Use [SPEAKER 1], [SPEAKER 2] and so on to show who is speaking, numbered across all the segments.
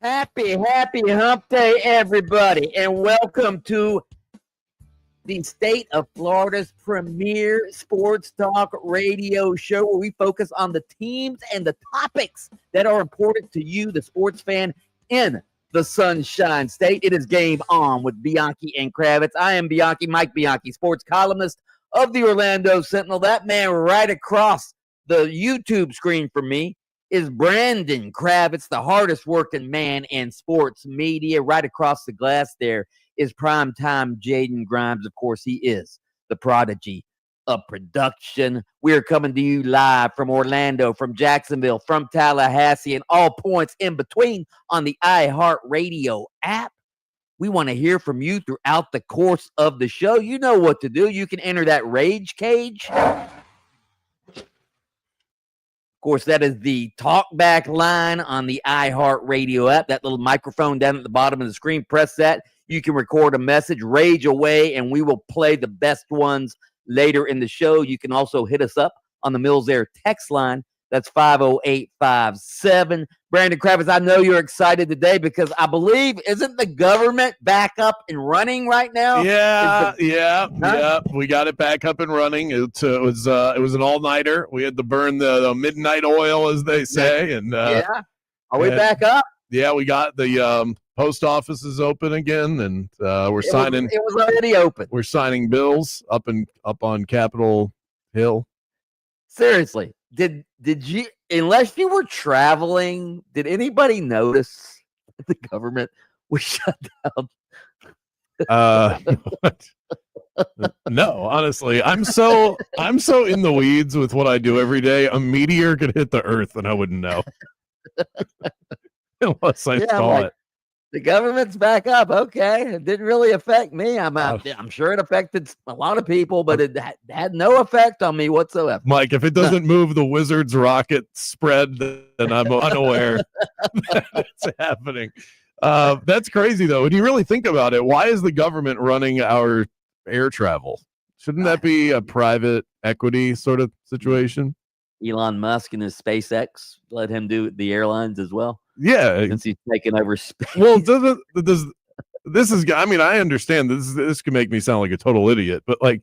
[SPEAKER 1] Happy hump day, everybody, and welcome to the state of Florida's premier sports talk radio show where we focus on the teams and the topics that are important to you, the sports fan in the Sunshine State. It is Game On with Bianchi and Kravitz. I am Bianchi, Mike Bianchi, sports columnist of the Orlando Sentinel. That man right across the YouTube screen from me is Brandon Kravitz, the hardest working man in sports media. Right across the glass there is primetime Jaden Grimes. Of course, he is the prodigy of production. We are coming to you live from Orlando, from Jacksonville, from Tallahassee, and all points in between on the iHeartRadio app. We want to hear from you throughout the course of the show. You know what to do. You can enter that rage cage. Of course, that is the talkback line on the iHeartRadio app. That little microphone down at the bottom of the screen. Press that. You can record a message, rage away, and we will play the best ones later in the show. You can also hit us up on the Mills Air text line. That's 50857. Brandon Kravitz, I know you're excited today because I believe, isn't the government back up and running right now?
[SPEAKER 2] Yeah. We got it back up and running. It was an all-nighter. We had to burn the midnight oil, as they say. And
[SPEAKER 1] Are we back up?
[SPEAKER 2] Yeah, we got the post office is open again, and we're signing.
[SPEAKER 1] It was already open.
[SPEAKER 2] We're signing bills up on Capitol Hill.
[SPEAKER 1] Seriously, did you, unless you were traveling, did anybody notice that the government was shut down?
[SPEAKER 2] No, honestly, I'm so in the weeds with what I do every day. A meteor could hit the earth and I wouldn't know. Unless I saw it.
[SPEAKER 1] The government's back up. Okay. It didn't really affect me. I'm sure it affected a lot of people, but it had no effect on me whatsoever.
[SPEAKER 2] Mike, if it doesn't move the Wizards rocket spread, then I'm unaware that's happening. That's crazy, though. When you really think about it, why is the government running our air travel? Shouldn't that be a private equity sort of situation?
[SPEAKER 1] Elon Musk and his SpaceX let him do the airlines as well.
[SPEAKER 2] Yeah,
[SPEAKER 1] since he's taken over space.
[SPEAKER 2] Well, this is? I mean, I understand this could make me sound like a total idiot, but like,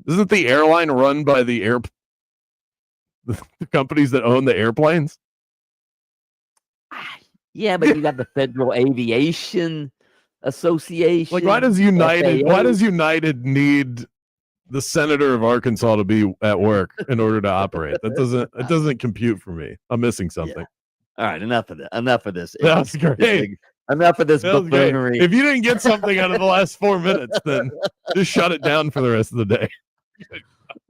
[SPEAKER 2] isn't the airline run by the companies that own the airplanes?
[SPEAKER 1] Yeah, but you got the Federal Aviation Association.
[SPEAKER 2] Like, why does United need the senator of Arkansas to be at work in order to operate? It doesn't compute for me. I'm missing something.
[SPEAKER 1] Yeah. All right, enough of this.
[SPEAKER 2] That's great.
[SPEAKER 1] Enough of this buffoonery.
[SPEAKER 2] If you didn't get something out of the last 4 minutes, then just shut it down for the rest of the day.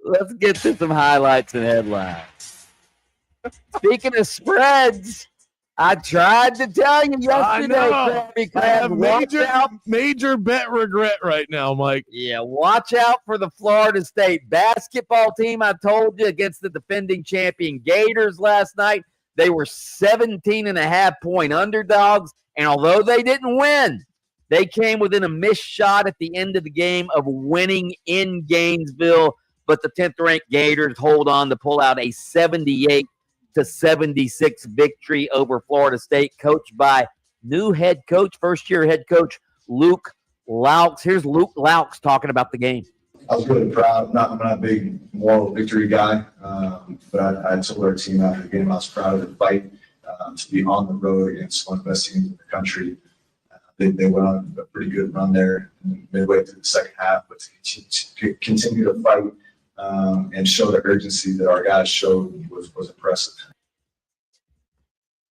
[SPEAKER 1] Let's get to some highlights and headlines. Speaking of spreads, I tried to tell you yesterday,
[SPEAKER 2] because major bet regret right now, Mike.
[SPEAKER 1] Yeah, watch out for the Florida State basketball team. I told you against the defending champion Gators last night. They were 17.5-point underdogs, and although they didn't win, they came within a missed shot at the end of the game of winning in Gainesville. But the 10th-ranked Gators hold on to pull out a 78-76 victory over Florida State, coached by new head coach, first-year head coach Luke Laux. Here's Luke Laux talking about the game.
[SPEAKER 3] I was really proud. I'm not a big moral victory guy, but I told our team after the game I was proud of the fight to be on the road against one of the best teams in the country. They went on a pretty good run there midway through the second half, but to continue to fight and show the urgency that our guys showed was impressive.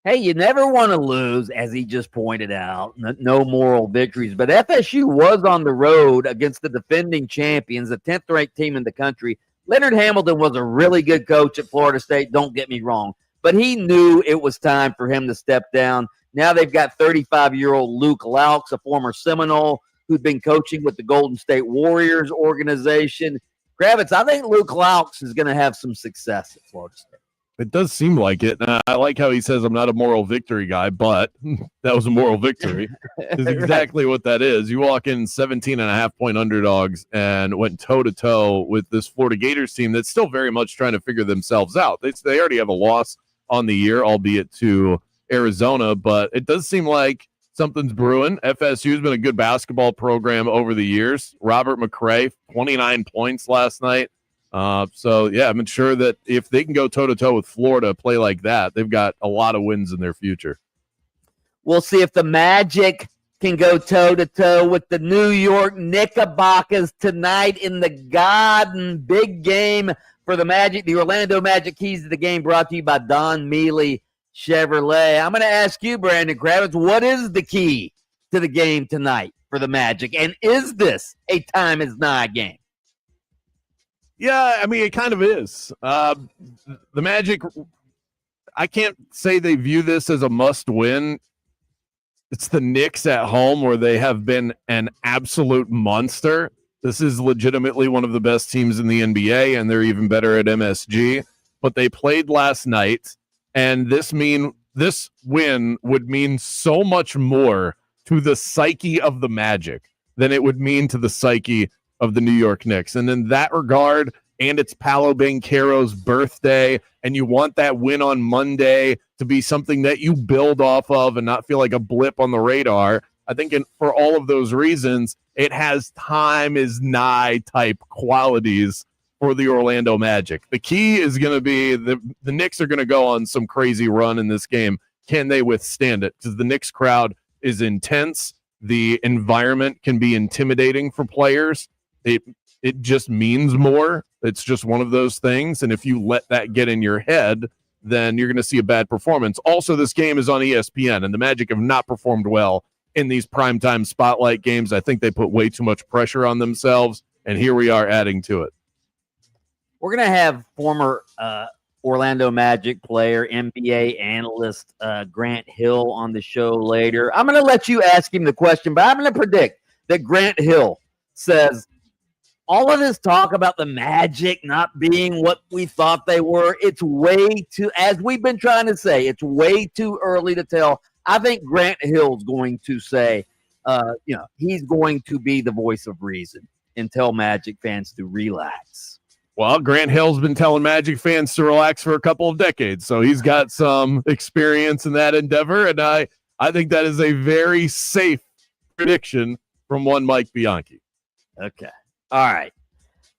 [SPEAKER 1] Hey, you never want to lose, as he just pointed out. No moral victories. But FSU was on the road against the defending champions, the 10th-ranked team in the country. Leonard Hamilton was a really good coach at Florida State, don't get me wrong. But he knew it was time for him to step down. Now they've got 35-year-old Luke Laux, a former Seminole, who'd been coaching with the Golden State Warriors organization. Kravitz, I think Luke Laux is going to have some success at Florida State.
[SPEAKER 2] It does seem like it. And I like how he says I'm not a moral victory guy, but that was a moral victory. Is exactly what that is. You walk in 17.5-point underdogs and went toe-to-toe with this Florida Gators team that's still very much trying to figure themselves out. They already have a loss on the year, albeit to Arizona, but it does seem like something's brewing. FSU's been a good basketball program over the years. Robert McRae, 29 points last night. So, yeah, I'm sure that if they can go toe-to-toe with Florida, play like that, they've got a lot of wins in their future.
[SPEAKER 1] We'll see if the Magic can go toe-to-toe with the New York Knickerbockers tonight in the Garden. Big game for the Magic. The Orlando Magic keys to the game brought to you by Don Mealy Chevrolet. I'm going to ask you, Brandon Kravitz, what is the key to the game tonight for the Magic? And is this a time is nigh game?
[SPEAKER 2] Yeah, I mean, it kind of is. The Magic, I can't say they view this as a must-win. It's the Knicks at home where they have been an absolute monster. This is legitimately one of the best teams in the NBA, and they're even better at MSG. But they played last night, and this win would mean so much more to the psyche of the Magic than it would mean to the psyche of the New York Knicks. And in that regard, and it's Paolo Banchero's birthday, and you want that win on Monday to be something that you build off of and not feel like a blip on the radar. I think for all of those reasons, it has time is nigh type qualities for the Orlando Magic. The key is going to be the Knicks are going to go on some crazy run in this game. Can they withstand it? Because the Knicks crowd is intense. The environment can be intimidating for players. It just means more. It's just one of those things. And if you let that get in your head, then you're going to see a bad performance. Also, this game is on ESPN, and the Magic have not performed well in these primetime spotlight games. I think they put way too much pressure on themselves, and here we are adding to it.
[SPEAKER 1] We're going to have former Orlando Magic player, NBA analyst Grant Hill on the show later. I'm going to let you ask him the question, but I'm going to predict that Grant Hill says, all of this talk about the Magic not being what we thought they were, it's way too, as we've been trying to say, it's way too early to tell. I think Grant Hill's going to say, he's going to be the voice of reason and tell Magic fans to relax.
[SPEAKER 2] Well, Grant Hill's been telling Magic fans to relax for a couple of decades, so he's got some experience in that endeavor, and I think that is a very safe prediction from one Mike Bianchi.
[SPEAKER 1] Okay. All right.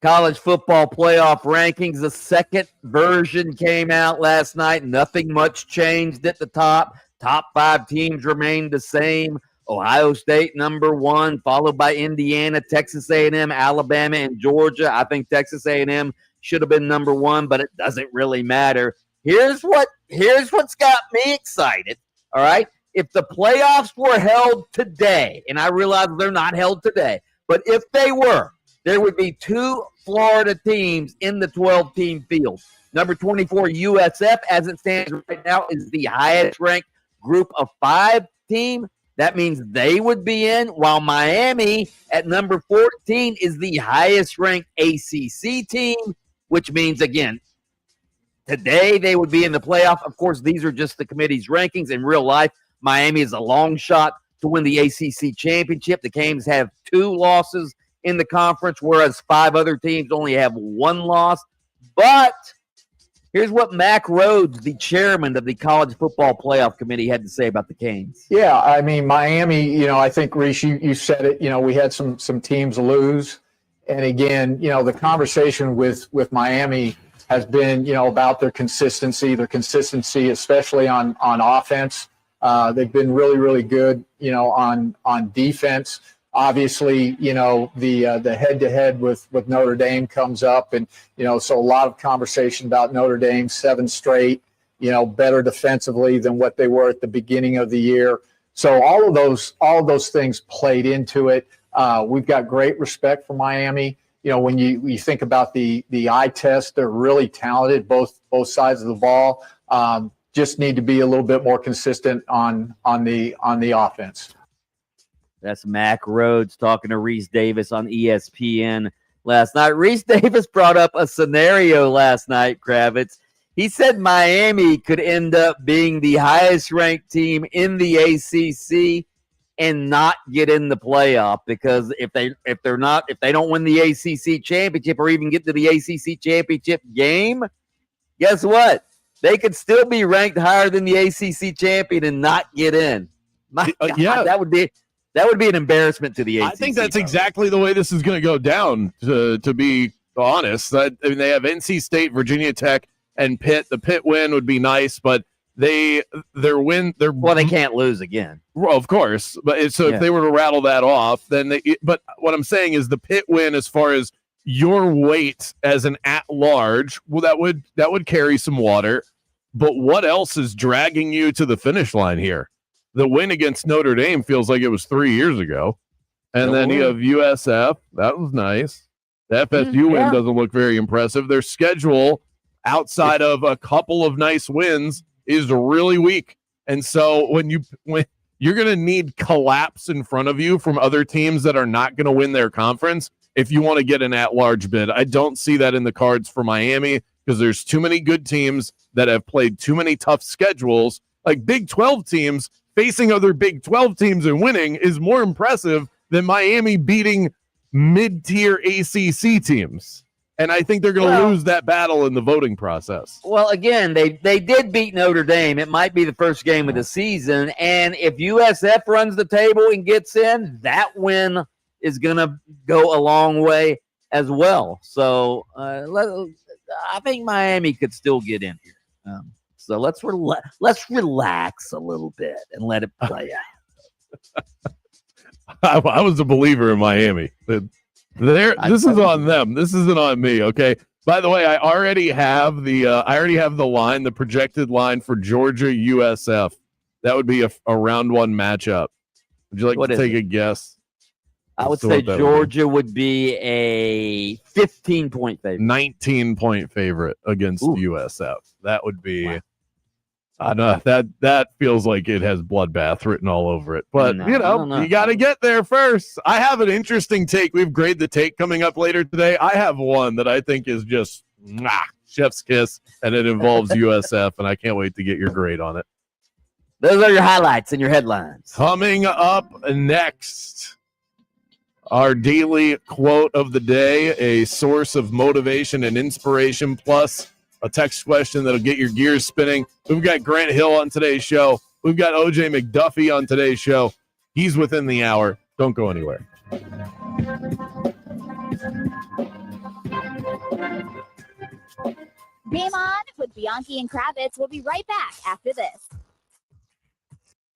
[SPEAKER 1] College football playoff rankings. The second version came out last night. Nothing much changed at the top. Top 5 teams remained the same. Ohio State number 1, followed by Indiana, Texas A&M, Alabama, and Georgia. I think Texas A&M should have been number 1, but it doesn't really matter. Here's what's got me excited. All right. If the playoffs were held today, and I realize they're not held today, but if they were, there would be 2 Florida teams in the 12-team field. Number 24, USF, as it stands right now, is the highest-ranked group of 5 team. That means they would be in, while Miami at number 14 is the highest-ranked ACC team, which means, again, today they would be in the playoff. Of course, these are just the committee's rankings. In real life, Miami is a long shot to win the ACC championship. The Canes have 2 losses in the conference, whereas 5 other teams only have 1 loss. But here's what Mack Rhodes, the chairman of the College Football Playoff Committee, had to say about the Canes.
[SPEAKER 4] Yeah, I mean, Miami, I think, Reese, you said it, we had some teams lose. And again, the conversation with Miami has been, about their consistency, especially on offense. They've been really, really good, on defense. Obviously, the head-to-head with Notre Dame comes up, and so a lot of conversation about Notre Dame, 7 straight, better defensively than what they were at the beginning of the year. So all of those things played into it. We've got great respect for Miami. When you think about the eye test, they're really talented, both sides of the ball. Just need to be a little bit more consistent on the offense.
[SPEAKER 1] That's Mack Rhodes talking to Reese Davis on ESPN last night. Reese Davis brought up a scenario last night, Kravitz. He said Miami could end up being the highest-ranked team in the ACC and not get in the playoff, because if they don't win the ACC championship or even get to the ACC championship game, guess what? They could still be ranked higher than the ACC champion and not get in. My God,
[SPEAKER 2] yeah.
[SPEAKER 1] that would be an embarrassment to the ACC.
[SPEAKER 2] I think that's exactly the way this is going to go down, to be honest. I mean, they have NC State, Virginia Tech, and Pitt. The Pitt win would be nice, but they
[SPEAKER 1] can't lose again.
[SPEAKER 2] Well, of course. But if they were to rattle that off, then but what I'm saying is the Pitt win, as far as your weight as an at-large, well, that would carry some water. But what else is dragging you to the finish line here? The win against Notre Dame feels like it was 3 years ago. And then you have USF. That was nice. The FSU win doesn't look very impressive. Their schedule, outside of a couple of nice wins, is really weak. And so when you're going to need collapse in front of you from other teams that are not going to win their conference if you want to get an at-large bid. I don't see that in the cards for Miami, because there's too many good teams that have played too many tough schedules. Like Big 12 teams facing other Big 12 teams and winning is more impressive than Miami beating mid-tier ACC teams. And I think they're going to lose that battle in the voting process.
[SPEAKER 1] Well, again, they did beat Notre Dame. It might be the first game of the season. And if USF runs the table and gets in, that win is going to go a long way as well. So I think Miami could still get in here. So let's relax a little bit and let it play out.
[SPEAKER 2] I was a believer in Miami. This is on them. This isn't on me. Okay. By the way, I already have the line, the projected line for Georgia USF. That would be a round one matchup. Would you like to take a guess?
[SPEAKER 1] I would say Georgia would be a 15-point favorite.
[SPEAKER 2] 19-point favorite against USF. That would be. I know that feels like it has bloodbath written all over it, but you got to get there first. I have an interesting take. We've graded the take coming up later today. I have one that I think is just chef's kiss, and it involves USF, and I can't wait to get your grade on it.
[SPEAKER 1] Those are your highlights and your headlines.
[SPEAKER 2] Coming up next, our daily quote of the day, a source of motivation and inspiration, plus a text question that'll get your gears spinning. We've got Grant Hill on today's show. We've got OJ McDuffie on today's show. He's within the hour. Don't go anywhere.
[SPEAKER 5] Game On with Bianchi and Kravitz. We'll be right back after this.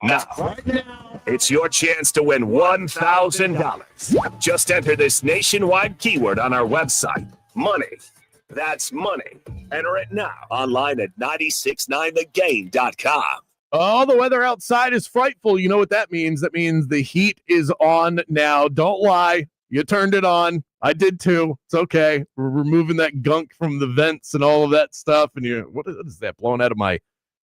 [SPEAKER 6] Right now, it's your chance to win $1,000. Just enter this nationwide keyword on our website, money. That's money. Enter it now online at 969thegame.com.
[SPEAKER 2] Oh, the weather outside is frightful. You know what that means? That means the heat is on now. Don't lie. You turned it on. I did too. It's okay. We're removing that gunk from the vents and all of that stuff. And what is that blowing out of my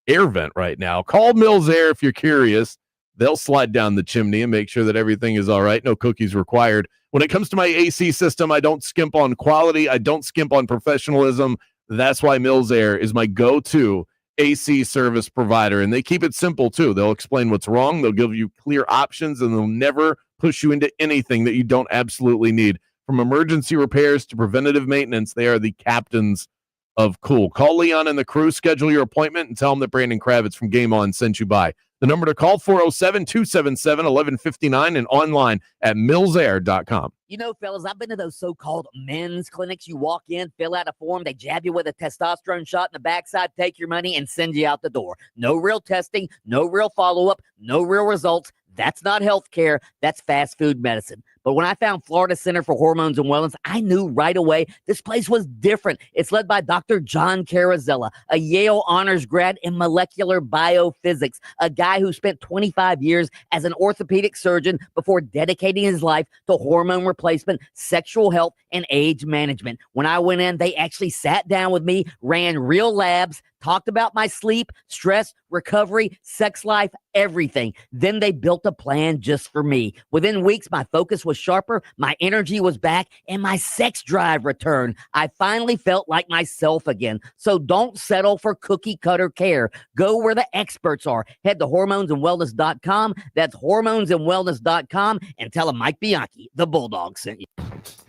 [SPEAKER 2] air vent right now? Call Mills Air if you're curious. They'll slide down the chimney and make sure that everything is all right. No cookies required. When it comes to my AC system, I don't skimp on quality. I don't skimp on professionalism. That's why Mills Air is my go-to AC service provider. And they keep it simple, too. They'll explain what's wrong. They'll give you clear options, and they'll never push you into anything that you don't absolutely need. From emergency repairs to preventative maintenance, they are the captains of cool. Call Leon and the crew, schedule your appointment, and tell them that Brandon Kravitz from Game On sent you by. The number to call, 407-277-1159, and online at millsair.com.
[SPEAKER 1] You know, fellas, I've been to those so-called men's clinics. You walk in, fill out a form, they jab you with a testosterone shot in the backside, take your money, and send you out the door. No real testing, no real follow-up, no real results. That's not health care. That's fast food medicine. But when I found Florida Center for Hormones and Wellness, I knew right away this place was different. It's led by Dr. John Carrazella, a Yale honors grad in molecular biophysics, a guy who spent 25 years as an orthopedic surgeon before dedicating his life to hormone replacement, sexual health, and age management. When I went in, they actually sat down with me, ran real labs, talked about my sleep, stress, recovery, sex life, everything. Then they built a plan just for me. Within weeks, my focus was was sharper, my energy was back, and my sex drive returned. I finally felt like myself again. So don't settle for cookie cutter care. Go where the experts are. Head to hormonesandwellness.com. That's hormonesandwellness.com, and tell them Mike Bianchi, the Bulldog, sent you.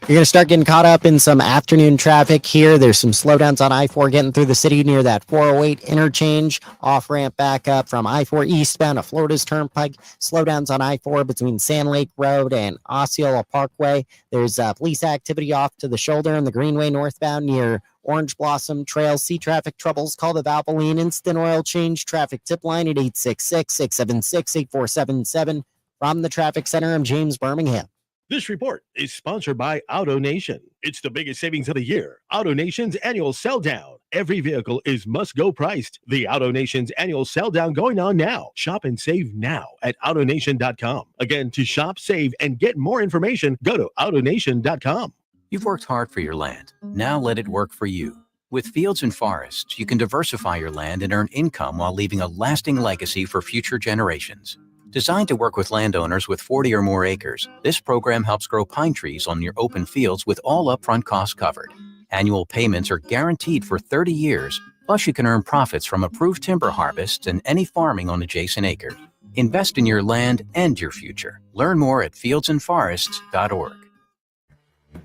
[SPEAKER 7] You're going to start getting caught up in some afternoon traffic here. There's some slowdowns on I-4 getting through the city near that 408 interchange. Off-ramp back up from I-4 eastbound to Florida's Turnpike. Slowdowns on I-4 between Sand Lake Road and Osceola Parkway. There's police activity off to the shoulder in the Greenway northbound near Orange Blossom Trail. See traffic troubles, call the Valvoline Instant Oil Change traffic tip line at 866-676-8477. From the Traffic Center, I'm James Birmingham.
[SPEAKER 8] This report is sponsored by AutoNation. It's the biggest savings of the year. AutoNation's annual sell down. Every vehicle is must-go priced. The AutoNation's annual sell down going on now. Shop and save now at AutoNation.com. Again, to shop, save, and get more information, go to AutoNation.com.
[SPEAKER 9] You've worked hard for your land. Now let it work for you. With Fields and Forests, you can diversify your land and earn income while leaving a lasting legacy for future generations. Designed to work with landowners with 40 or more acres, this program helps grow pine trees on your open fields with all upfront costs covered. Annual payments are guaranteed for 30 years, plus you can earn profits from approved timber harvests and any farming on adjacent acres. Invest in your land and your future. Learn more at fieldsandforests.org.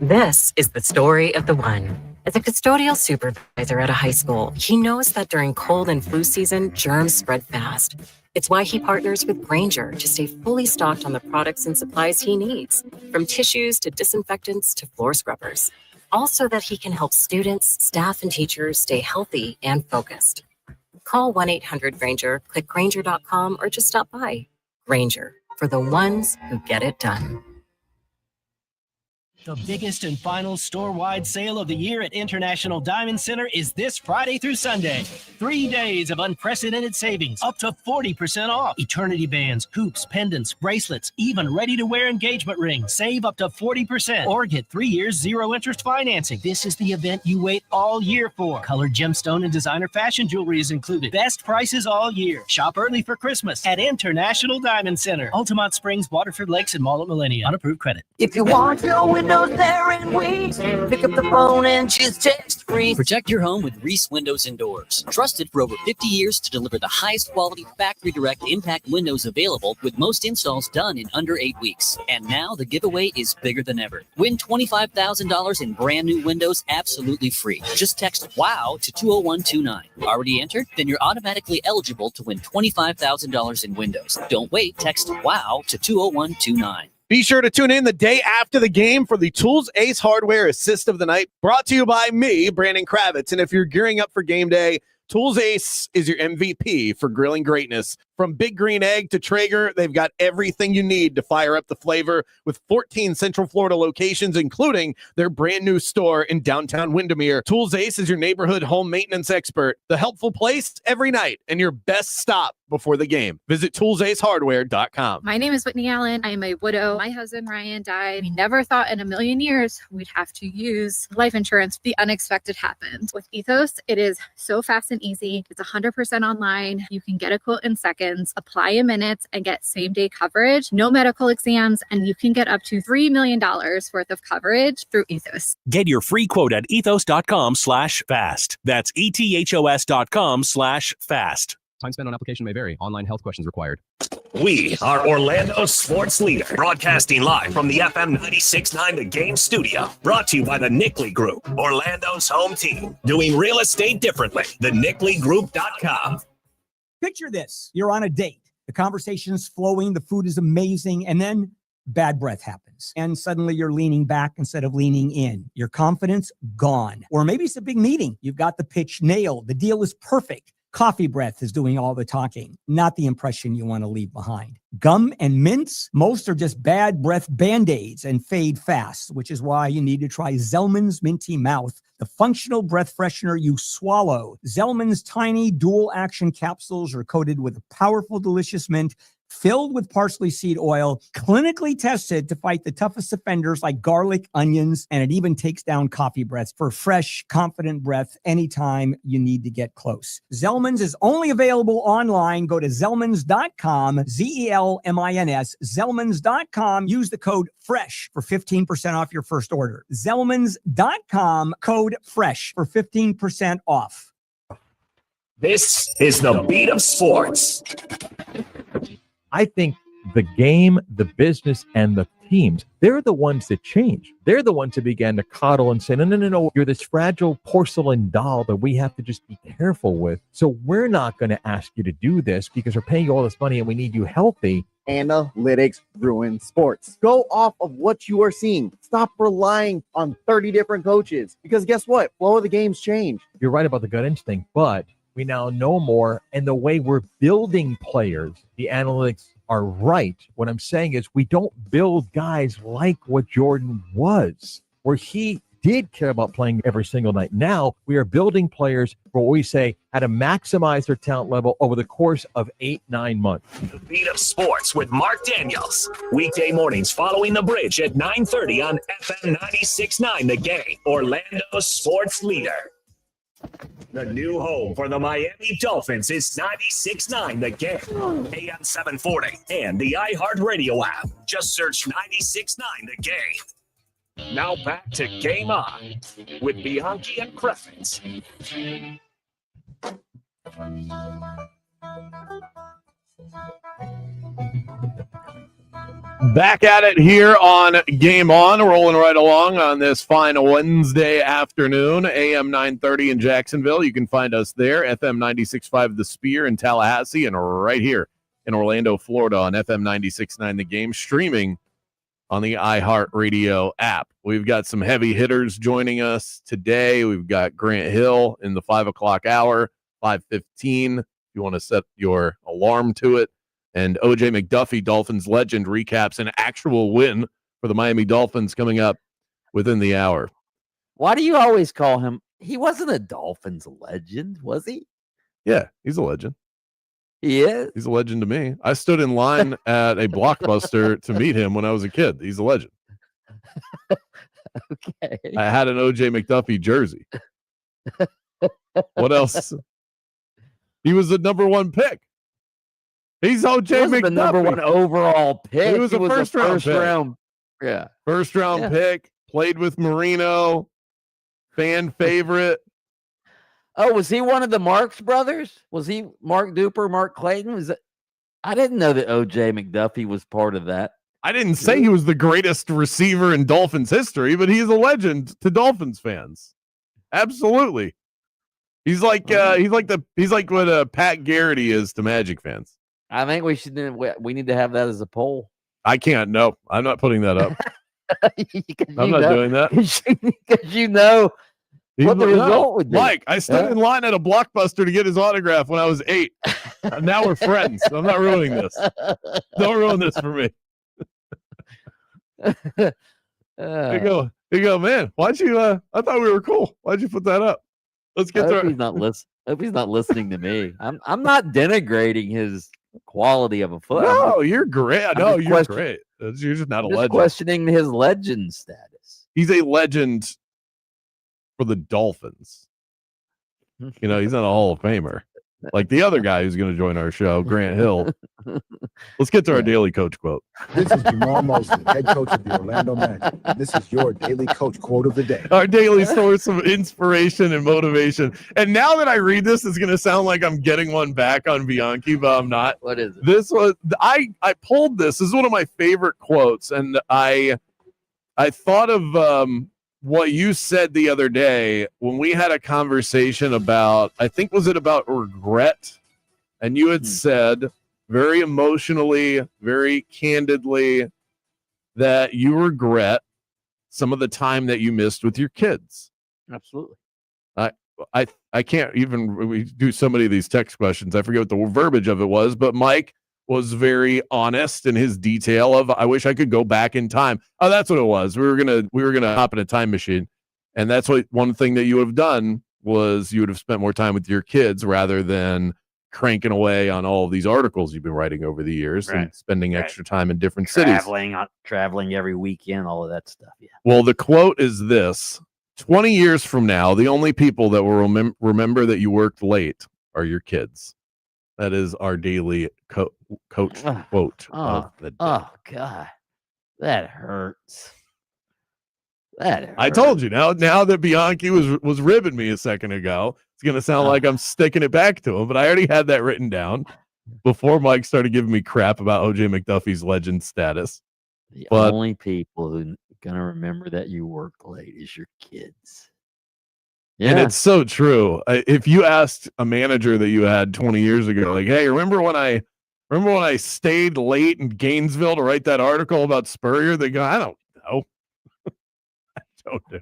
[SPEAKER 10] This is the story of the one. As a custodial supervisor at a high school, he knows that during cold and flu season, germs spread fast. It's why he partners with Grainger to stay fully stocked on the products and supplies he needs, from tissues to disinfectants to floor scrubbers, all so that he can help students, staff, and teachers stay healthy and focused. Call 1-800-GRAINGER, click Grainger.com, or just stop by. Grainger, for the ones who get it done.
[SPEAKER 11] The biggest and final store-wide sale of the year at International Diamond Center is this Friday through Sunday. 3 days of unprecedented savings, up to 40% off. Eternity bands, hoops, pendants, bracelets, even ready-to-wear engagement rings. Save up to 40% or get 3 years zero-interest financing. This is the event you wait all year for. Colored gemstone and designer fashion jewelry is included. Best prices all year. Shop early for Christmas at International Diamond Center. Altamont Springs, Waterford Lakes, and Mall at Millennia. Unapproved credit.
[SPEAKER 1] If you want your windows there and wait, pick up the phone and choose text free.
[SPEAKER 12] Protect your home with Reese Windows and Doors. Trusted for over 50 years to deliver the highest quality factory direct impact windows available, with most installs done in under 8 weeks. And now the giveaway is bigger than ever. Win $25,000 in brand new windows absolutely free. Just text WOW to 20129. Already entered? Then you're automatically eligible to win $25,000 in windows. Don't wait. Text WOW to 20129.
[SPEAKER 2] Be sure to tune in the day after the game for the Tools Ace Hardware Assist of the Night, brought to you by me, Brandon Kravitz. And if you're gearing up for game day, Tools Ace is your MVP for grilling greatness. From Big Green Egg to Traeger, they've got everything you need to fire up the flavor, with 14 Central Florida locations, including their brand new store in downtown Windermere. Tools Ace is your neighborhood home maintenance expert, the helpful place every night, and your best stop before the game. Visit toolsacehardware.com.
[SPEAKER 13] My name is Whitney Allen. I am a widow. My husband, Ryan, died. We never thought in a million years we'd have to use life insurance. The unexpected happened. With Ethos, it is so fast and easy. It's 100% online. You can get a quote in seconds, apply in minutes, and get same-day coverage. No medical exams, and you can get up to $3 million worth of coverage through Ethos.
[SPEAKER 6] Get your free quote at ethos.com/fast. That's ethos.com/fast.
[SPEAKER 14] Time spent on application may vary. Online health questions required.
[SPEAKER 6] We are Orlando's sports leader, broadcasting live from the FM 96.9 The Game studio. Brought to you by the Nickley Group, Orlando's home team. Doing real estate differently. TheNickleyGroup.com.
[SPEAKER 15] Picture this. You're on a date. The conversation's flowing. The food is amazing. And then bad breath happens. And suddenly you're leaning back instead of leaning in. Your confidence gone. Or maybe it's a big meeting. You've got the pitch nailed. The deal is perfect. Coffee breath is doing all the talking, not the impression you want to leave behind. Gum and mints, most are just bad breath Band-Aids and fade fast, which is why you need to try Zellman's Minty Mouth, the functional breath freshener you swallow. Zellman's tiny dual action capsules are coated with a powerful, delicious mint, filled with parsley seed oil, clinically tested to fight the toughest offenders like garlic, onions, and it even takes down coffee breaths for fresh, confident breath anytime you need to get close. Zellman's is only available online. Go to Zellmans.com, Zelmins, Zellmans.com. Use the code FRESH for 15% off your first order. Zellmans.com, code FRESH for 15% off.
[SPEAKER 6] This is the beat of sports.
[SPEAKER 16] I think the game, the business, and the teams, they're the ones that change. They're the ones that began to coddle and say, no, you're this fragile porcelain doll that we have to just be careful with. So we're not going to ask you to do this because we're paying you all this money and we need you healthy.
[SPEAKER 17] Analytics ruin sports. Go off of what you are seeing. Stop relying on 30 different coaches because guess what? Flow of the games change.
[SPEAKER 16] You're right about the gut instinct, but we now know more, and the way we're building players, the analytics are right. What I'm saying is we don't build guys like what Jordan was, where he did care about playing every single night. Now we are building players for what we say how to maximize their talent level over the course of 8-9 months.
[SPEAKER 6] The beat of sports with Mark Daniels. Weekday mornings following the bridge at 9:30 on FM 96.9 The Game, Orlando's sports leader. The new home for the Miami Dolphins is 96.9 The Game, AM 740, and the iHeartRadio app. Just search 96.9 The Game. Now back to Game On with Bianchi and Kravitz.
[SPEAKER 2] Back at it here on Game On, rolling right along on this fine Wednesday afternoon, AM 930 in Jacksonville. You can find us there, FM 96.5 The Spear in Tallahassee, and right here in Orlando, Florida on FM 96.9 The Game, streaming on the iHeartRadio app. We've got some heavy hitters joining us today. We've got Grant Hill in the 5 o'clock hour, 5:15. If you want to set your alarm to it. And O.J. McDuffie, Dolphins legend, recaps an actual win for the Miami Dolphins coming up within the hour.
[SPEAKER 1] Why do you always call him? He wasn't a Dolphins legend, was he?
[SPEAKER 2] Yeah, he's a legend.
[SPEAKER 1] He is?
[SPEAKER 2] He's a legend to me. I stood in line at a Blockbuster to meet him when I was a kid. He's a legend.
[SPEAKER 1] Okay.
[SPEAKER 2] I had an O.J. McDuffie jersey. What else? He was the number one pick. He's O.J. McDuffie.
[SPEAKER 1] The number one overall pick.
[SPEAKER 2] He was a first round.
[SPEAKER 1] Yeah.
[SPEAKER 2] First round pick. Played with Marino. Fan favorite.
[SPEAKER 1] Oh, was he one of the Marx brothers? Was he Mark Duper, Mark Clayton? Was it? I didn't know that O.J. McDuffie was part of that.
[SPEAKER 2] I didn't say he was the greatest receiver in Dolphins history, but he's a legend to Dolphins fans. Absolutely. He's like what Pat Garrity is to Magic fans.
[SPEAKER 1] I think we need to have that as a poll.
[SPEAKER 2] I can't. No, I'm not putting that up. I'm not doing that.
[SPEAKER 1] Because you know what the result would be.
[SPEAKER 2] Mike, I stood in line at a Blockbuster to get his autograph when I was 8. Now we're friends. I'm not ruining this. Don't ruin this for me. Here you go, man. Why'd you? I thought we were cool. Why'd you put that up? Let's get to.
[SPEAKER 1] Hope he's not listening to me. I'm not denigrating his quality of a foot.
[SPEAKER 2] No, you're great. No, you're great. You're just not a legend.
[SPEAKER 1] Questioning his legend status.
[SPEAKER 2] He's a legend for the Dolphins. You know, he's not a Hall of Famer like the other guy who's going to join our show, Grant Hill. Let's get to our daily coach quote.
[SPEAKER 18] This is Jamal Mosley, head coach of the Orlando Magic. This is your daily coach quote of the day.
[SPEAKER 2] Our daily source of inspiration and motivation. And now that I read this, it's going to sound like I'm getting one back on Bianchi, but I'm not.
[SPEAKER 1] What is it?
[SPEAKER 2] This was I pulled this. This is one of my favorite quotes, and I thought of what you said the other day when we had a conversation about, I think, was it about regret? And you had said very emotionally, very candidly that you regret some of the time that you missed with your kids.
[SPEAKER 1] Absolutely.
[SPEAKER 2] I can't even, we do so many of these text questions. I forget what the verbiage of it was, but Mike was very honest in his detail of, I wish I could go back in time. Oh, that's what it was. We were gonna hop in a time machine, and that's what one thing that you would have done was you would have spent more time with your kids rather than cranking away on all of these articles you've been writing over the years and
[SPEAKER 1] Right.
[SPEAKER 2] spending
[SPEAKER 1] Right.
[SPEAKER 2] extra time in different cities.
[SPEAKER 1] Traveling every weekend, all of that stuff. Yeah.
[SPEAKER 2] Well, the quote is this: 20 years from now, the only people that will remember that you worked late are your kids. That is our daily coach quote of the day.
[SPEAKER 1] Oh God, that hurts. That hurts.
[SPEAKER 2] I told you now that Bianchi was ribbing me a second ago, it's gonna sound like I'm sticking it back to him, but I already had that written down before Mike started giving me crap about OJ McDuffie's legend status.
[SPEAKER 1] The
[SPEAKER 2] But
[SPEAKER 1] only people who are gonna remember that you work late is your kids.
[SPEAKER 2] and it's so true. If you asked a manager that you had 20 years ago, like, hey, remember when I stayed late in Gainesville to write that article about Spurrier? They go, I don't know.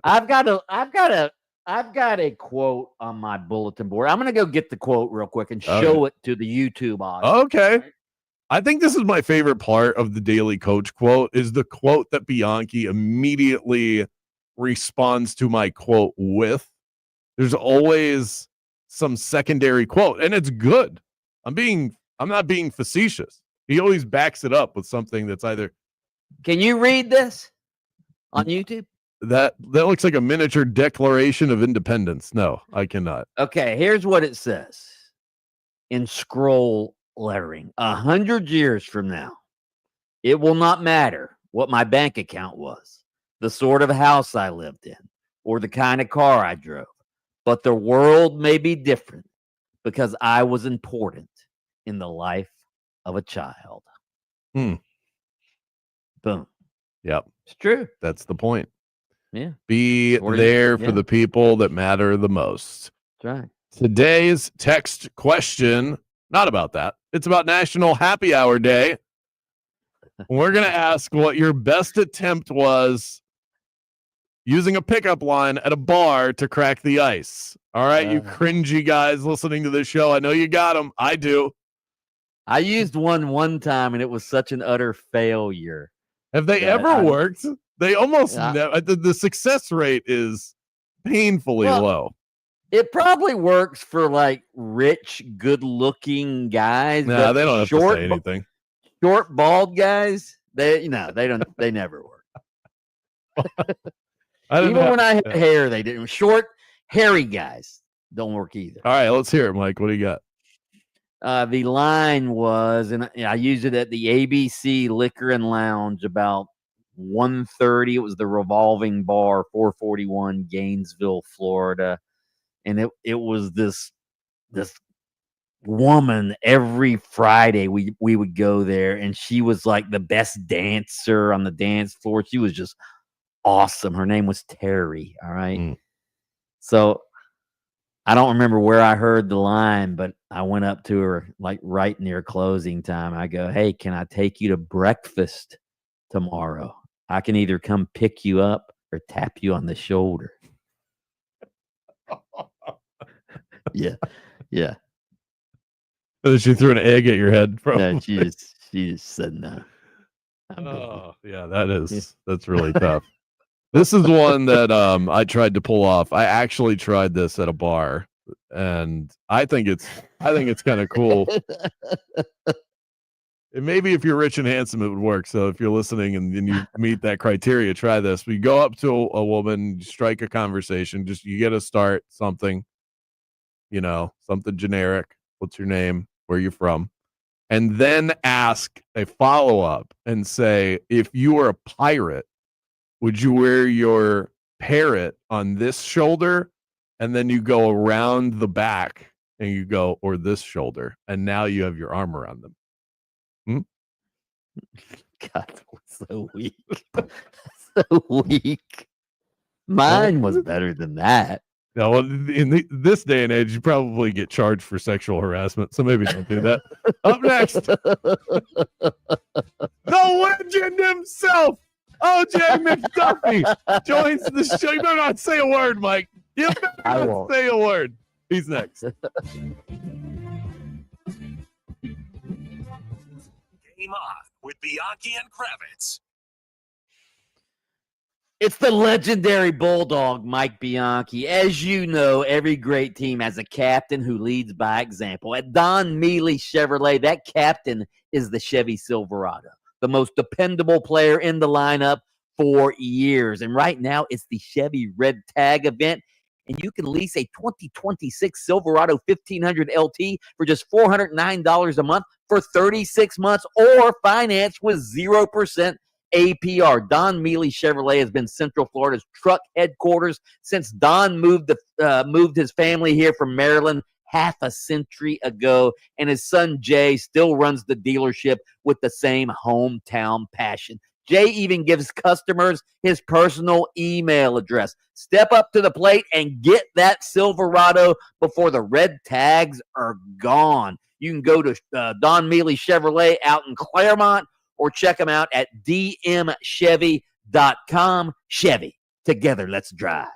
[SPEAKER 1] I've got a quote on my bulletin board. I'm gonna go get the quote real quick and show it to the YouTube audience.
[SPEAKER 2] Okay. I think this is my favorite part of the Daily Coach quote is the quote that Bianchi immediately responds to my quote with. There's always some secondary quote, and it's good. I'm not being facetious. He always backs it up with something that's either.
[SPEAKER 1] Can you read this on YouTube?
[SPEAKER 2] That looks like a miniature Declaration of Independence. No, I cannot.
[SPEAKER 1] Okay, here's what it says in scroll lettering. 100 years from now, it will not matter what my bank account was, the sort of house I lived in, or the kind of car I drove. But the world may be different because I was important in the life of a child. Boom.
[SPEAKER 2] Yep.
[SPEAKER 1] It's true.
[SPEAKER 2] That's the point.
[SPEAKER 1] Yeah.
[SPEAKER 2] Be there for the people that matter the most.
[SPEAKER 1] That's right.
[SPEAKER 2] Today's text question, not about that. It's about National Happy Hour Day. We're going to ask what your best attempt was using a pickup line at a bar to crack the ice. All right, you cringy guys listening to this show. I know you got them. I do.
[SPEAKER 1] I used one time, and it was such an utter failure.
[SPEAKER 2] Have they ever worked? They almost never. The success rate is painfully low.
[SPEAKER 1] It probably works for like rich, good-looking guys.
[SPEAKER 2] No,
[SPEAKER 1] but
[SPEAKER 2] they don't have to say anything.
[SPEAKER 1] Short, bald guys, they don't. They never work. Even when I had hair, they didn't. Short, hairy guys don't work either.
[SPEAKER 2] All right, let's hear it, Mike. What do you got?
[SPEAKER 1] The line was, and I used it at the ABC Liquor and Lounge about 1:30. It was the Revolving Bar, 441 Gainesville, Florida, and it was this woman. Every Friday we would go there, and she was like the best dancer on the dance floor. She was just awesome. Her name was Terry. All right. So I don't remember where I heard the line, but I went up to her like right near closing time. I go, hey, can I take you to breakfast tomorrow? I can either come pick you up or tap you on the shoulder. Yeah. Yeah.
[SPEAKER 2] She threw an egg at your head.
[SPEAKER 1] Yeah, she just said no.
[SPEAKER 2] Oh, yeah, that's really tough. This is one that I tried to pull off. I actually tried this at a bar, and I think it's kind of cool. And maybe if you're rich and handsome, it would work. So if you're listening and you meet that criteria, try this. We go up to a woman, strike a conversation. Just you get to start something, something generic. What's your name? Where you from? And then ask a follow-up and say, if you were a pirate, would you wear your parrot on this shoulder? And then you go around the back and you go, or this shoulder. And now you have your arm around them.
[SPEAKER 1] God, that was so weak. So weak. Mine was better than that.
[SPEAKER 2] No, well, in this day and age, you probably get charged for sexual harassment. So maybe don't do that. Up next, the legend himself, OJ McDuffie, joins the show. You better not say a word, Mike. You better not say a word. He's next.
[SPEAKER 6] Game on with Bianchi and Kravitz.
[SPEAKER 1] It's the legendary Bulldog, Mike Bianchi. As you know, every great team has a captain who leads by example. At Don Mealy Chevrolet, that captain is the Chevy Silverado, the most dependable player in the lineup for years. And right now, it's the Chevy Red Tag event, and you can lease a 2026 Silverado 1500 LT for just $409 a month for 36 months, or finance with 0% APR. Don Mealy Chevrolet has been Central Florida's truck headquarters since Don moved his family here from Maryland half a century ago, and his son Jay still runs the dealership with the same hometown passion. Jay even gives customers his personal email address. Step up to the plate and get that Silverado before the red tags are gone. You can go to Don Mealy Chevrolet out in Claremont, or check them out at dmchevy.com. Chevy, together, let's drive.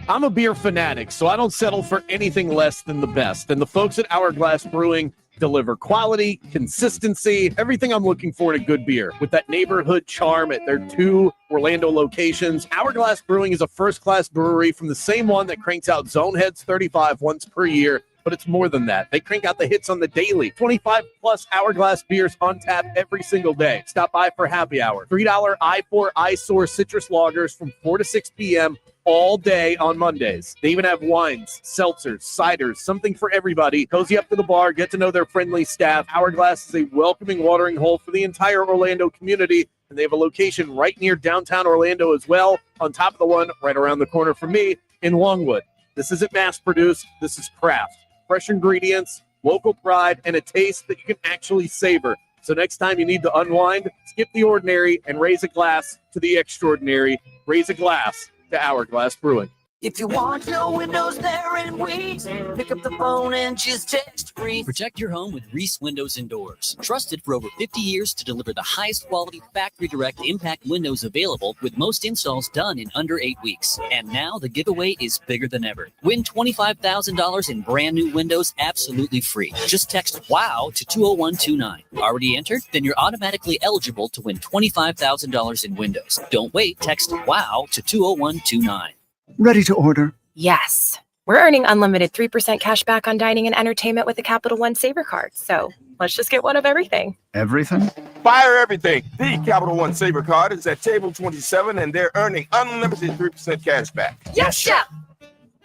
[SPEAKER 2] I'm a beer fanatic, so I don't settle for anything less than the best. And the folks at Hourglass Brewing deliver quality, consistency, everything I'm looking for in a good beer. With that neighborhood charm at their 2 Orlando locations, Hourglass Brewing is a first-class brewery from the same one that cranks out Zoneheads 35 once per year. But it's more than that. They crank out the hits on the daily. 25-plus Hourglass beers on tap every single day. Stop by for happy hour. $3 I4 iSource citrus lagers from 4 to 6 p.m. all day on Mondays. They even have wines, seltzers, ciders, something for everybody. Cozy up to the bar, get to know their friendly staff. Hourglass is a welcoming watering hole for the entire Orlando community, and they have a location right near downtown Orlando as well, on top of the one right around the corner from me in Longwood. This isn't mass-produced. This is craft. Fresh ingredients, local pride, and a taste that you can actually savor. So next time you need to unwind, skip the ordinary and raise a glass to the extraordinary. Raise a glass to Hourglass Brewing.
[SPEAKER 19] If you want your windows there in weeks, pick up the phone and just text free.
[SPEAKER 12] Protect your home with Reese Windows and Doors. Trusted for over 50 years to deliver the highest quality factory direct impact windows available, with most installs done in under 8 weeks. And now the giveaway is bigger than ever. Win $25,000 in brand new windows absolutely free. Just text WOW to 20129. Already entered? Then you're automatically eligible to win $25,000 in windows. Don't wait. Text WOW to 20129.
[SPEAKER 20] Ready to order?
[SPEAKER 21] Yes. We're earning unlimited 3% cash back on dining and entertainment with the Capital One Saver card. So let's just get one of everything.
[SPEAKER 20] Everything?
[SPEAKER 22] Fire everything. The Capital One Saver card is at table 27, and they're earning unlimited 3% cash back.
[SPEAKER 21] Yes, chef.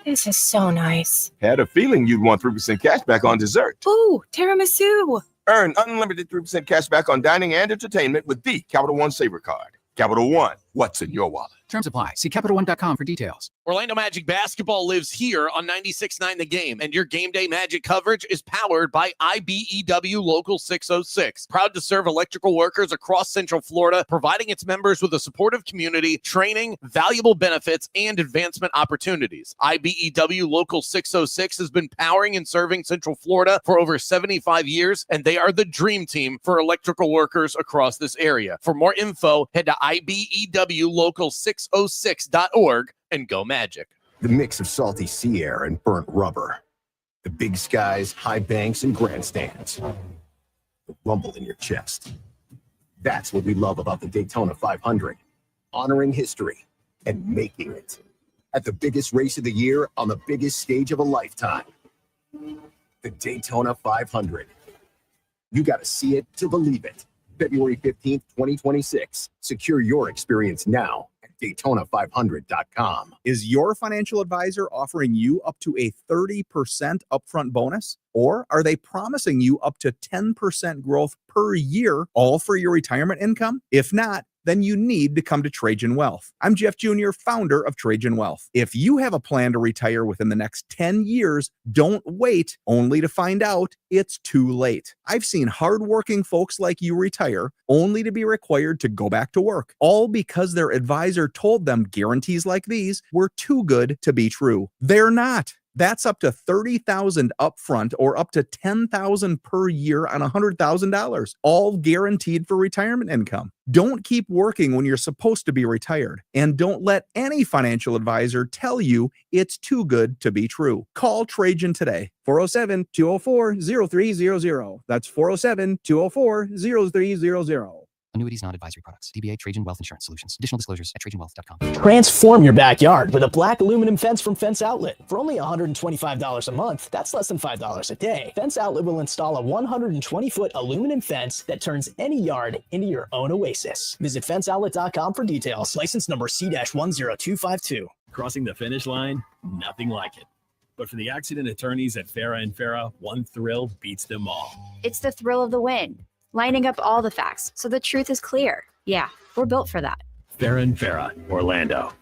[SPEAKER 21] This is so nice.
[SPEAKER 22] Had a feeling you'd want 3% cash back on dessert.
[SPEAKER 21] Ooh, tiramisu.
[SPEAKER 22] Earn unlimited 3% cash back on dining and entertainment with the Capital One Saver card. Capital One, what's in your wallet?
[SPEAKER 23] Terms apply. See CapitalOne.com for details.
[SPEAKER 2] Orlando Magic basketball lives here on 96.9 The Game, and your game day Magic coverage is powered by IBEW Local 606. Proud to serve electrical workers across Central Florida, providing its members with a supportive community, training, valuable benefits, and advancement opportunities. IBEW Local 606 has been powering and serving Central Florida for over 75 years, and they are the dream team for electrical workers across this area. For more info, head to IBEWLocal606.org and go Magic.
[SPEAKER 18] The mix of salty sea air and burnt rubber. The big skies, high banks, and grandstands. The rumble in your chest. That's what we love about the Daytona 500. Honoring history and making it. At the biggest race of the year on the biggest stage of a lifetime. The Daytona 500. You got to see it to believe it. February 15th, 2026. Secure your experience now. Daytona500.com.
[SPEAKER 24] Is your financial advisor offering you up to a 30% upfront bonus? Or are they promising you up to 10% growth per year, all for your retirement income? If not, then you need to come to Trajan Wealth. I'm Jeff Jr., founder of Trajan Wealth. If you have a plan to retire within the next 10 years, don't wait only to find out it's too late. I've seen hardworking folks like you retire only to be required to go back to work, all because their advisor told them guarantees like these were too good to be true. They're not. That's up to $30,000 upfront or up to $10,000 per year on $100,000, all guaranteed for retirement income. Don't keep working when you're supposed to be retired, and don't let any financial advisor tell you it's too good to be true. Call Trajan today, 407-204-0300. That's 407-204-0300.
[SPEAKER 14] Annuities, non-advisory products. DBA Trajan Wealth Insurance Solutions. Additional disclosures at trajanwealth.com.
[SPEAKER 3] Transform your backyard with a black aluminum fence from Fence Outlet. For only $125 a month, that's less than $5 a day. Fence Outlet will install a 120-foot aluminum fence that turns any yard into your own oasis. Visit fenceoutlet.com for details. License number C-10252.
[SPEAKER 4] Crossing the finish line, nothing like it. But for the accident attorneys at Farah and Farah, one thrill beats them all.
[SPEAKER 5] It's the thrill of the win. Lining up all the facts so the truth is clear. Yeah, we're built for that.
[SPEAKER 4] Farah and Farah, Orlando.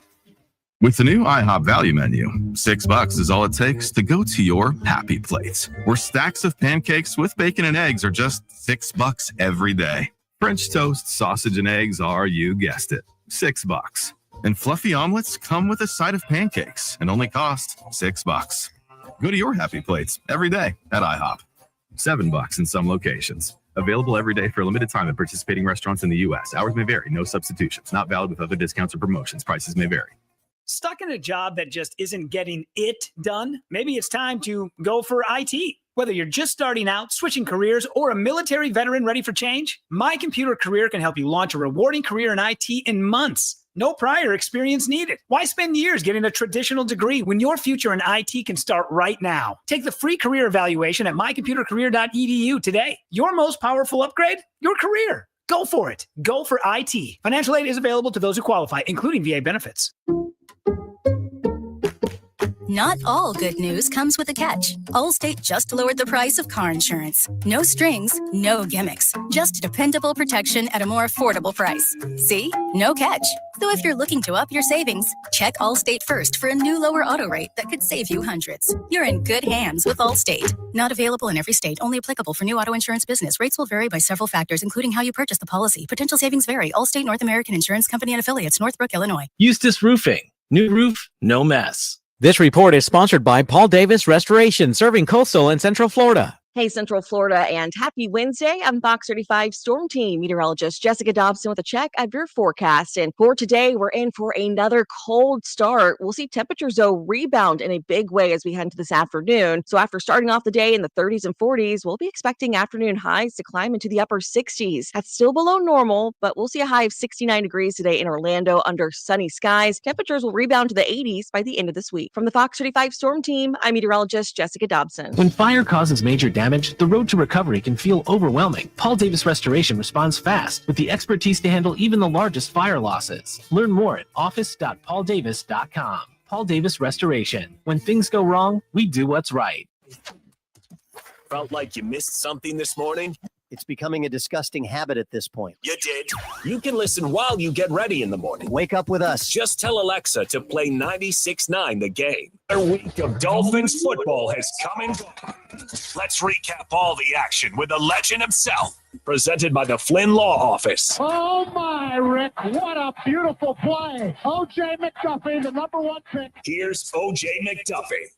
[SPEAKER 20] With the new IHOP value menu, $6 is all it takes to go to your happy place, where stacks of pancakes with bacon and eggs are just $6 every day. French toast, sausage, and eggs are, you guessed it, $6. And fluffy omelets come with a side of pancakes and only cost $6. Go to your happy plates every day at IHOP. $7 in some locations. Available every day for a limited time at participating restaurants in the U.S. Hours may vary. No substitutions. Not valid with other discounts or promotions. Prices may vary.
[SPEAKER 25] Stuck in a job that just isn't getting it done? Maybe it's time to go for IT. Whether you're just starting out, switching careers, or a military veteran ready for change, My Computer Career can help you launch a rewarding career in IT in months. No prior experience needed. Why spend years getting a traditional degree when your future in IT can start right now? Take the free career evaluation at mycomputercareer.edu today. Your most powerful upgrade? Your career. Go for it. Go for IT. Financial aid is available to those who qualify, including VA benefits.
[SPEAKER 26] Not all good news comes with a catch. Allstate just lowered the price of car insurance. No strings, no gimmicks. Just dependable protection at a more affordable price. See? No catch. So if you're looking to up your savings, check Allstate first for a new lower auto rate that could save you hundreds. You're in good hands with Allstate. Not available in every state. Only applicable for new auto insurance business. Rates will vary by several factors, including how you purchase the policy. Potential savings vary. Allstate North American Insurance Company and Affiliates, Northbrook, Illinois.
[SPEAKER 11] Eustace Roofing. New roof, no mess.
[SPEAKER 27] This report is sponsored by Paul Davis Restoration, serving coastal and central Florida.
[SPEAKER 28] Hey, Central Florida, and happy Wednesday. I'm Fox 35 Storm Team meteorologist Jessica Dobson with a check of your forecast. And for today, we're in for another cold start. We'll see temperatures, though, rebound in a big way as we head into this afternoon. So after starting off the day in the 30s and 40s, we'll be expecting afternoon highs to climb into the upper 60s. That's still below normal, but we'll see a high of 69 degrees today in Orlando under sunny skies. Temperatures will rebound to the 80s by the end of this week. From the Fox 35 Storm Team, I'm meteorologist Jessica Dobson.
[SPEAKER 11] When fire causes major damage, the road to recovery can feel overwhelming. Paul Davis Restoration responds fast with the expertise to handle even the largest fire losses. Learn more at office.pauldavis.com. Paul Davis Restoration. When things go wrong, we do what's right.
[SPEAKER 6] Felt like you missed something this morning?
[SPEAKER 29] It's becoming a disgusting habit at this point.
[SPEAKER 6] You did. You can listen while you get ready in the morning.
[SPEAKER 29] Wake up with us.
[SPEAKER 6] Just tell Alexa to play 96.9 The Game. Their week of Dolphins football has come and gone. Let's recap all the action with the legend himself. Presented by the Flynn Law Office.
[SPEAKER 30] Oh my, Rick, what a beautiful play. O.J. McDuffie, the number one pick.
[SPEAKER 6] Here's O.J. McDuffie.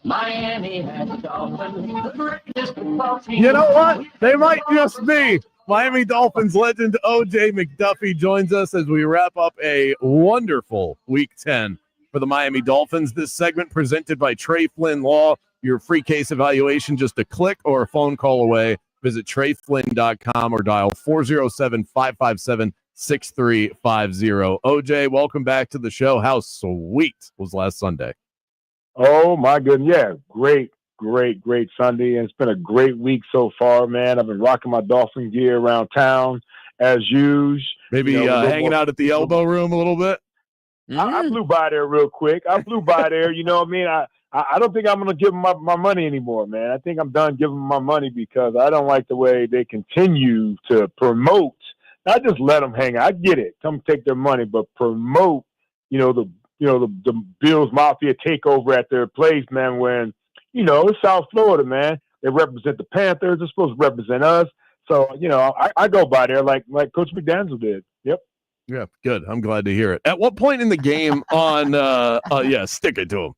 [SPEAKER 30] Miami has Dolphins, the greatest football team.
[SPEAKER 2] You know what? They might just be. Miami Dolphins legend O.J. McDuffie joins us as we wrap up a wonderful Week 10 for the Miami Dolphins. This segment presented by Trey Flynn Law. Your free case evaluation, just a click or a phone call away. Visit TreyFlynn.com or dial 407-557-6350. OJ, welcome back to the show. How sweet was last Sunday?
[SPEAKER 31] Oh, my goodness. Yeah, great Sunday. And it's been a great week so far, man. I've been rocking my Dolphin gear around town as usual.
[SPEAKER 2] Maybe hanging out at the elbow room a little bit?
[SPEAKER 31] I flew by there real quick. You know what I mean? I don't think I'm going to give them my money anymore, man. I think I'm done giving them my money because I don't like the way they continue to promote. Not just let them hang out. I get it. Come take their money, but promote, the Bills Mafia takeover at their place, man, when, it's South Florida, man. They represent the Panthers. They're supposed to represent us. So, I go by there like Coach McDaniel did. Yep.
[SPEAKER 2] Yeah, good. I'm glad to hear it. At what point in the game stick it to him.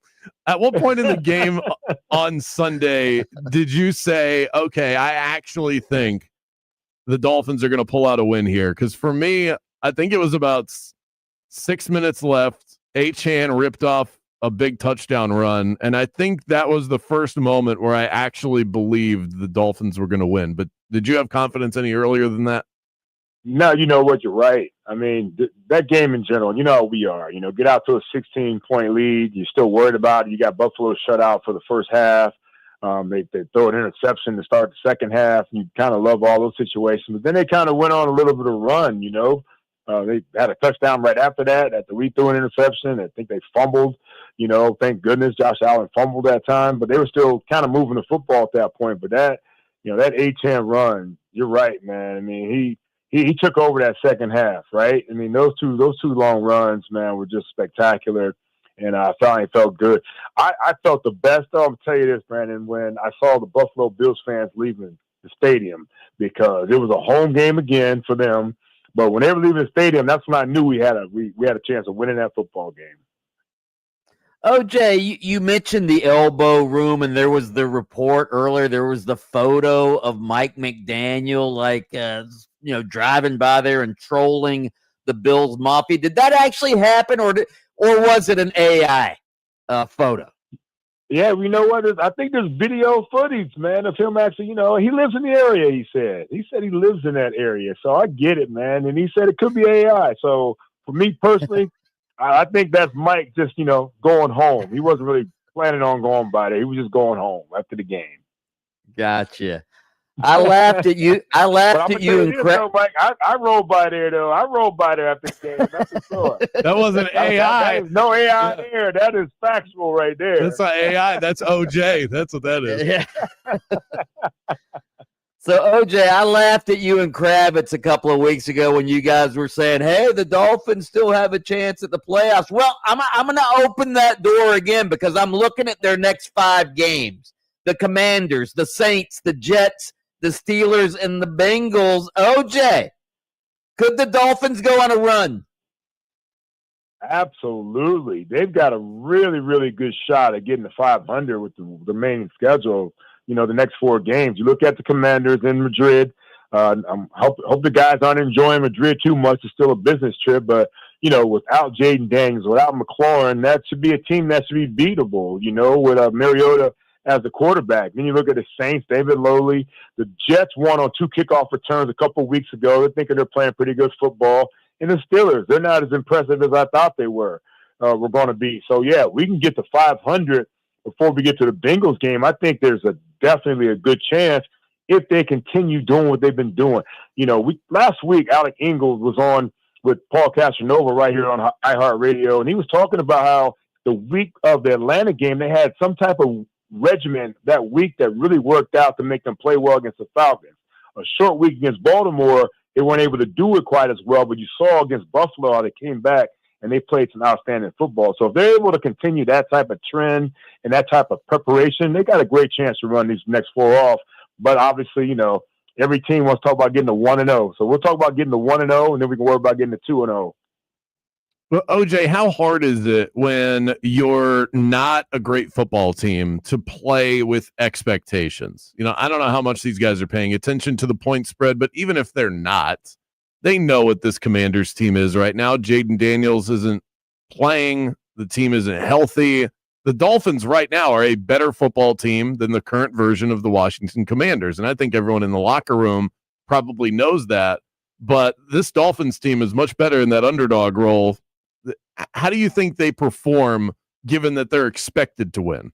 [SPEAKER 2] At what point in the game on Sunday did you say, okay, I actually think the Dolphins are going to pull out a win here? Because for me, I think it was about 6 minutes left. Achane ripped off a big touchdown run, and I think that was the first moment where I actually believed the Dolphins were going to win. But did you have confidence any earlier than that?
[SPEAKER 31] No, you know what? You're right. I mean, that game in general, you know how we are. Get out to a 16-point lead. You're still worried about it. You got Buffalo shut out for the first half. They throw an interception to start the second half. And you kind of love all those situations. But then they kind of went on a little bit of a run, They had a touchdown right after that. After we threw an interception, I think they fumbled. Thank goodness Josh Allen fumbled that time. But they were still kind of moving the football at that point. But that 8-10 run, you're right, man. I mean, he took over that second half, right? I mean, those two long runs, man, were just spectacular, and I finally felt good. I felt the best, though, I'm going to tell you this, Brandon, when I saw the Buffalo Bills fans leaving the stadium, because it was a home game again for them. But when they were leaving the stadium, that's when I knew we had a chance of winning that football game.
[SPEAKER 1] OJ, you mentioned the elbow room, and there was the report earlier. There was the photo of Mike McDaniel, driving by there and trolling the Bills Mafia. Did that actually happen, or was it an AI photo?
[SPEAKER 31] Yeah, you know what? I think there's video footage, man, of him actually. He lives in the area. He said he lives in that area, so I get it, man. And he said it could be AI. So for me personally, I think that's Mike just, going home. He wasn't really planning on going by there. He was just going home after the game.
[SPEAKER 1] Gotcha. I laughed at you. I laughed at you.
[SPEAKER 31] Mike, I rode by there, though. I rode by there after the game. That's for sure.
[SPEAKER 2] That wasn't AI.
[SPEAKER 31] That is no AI there. That is factual right there.
[SPEAKER 2] That's not AI. That's OJ. That's what that is.
[SPEAKER 1] Yeah. So, OJ, I laughed at you and Kravitz a couple of weeks ago when you guys were saying, hey, the Dolphins still have a chance at the playoffs. Well, I'm going to open that door again, because I'm looking at their next 5 games. The Commanders, the Saints, the Jets, the Steelers, and the Bengals. OJ, could the Dolphins go on a run?
[SPEAKER 31] Absolutely. They've got a really, really good shot at getting to 500 with the remaining schedule. The next 4 games. You look at the Commanders in Madrid. Hope the guys aren't enjoying Madrid too much. It's still a business trip, but without Jaden Daniels, without McLaurin, that should be a team that should be beatable. With Mariota as the quarterback. Then you look at the Saints, David Lowley. The Jets won on 2 kickoff returns a couple of weeks ago. They're thinking they're playing pretty good football. And the Steelers, they're not as impressive as I thought they were going to be. So yeah, we can get to 500 before we get to the Bengals game. I think there's definitely a good chance if they continue doing what they've been doing. Last week, Alec Ingold was on with Paul Castronova right here on iHeartRadio, and he was talking about how the week of the Atlanta game, they had some type of regimen that week that really worked out to make them play well against the Falcons. A short week against Baltimore, they weren't able to do it quite as well, but you saw against Buffalo how they came back and they played some outstanding football. So if they're able to continue that type of trend and that type of preparation, they got a great chance to run these next 4 off. But obviously, every team wants to talk about getting to 1-0. So we'll talk about getting to 1-0, and then we can worry about getting to 2-0.
[SPEAKER 2] Well, OJ, how hard is it when you're not a great football team to play with expectations? I don't know how much these guys are paying attention to the point spread, but even if they're not, they know what this Commanders team is right now. Jaden Daniels isn't playing. The team isn't healthy. The Dolphins right now are a better football team than the current version of the Washington Commanders. And I think everyone in the locker room probably knows that. But this Dolphins team is much better in that underdog role. How do you think they perform given that they're expected to win?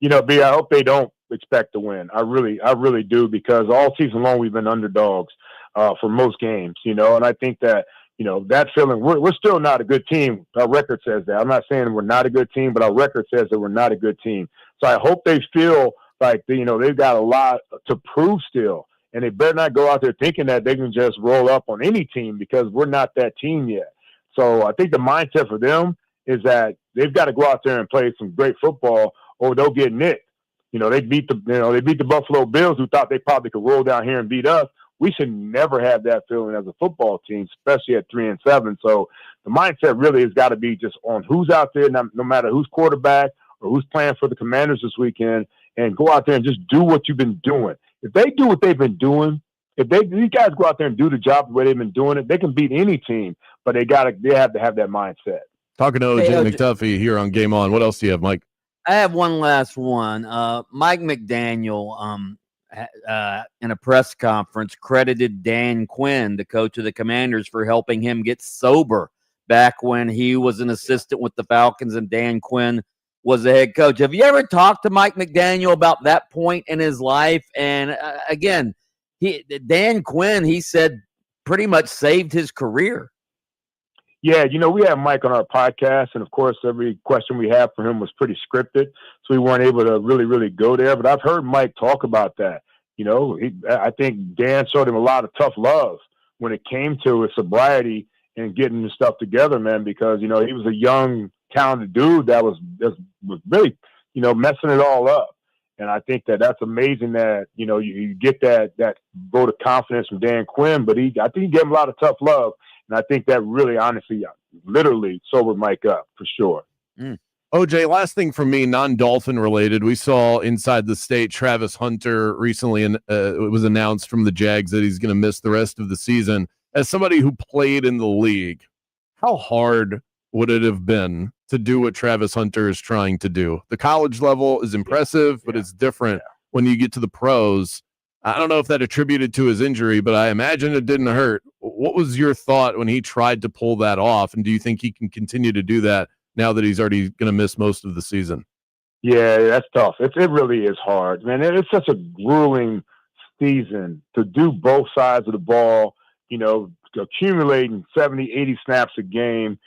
[SPEAKER 31] B, I hope they don't expect to win. I really do, because all season long we've been underdogs for most games, and I think that, that feeling, we're still not a good team. Our record says that. I'm not saying we're not a good team, but our record says that we're not a good team. So I hope they feel like, they've got a lot to prove still, and they better not go out there thinking that they can just roll up on any team, because we're not that team yet. So I think the mindset for them is that they've got to go out there and play some great football, or they'll get nicked. They beat the Buffalo Bills, who thought they probably could roll down here and beat us. We should never have that feeling as a football team, especially at 3-7. So the mindset really has got to be just on who's out there, no matter who's quarterback or who's playing for the Commanders this weekend, and go out there and just do what you've been doing. If they do what they've been doing, these guys go out there and do the job the way they've been doing it, they can beat any team, but they have to have that mindset.
[SPEAKER 2] Talking to OJ McDuffie here on Game On. What else do you have, Mike?
[SPEAKER 1] I have one last one. Mike McDaniel, in a press conference, credited Dan Quinn, the coach of the Commanders, for helping him get sober back when he was an assistant with the Falcons and Dan Quinn was the head coach. Have you ever talked to Mike McDaniel about that point in his life? And again, Dan Quinn, he said, pretty much saved his career.
[SPEAKER 31] Yeah, we had Mike on our podcast, and of course, every question we had for him was pretty scripted, so we weren't able to really, really go there. But I've heard Mike talk about that. I think Dan showed him a lot of tough love when it came to his sobriety and getting his stuff together, man, because, he was a young, talented dude that was really, messing it all up. And I think that's amazing that, you get that vote of confidence from Dan Quinn, but I think he gave him a lot of tough love. And I think that really, honestly, literally sobered Mike up for sure.
[SPEAKER 2] OJ, last thing from me, non-Dolphin related. We saw inside the state Travis Hunter recently, and it was announced from the Jags that he's going to miss the rest of the season. As somebody who played in the league, how hard would it have been to do what Travis Hunter is trying to do? The college level is impressive, but it's different when you get to the pros. I don't know if that attributed to his injury, but I imagine it didn't hurt. What was your thought when he tried to pull that off? And do you think he can continue to do that now that he's already going to miss most of the season?
[SPEAKER 31] Yeah, that's tough. It really is hard, man. It's such a grueling season to do both sides of the ball, accumulating 70, 80 snaps a game.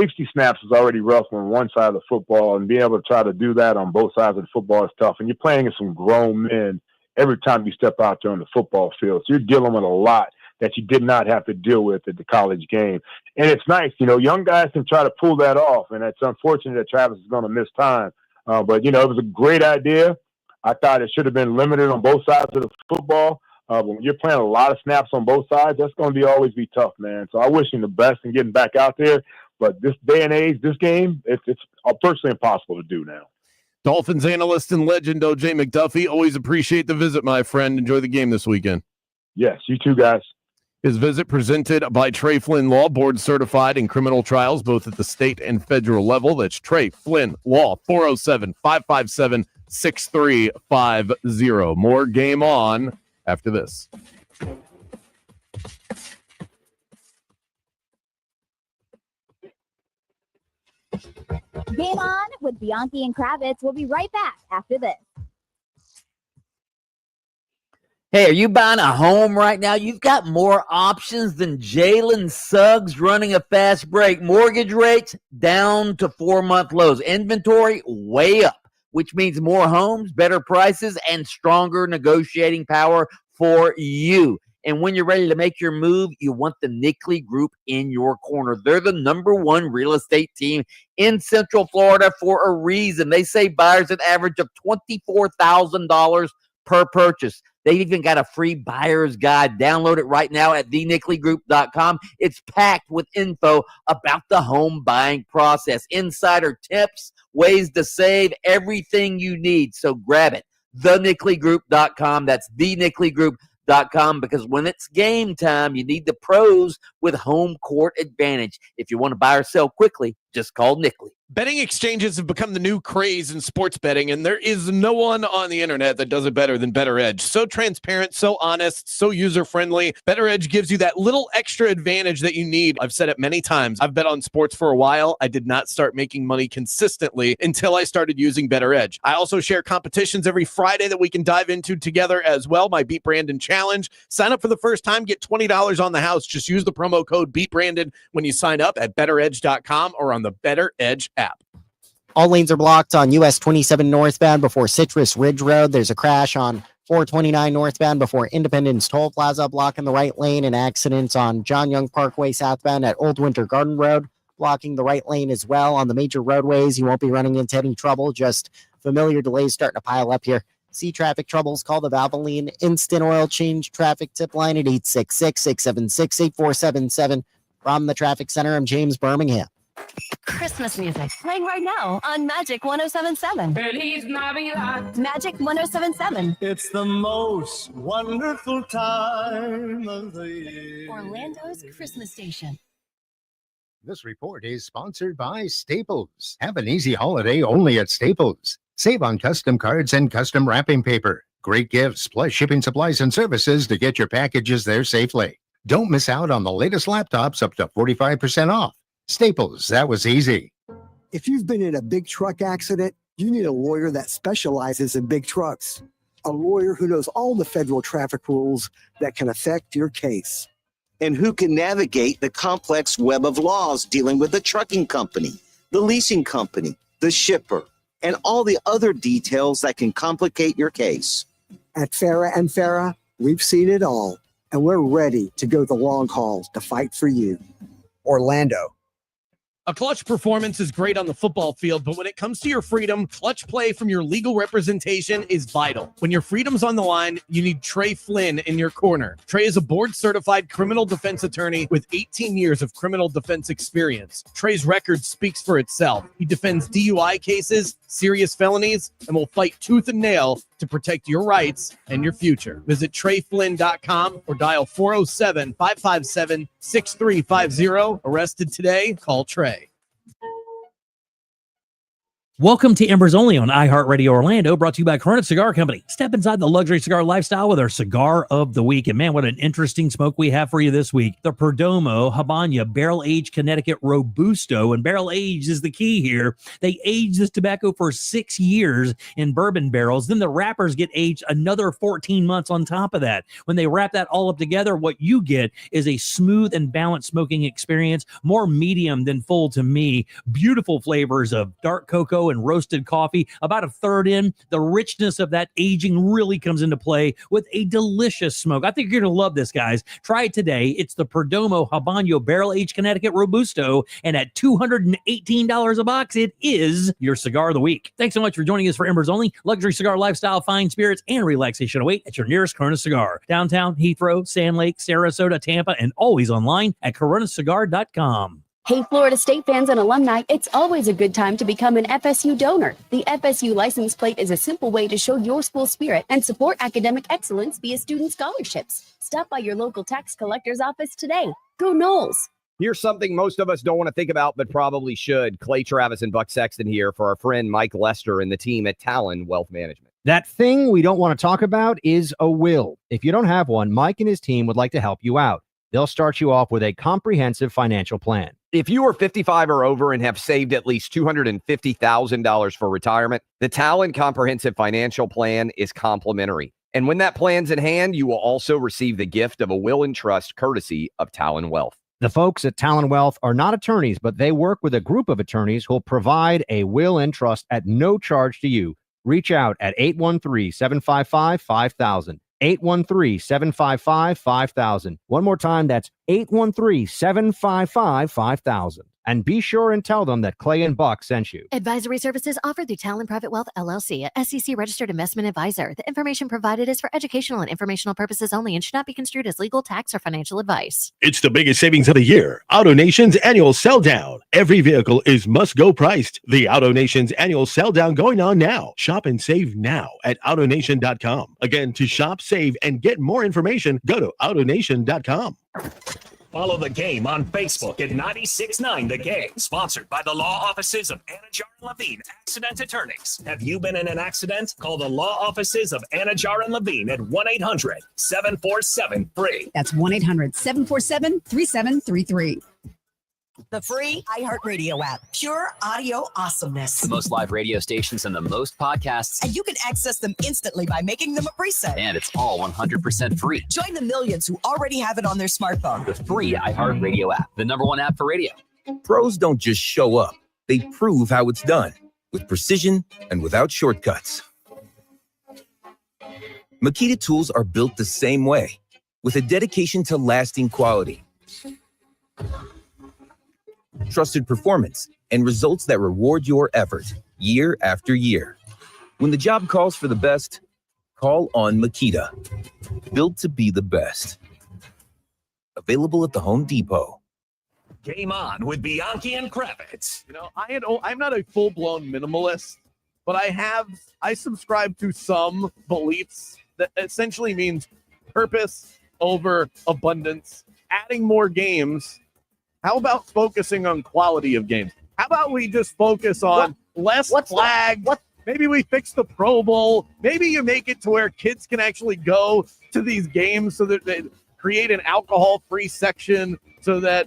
[SPEAKER 31] 60 snaps is already rough on one side of the football, and being able to try to do that on both sides of the football is tough. And you're playing against some grown men every time you step out there on the football field. So you're dealing with a lot that you did not have to deal with at the college game. And it's nice, young guys can try to pull that off. And it's unfortunate that Travis is going to miss time. But, it was a great idea. I thought it should have been limited on both sides of the football. But when you're playing a lot of snaps on both sides, that's going to always be tough, man. So I wish him the best in getting back out there. But this day and age, this game, it's virtually impossible to do now.
[SPEAKER 2] Dolphins analyst and legend OJ McDuffie, always appreciate the visit, my friend. Enjoy the game this weekend.
[SPEAKER 31] Yes, you too, guys.
[SPEAKER 2] His visit presented by Trey Flynn Law, board certified in criminal trials, both at the state and federal level. That's Trey Flynn Law, 407-557-6350. More Game On after this.
[SPEAKER 7] Game On with Bianchi and Kravitz. We'll be right back after this.
[SPEAKER 1] Hey, are you buying a home right now? You've got more options than Jalen Suggs running a fast break. Mortgage rates down to 4-month lows. Inventory way up, which means more homes, better prices, and stronger negotiating power for you. And when you're ready to make your move, you want the Nickley Group in your corner. They're the #1 real estate team in Central Florida for a reason. They save buyers an average of $24,000 per purchase. They've even got a free buyer's guide. Download it right now at thenicklygroup.com. It's packed with info about the home buying process, insider tips, ways to save, everything you need. So grab it, thenicklygroup.com. That's thenicklygroup.com, because when it's game time, you need the pros with home court advantage. If you want to buy or sell quickly, just call Nickley.
[SPEAKER 2] Betting exchanges have become the new craze in sports betting, and there is no one on the internet that does it better than BetterEdge. So transparent, so honest, so user-friendly. BetterEdge gives you that little extra advantage that you need. I've said it many times. I've bet on sports for a while. I did not start making money consistently until I started using BetterEdge. I also share competitions every Friday that we can dive into together as well. My Beat Brandon Challenge. Sign up for the first time, get $20 on the house. Just use the promo code BeatBrandon when you sign up at betteredge.com or on the BetterEdge app.
[SPEAKER 8] All lanes are blocked on US 27 northbound before Citrus Ridge Road. There's a crash on 429 northbound before Independence Toll Plaza, blocking the right lane. And accidents on John Young Parkway southbound at Old Winter Garden Road, blocking the right lane as well. On the major roadways, you won't be running into any trouble, just familiar delays starting to pile up here. See traffic troubles, call the Valvoline Instant Oil Change traffic tip line at 866-676-8477. From the traffic center, I'm James Birmingham.
[SPEAKER 7] Christmas music playing right now on Magic 107.7.
[SPEAKER 9] Feliz Navidad.
[SPEAKER 7] Magic 107.7.
[SPEAKER 9] It's the most wonderful time of the year.
[SPEAKER 7] Orlando's Christmas station.
[SPEAKER 10] This report is sponsored by Staples. Have an easy holiday only at Staples. Save on custom cards and custom wrapping paper. Great gifts, plus shipping supplies and services to get your packages there safely. Don't miss out on the latest laptops up to 45% off. Staples, that was easy.
[SPEAKER 12] If you've been in a big truck accident, you need a lawyer that specializes in big trucks. A lawyer who knows all the federal traffic rules that can affect your case.
[SPEAKER 13] And who can navigate the complex web of laws dealing with the trucking company, the leasing company, the shipper, and all the other details that can complicate your case.
[SPEAKER 12] At Farah and Farah, we've seen it all, and we're ready to go the long haul to fight for you. Orlando.
[SPEAKER 2] A clutch performance is great on the football field, but when it comes to your freedom, clutch play from your legal representation is vital. When your freedom's on the line, you need Trey Flynn in your corner. Trey is a board-certified criminal defense attorney with 18 years of criminal defense experience. Trey's record speaks for itself. He defends DUI cases, serious felonies, and will fight tooth and nail to protect your rights and your future. Visit TreyFlynn.com or dial 407-557-6350. Arrested today? Call Trey.
[SPEAKER 15] Welcome to Embers Only on iHeartRadio Orlando, brought to you by Corona Cigar Company. Step inside the luxury cigar lifestyle with our cigar of the week. And man, what an interesting smoke we have for you this week. The Perdomo Habana Barrel Aged Connecticut Robusto. And barrel aged is the key here. They age this tobacco for 6 years in bourbon barrels. Then the wrappers get aged another 14 months on top of that. When they wrap that all up together, what you get is a smooth and balanced smoking experience, more medium than full to me. Beautiful flavors of dark cocoa and roasted coffee. About a third in, the richness of that aging really comes into play with a delicious smoke. I think you're going to love this, guys. Try it today. It's the Perdomo Habano Barrel Aged Connecticut Robusto, and at $218 a box, it is your cigar of the week. Thanks so much for joining us for Embers Only. Luxury cigar lifestyle, fine spirits, and relaxation await at your nearest Corona Cigar. Downtown, Heathrow, Sand Lake, Sarasota, Tampa, and always online at coronacigar.com.
[SPEAKER 16] Hey, Florida State fans and alumni, it's always a good time to become an FSU donor. The FSU license plate is a simple way to show your school spirit and support academic excellence via student scholarships. Stop by your local tax collector's office today. Go Noles!
[SPEAKER 17] Here's something most of us don't want to think about, but probably should. Clay Travis and Buck Sexton here for our friend Mike Lester and the team at Talon Wealth Management.
[SPEAKER 18] That thing we don't want to talk about is a will. If you don't have one, Mike and his team would like to help you out. They'll start you off with a comprehensive financial plan.
[SPEAKER 17] If you are 55 or over and have saved at least $250,000 for retirement, the Talon Comprehensive Financial Plan is complimentary. And when that plan's in hand, you will also receive the gift of a will and trust courtesy of Talon Wealth.
[SPEAKER 18] The folks at Talon Wealth are not attorneys, but they work with a group of attorneys who'll provide a will and trust at no charge to you. Reach out at 813-755-5000. 813-755-5000. One more time, that's 813-755-5000. And be sure and tell them that Clay and Buck sent you.
[SPEAKER 19] Advisory services offered through Talon Private Wealth, LLC, a SEC registered investment advisor. The information provided is for educational and informational purposes only and should not be construed as legal, tax, or financial advice.
[SPEAKER 21] It's the biggest savings of the year. AutoNation's annual sell down. Every vehicle is must-go priced. The AutoNation's annual sell down going on now. Shop and save now at AutoNation.com. Again, to shop, save, and get more information, go to AutoNation.com.
[SPEAKER 6] Follow the game on Facebook at 96.9 The Game, sponsored by the law offices of Anajar and Levine, accident attorneys. Have you been in an accident? Call the law offices of Anajar and Levine at 1-800-747-FREE.
[SPEAKER 22] That's 1-800-747-3733.
[SPEAKER 23] The free iHeartRadio app. Pure audio awesomeness.
[SPEAKER 24] The most live radio stations and the most podcasts.
[SPEAKER 23] And you can access them instantly by making them a preset.
[SPEAKER 24] And it's all 100% free.
[SPEAKER 23] Join the millions who already have it on their smartphone.
[SPEAKER 24] The free iHeartRadio app. The #1 app for radio.
[SPEAKER 32] Pros don't just show up. They prove how it's done. With precision and without shortcuts. Makita tools are built the same way. With a dedication to lasting quality. Trusted performance, and results that reward your effort year after year. When the job calls for the best, call on Makita. Built to be the best. Available at the Home Depot.
[SPEAKER 6] Game on with Bianchi and Kravitz.
[SPEAKER 2] You know, I'm not a full-blown minimalist, but I subscribe to some beliefs that essentially means purpose over abundance, adding more games. How about focusing on quality of games? How about we just focus on less flag, Maybe we fix the Pro Bowl. Maybe you make it to where kids can actually go to these games so that they create an alcohol-free section so that,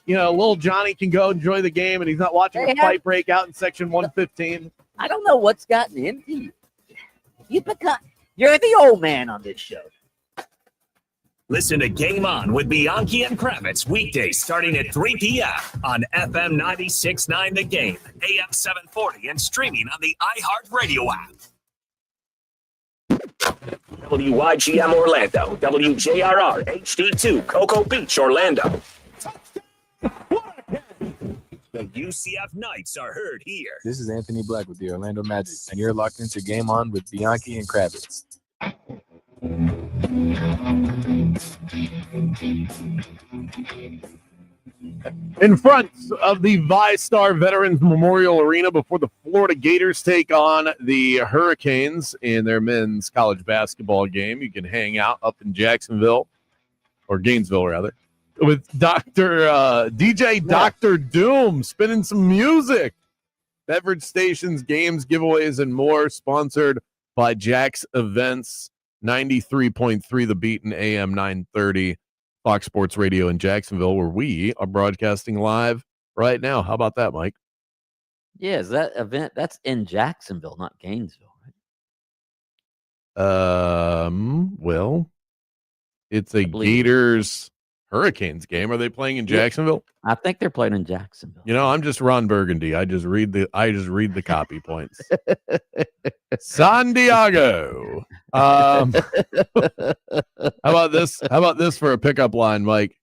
[SPEAKER 2] little Johnny can go enjoy the game and he's not watching a fight break out in section 115.
[SPEAKER 1] I don't know what's gotten into you. You're the old man on this show.
[SPEAKER 6] Listen to Game On with Bianchi and Kravitz weekdays starting at 3 p.m. on FM 96.9 The Game, AM 740, and streaming on the iHeartRadio app. WYGM Orlando, WJRR HD2 Cocoa Beach, Orlando. The UCF Knights are heard here.
[SPEAKER 3] This is Anthony Black with the Orlando Magic, and you're locked into Game On with Bianchi and Kravitz.
[SPEAKER 2] In front of the VyStar Veterans Memorial Arena before the Florida Gators take on the Hurricanes in their men's college basketball game. You can hang out up in Jacksonville, or Gainesville rather, with DJ Dr. Doom spinning some music. Beverage stations, games, giveaways, and more, sponsored by Jack's Events. 93.3 The Beat and AM 930 Fox Sports Radio in Jacksonville, where we are broadcasting live right now. How about that, Mike?
[SPEAKER 1] Yeah, is that event that's in Jacksonville, not Gainesville,
[SPEAKER 2] right? Well, it's a Gators Hurricanes game. Are they playing in Jacksonville?
[SPEAKER 1] I think they're playing in Jacksonville.
[SPEAKER 2] I'm just Ron Burgundy. I just read the copy points. San Diego. How about this? How about this for a pickup line, Mike?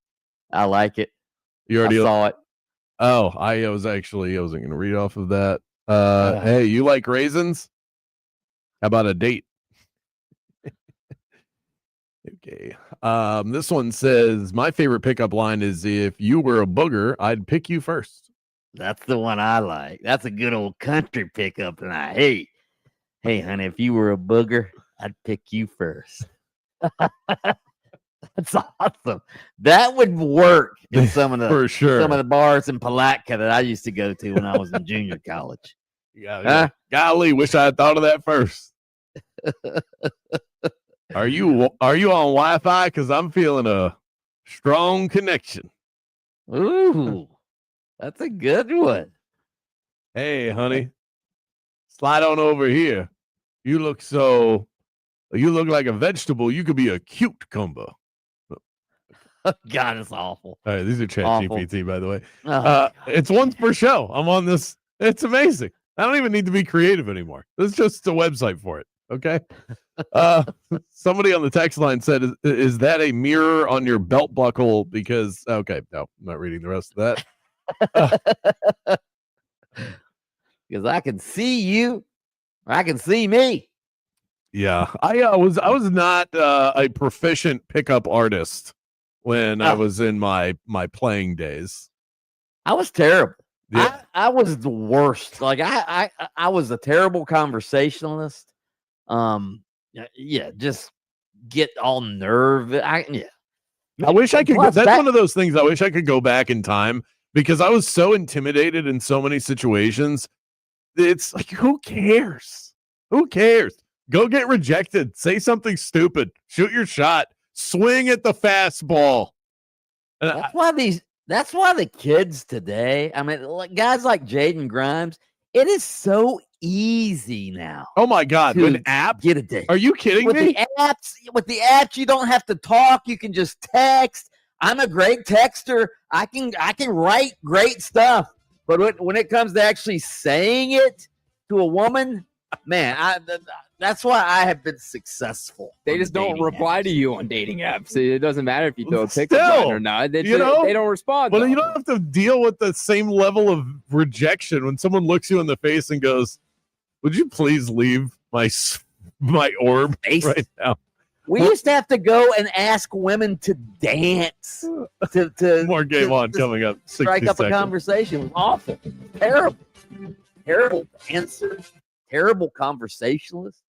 [SPEAKER 1] I like it.
[SPEAKER 2] You already
[SPEAKER 1] saw it.
[SPEAKER 2] Oh, I wasn't going to read off of that. Hey, you like raisins? How about a date? Okay. This one says, my favorite pickup line is, if you were a booger, I'd pick you first.
[SPEAKER 1] That's the one I like. That's a good old country pickup line. Hey, honey, if you were a booger, I'd pick you first. That's awesome. That would work in some of the
[SPEAKER 2] For sure.
[SPEAKER 1] some of the bars in Palatka that I used to go to when I was in junior college.
[SPEAKER 2] Yeah. Golly, wish I had thought of that first. Are you on Wi-Fi? Because I'm feeling a strong connection.
[SPEAKER 1] Ooh, that's a good one.
[SPEAKER 2] Hey, honey, slide on over here. You look like a vegetable. You could be a cucumber.
[SPEAKER 1] God, it's awful.
[SPEAKER 2] All right, these are ChatGPT, by the way.
[SPEAKER 1] Oh,
[SPEAKER 2] it's once per show. I'm on this. It's amazing. I don't even need to be creative anymore. There's just a website for it. Okay. Somebody on the text line said, is that a mirror on your belt buckle? Because, okay, no, I'm not reading the rest of that.
[SPEAKER 1] Because I can see you, or I can see me.
[SPEAKER 2] Yeah, I was not a proficient pickup artist when I was in my playing days.
[SPEAKER 1] I was terrible.
[SPEAKER 2] Yeah.
[SPEAKER 1] I was the worst. Like I was a terrible conversationalist. Just get all nervous. I
[SPEAKER 2] wish I could.
[SPEAKER 1] Plus,
[SPEAKER 2] That's one of those things. I wish I could go back in time, because I was so intimidated in so many situations. It's like, who cares? Who cares? Go get rejected. Say something stupid. Shoot your shot. Swing at the fastball.
[SPEAKER 1] That's why the kids today, I mean, like guys like Jaden Grimes, it is so easy now.
[SPEAKER 2] Oh my God.
[SPEAKER 1] To
[SPEAKER 2] With apps?
[SPEAKER 1] get a date.
[SPEAKER 2] Are you kidding me?
[SPEAKER 1] With the apps, you don't have to talk. You can just text. I'm a great texter. I can write great stuff. But when it comes to actually saying it to a woman, man, that's why I have been successful.
[SPEAKER 4] They just don't reply to you on dating apps. It doesn't matter if you throw a picture
[SPEAKER 2] Still,
[SPEAKER 4] or not. They
[SPEAKER 2] you know?
[SPEAKER 4] don't respond.
[SPEAKER 2] Well,
[SPEAKER 4] though.
[SPEAKER 2] you don't have to deal with the same level of rejection when someone looks you in the face and goes, would you please leave my orb right now?
[SPEAKER 1] We used to have to go and ask women to dance. To
[SPEAKER 2] More Game On coming up. 60
[SPEAKER 1] strike up
[SPEAKER 2] seconds.
[SPEAKER 1] a conversation. It was awful. Terrible answer. Terrible conversationalist.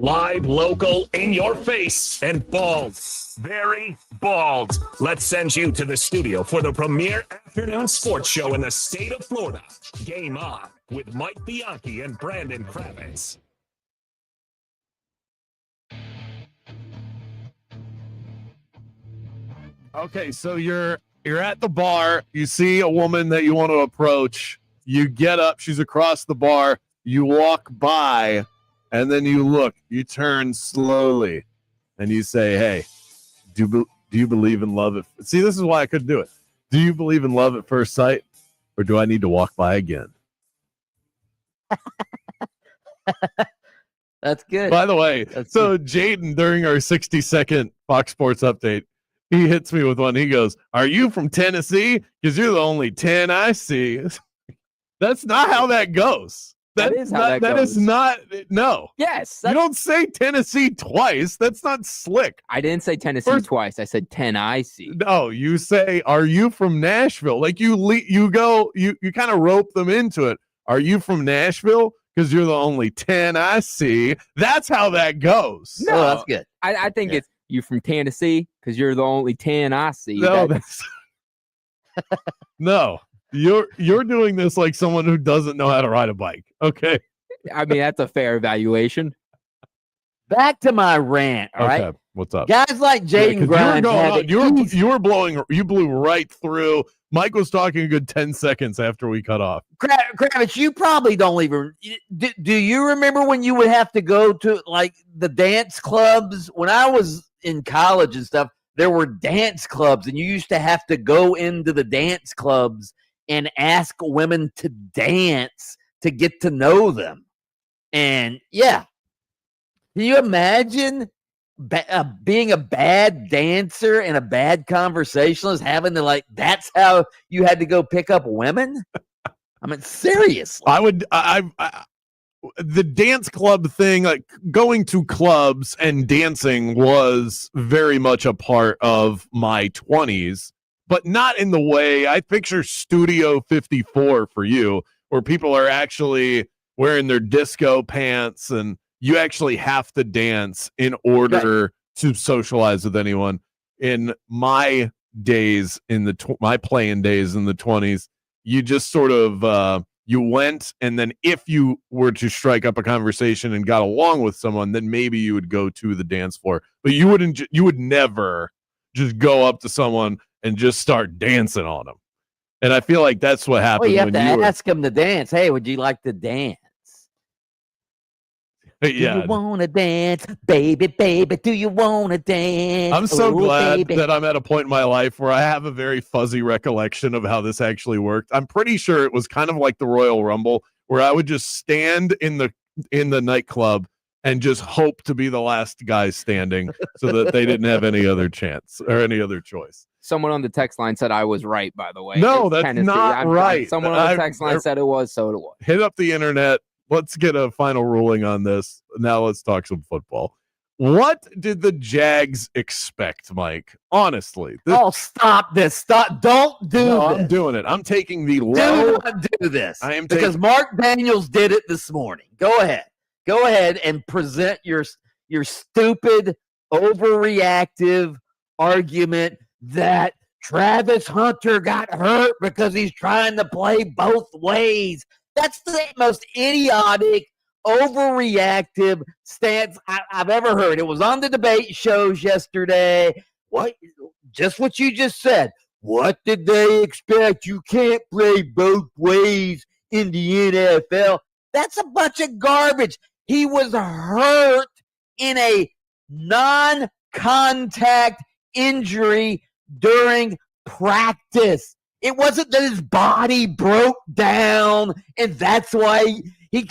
[SPEAKER 6] Live, local, in your face, and bald. Very bald. Let's send you to the studio for the premier afternoon sports show in the state of Florida. Game On with Mike Bianchi and Brandon Kravitz.
[SPEAKER 2] Okay, so you're at the bar. You see a woman that you want to approach. You get up. She's across the bar. You walk by, and then you look. You turn slowly, and you say, "Hey, do you believe in love?" See, this is why I couldn't do it. Do you believe in love at first sight, or do I need to walk by again?
[SPEAKER 1] That's good.
[SPEAKER 2] By the way, so Jaden, during our 60-second Fox Sports update, he hits me with one. He goes, "Are you from Tennessee? Because you're the only 10 I see." That's not how that goes.
[SPEAKER 4] That is how that
[SPEAKER 2] That
[SPEAKER 4] goes.
[SPEAKER 2] is not. No.
[SPEAKER 4] Yes.
[SPEAKER 2] You don't say Tennessee twice. That's not slick.
[SPEAKER 4] I didn't say Tennessee twice. I said 10 I see.
[SPEAKER 2] No, you say, "Are you from Nashville?" Like you kind of rope them into it. "Are you from Nashville? Because you're the only 10 I see." That's how that goes.
[SPEAKER 4] No,
[SPEAKER 1] that's good.
[SPEAKER 4] I think it's you from Tennessee because you're the only 10 I see.
[SPEAKER 2] No, no. You're doing this like someone who doesn't know how to ride a bike. Okay.
[SPEAKER 4] I mean, that's a fair evaluation.
[SPEAKER 1] Back to my rant. All right.
[SPEAKER 2] Okay. What's up?
[SPEAKER 1] Guys like Jaden Grimes.
[SPEAKER 2] You blew right through. Mike was talking a good 10 seconds after we cut off.
[SPEAKER 1] Kravitz, you probably don't even. Do you remember when you would have to go to like the dance clubs? When I was in college and stuff, there were dance clubs, and you used to have to go into the dance clubs and ask women to dance to get to know them. And yeah, can you imagine being a bad dancer and a bad conversationalist, having to that's how you had to go pick up women? I mean, seriously.
[SPEAKER 2] The dance club thing, like going to clubs and dancing, was very much a part of my 20s, but not in the way I picture Studio 54 for you, where people are actually wearing their disco pants and you actually have to dance in order to socialize with anyone. In my days, my playing days in the 20s, you just sort of you went, and then if you were to strike up a conversation and got along with someone, then maybe you would go to the dance floor. But you would never just go up to someone and just start dancing on them. And I feel like that's what happened.
[SPEAKER 1] Well, you have to ask them to dance. Hey, would you like to dance?
[SPEAKER 2] Yeah.
[SPEAKER 1] Do you want to dance? Baby, baby, do you want to dance?
[SPEAKER 2] I'm so glad
[SPEAKER 1] baby.
[SPEAKER 2] that I'm at a point in my life where I have a very fuzzy recollection of how this actually worked. I'm pretty sure it was kind of like the Royal Rumble, where I would just stand in the nightclub and just hope to be the last guy standing so that they didn't have any other chance or any other choice.
[SPEAKER 4] Someone on the text line said I was right, by the way.
[SPEAKER 2] No,
[SPEAKER 4] It's
[SPEAKER 2] that's
[SPEAKER 4] Tennessee.
[SPEAKER 2] not right.
[SPEAKER 4] Someone on the text line said it was, so it was.
[SPEAKER 2] Hit up the internet. Let's get a final ruling on this. Now let's talk some football. What did the Jags expect, Mike? Honestly.
[SPEAKER 1] Stop this. Stop. Don't do this.
[SPEAKER 2] I'm doing it. I'm taking the
[SPEAKER 1] Do
[SPEAKER 2] low.
[SPEAKER 1] not do this.
[SPEAKER 2] I am
[SPEAKER 1] because Mark Daniels did it this morning. Go ahead. Go ahead and present your stupid, overreactive argument that Travis Hunter got hurt because he's trying to play both ways. That's the most idiotic, overreactive stance I've ever heard. It was on the debate shows yesterday. Just what you just said. What did they expect? You can't play both ways in the NFL. That's a bunch of garbage. He was hurt in a non-contact injury during practice. It wasn't that his body broke down and that's why he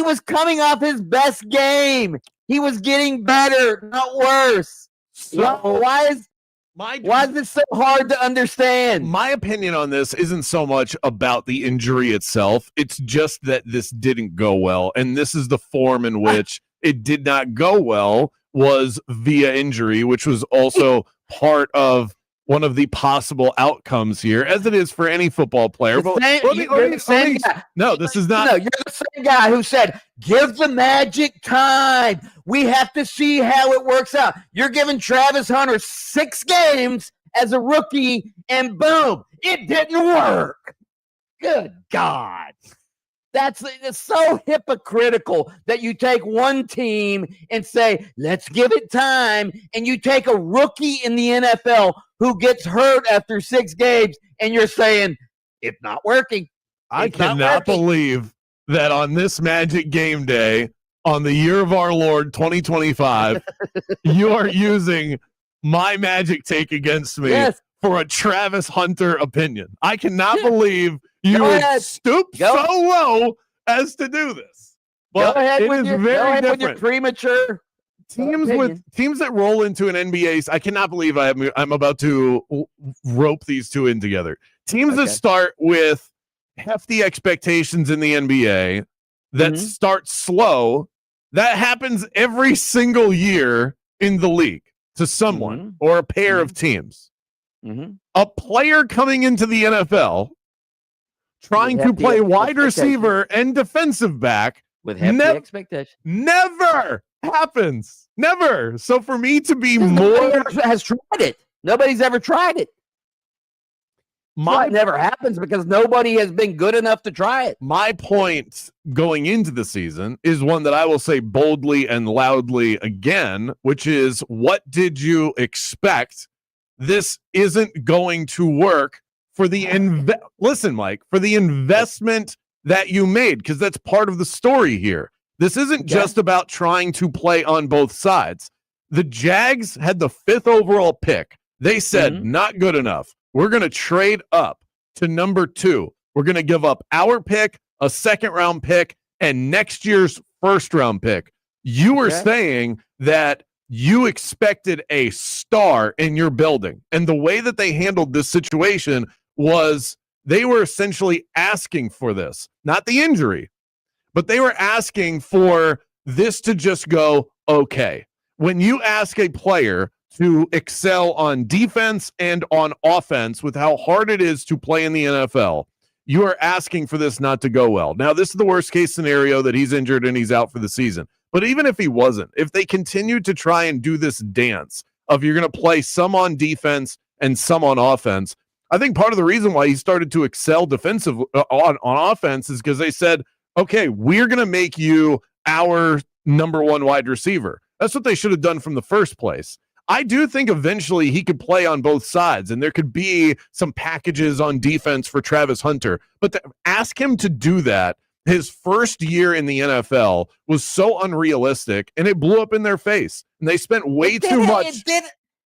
[SPEAKER 1] was coming off his best game. He was getting better, not worse.
[SPEAKER 2] So
[SPEAKER 1] why is this so hard to understand?
[SPEAKER 2] My opinion on this isn't so much about the injury itself. It's just that this didn't go well. And this is the form in which it did not go well, was via injury, which was also part of one of the possible outcomes here, as it is for any football player.
[SPEAKER 1] You're the same guy.
[SPEAKER 2] No, this is not.
[SPEAKER 1] No, you're the same guy who said, give the Magic time. We have to see how it works out. You're giving Travis Hunter 6 games as a rookie, and boom, it didn't work. Good God. It's so hypocritical that you take one team and say, let's give it time, and you take a rookie in the NFL who gets hurt after 6 games, and you're saying, it's not working.
[SPEAKER 2] I cannot believe that on this Magic game day, on the year of our Lord 2025, you are using my Magic take against me for a Travis Hunter opinion. I cannot believe you would stoop so low as to do this. But
[SPEAKER 1] go ahead
[SPEAKER 2] it
[SPEAKER 1] with
[SPEAKER 2] is
[SPEAKER 1] your,
[SPEAKER 2] very
[SPEAKER 1] go ahead
[SPEAKER 2] different.
[SPEAKER 1] with your premature
[SPEAKER 2] Teams that roll into an NBA, I cannot believe I'm about to rope these two in together. Teams that start with hefty expectations in the NBA that start slow, that happens every single year in the league to someone or a pair of teams. A player coming into the NFL trying to play wide receiver and defensive back
[SPEAKER 1] with hefty expectations
[SPEAKER 2] never happens. Never. So for me to be
[SPEAKER 1] nobody has tried it. Nobody's ever tried it. It never happens because nobody has been good enough to try it.
[SPEAKER 2] My point going into the season is one that I will say boldly and loudly again, which is, what did you expect? This isn't going to work for the listen, Mike, for the investment that you made, because that's part of the story here. This isn't just about trying to play on both sides. The Jags had the 5th overall pick. They said, not good enough. We're going to trade up to number 2. We're going to give up our pick, a 2nd-round pick, and next year's 1st-round pick. You were saying that you expected a star in your building. And the way that they handled this situation was they were essentially asking for this, not the injury, but they were asking for this to just go okay. When you ask a player to excel on defense and on offense with how hard it is to play in the NFL, you are asking for this not to go well. Now, this is the worst case scenario, that he's injured and he's out for the season. But even if he wasn't, if they continued to try and do this dance of you're going to play some on defense and some on offense, I think part of the reason why he started to excel defensive on offense is because they said, okay, we're going to make you our number 1 wide receiver. That's what they should have done from the first place. I do think eventually he could play on both sides, and there could be some packages on defense for Travis Hunter. But to ask him to do that his first year in the NFL was so unrealistic, and it blew up in their face. And they spent way too much.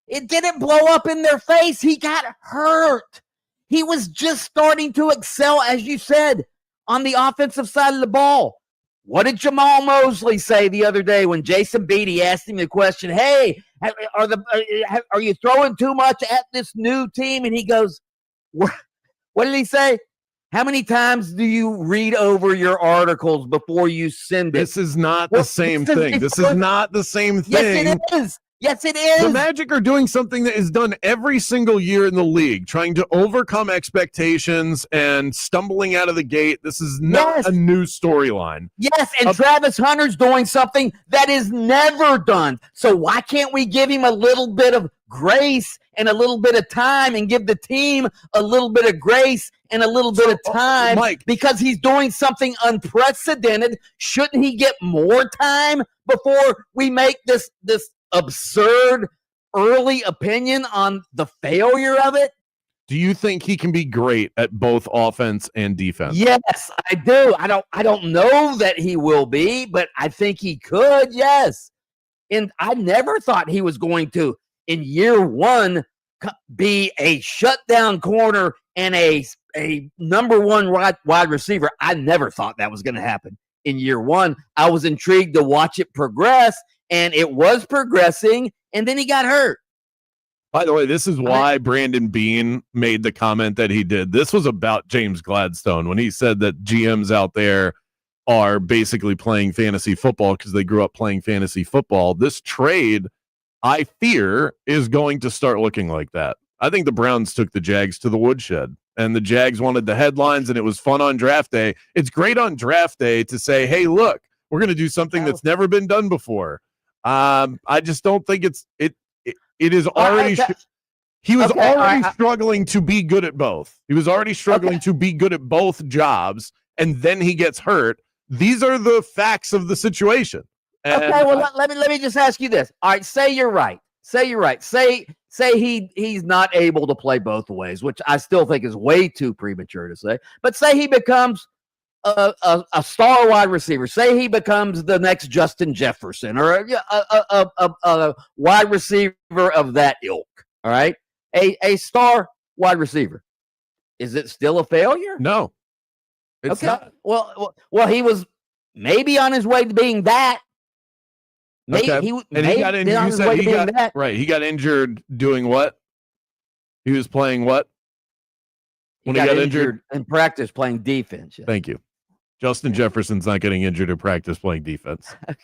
[SPEAKER 1] It didn't blow up in their face. He got hurt. He was just starting to excel, as you said, on the offensive side of the ball. What did Jamal Mosley say the other day when Jason Beatty asked him the question, hey, are you throwing too much at this new team? And he goes, what did he say? How many times do you read over your articles before you send it?
[SPEAKER 2] This is not the same thing. This is not the same thing.
[SPEAKER 1] Yes, it is. Yes, it is.
[SPEAKER 2] The Magic are doing something that is done every single year in the league, trying to overcome expectations and stumbling out of the gate. This is not a new storyline.
[SPEAKER 1] Yes, and Travis Hunter's doing something that is never done. So why can't we give him a little bit of grace and a little bit of time, and give the team a little bit of grace and a little bit of time?
[SPEAKER 2] Mike,
[SPEAKER 1] because he's doing something unprecedented. Shouldn't he get more time before we make this absurd early opinion on the failure of it?
[SPEAKER 2] Do you think he can be great at both offense and defense?
[SPEAKER 1] Yes, I do. I don't know that he will be, but I think he could. Yes. And I never thought he was going to, in year 1, be a shutdown corner and a number 1 wide receiver. I never thought that was going to happen in year 1. I was intrigued to watch it progress, and it was progressing, and then he got hurt.
[SPEAKER 2] By the way, this is why Brandon Beane made the comment that he did. This was about James Gladstone when he said that GMs out there are basically playing fantasy football because they grew up playing fantasy football. This trade, I fear, is going to start looking like that. I think the Browns took the Jags to the woodshed, and the Jags wanted the headlines, and it was fun on draft day. It's great on draft day to say, hey, look, we're going to do something that's never been done before. I just don't think it is already. He was already struggling to be good at both. He was already struggling to be good at both jobs, and then he gets hurt. These are the facts of the situation. And
[SPEAKER 1] okay, well, let me just ask you this. All right, say you're right. Say he's not able to play both ways, which I still think is way too premature to say. But say he becomes a star wide receiver. Say he becomes the next Justin Jefferson or a wide receiver of that ilk. All right, a star wide receiver. Is it still a failure?
[SPEAKER 2] No. It's not.
[SPEAKER 1] Well, he was maybe on his way to being that.
[SPEAKER 2] Maybe he got injured. You said he got injured doing what? He was playing what?
[SPEAKER 1] When he got injured in practice playing defense. Yeah.
[SPEAKER 2] Thank you. Justin Jefferson's not getting injured in practice playing defense.
[SPEAKER 1] Okay.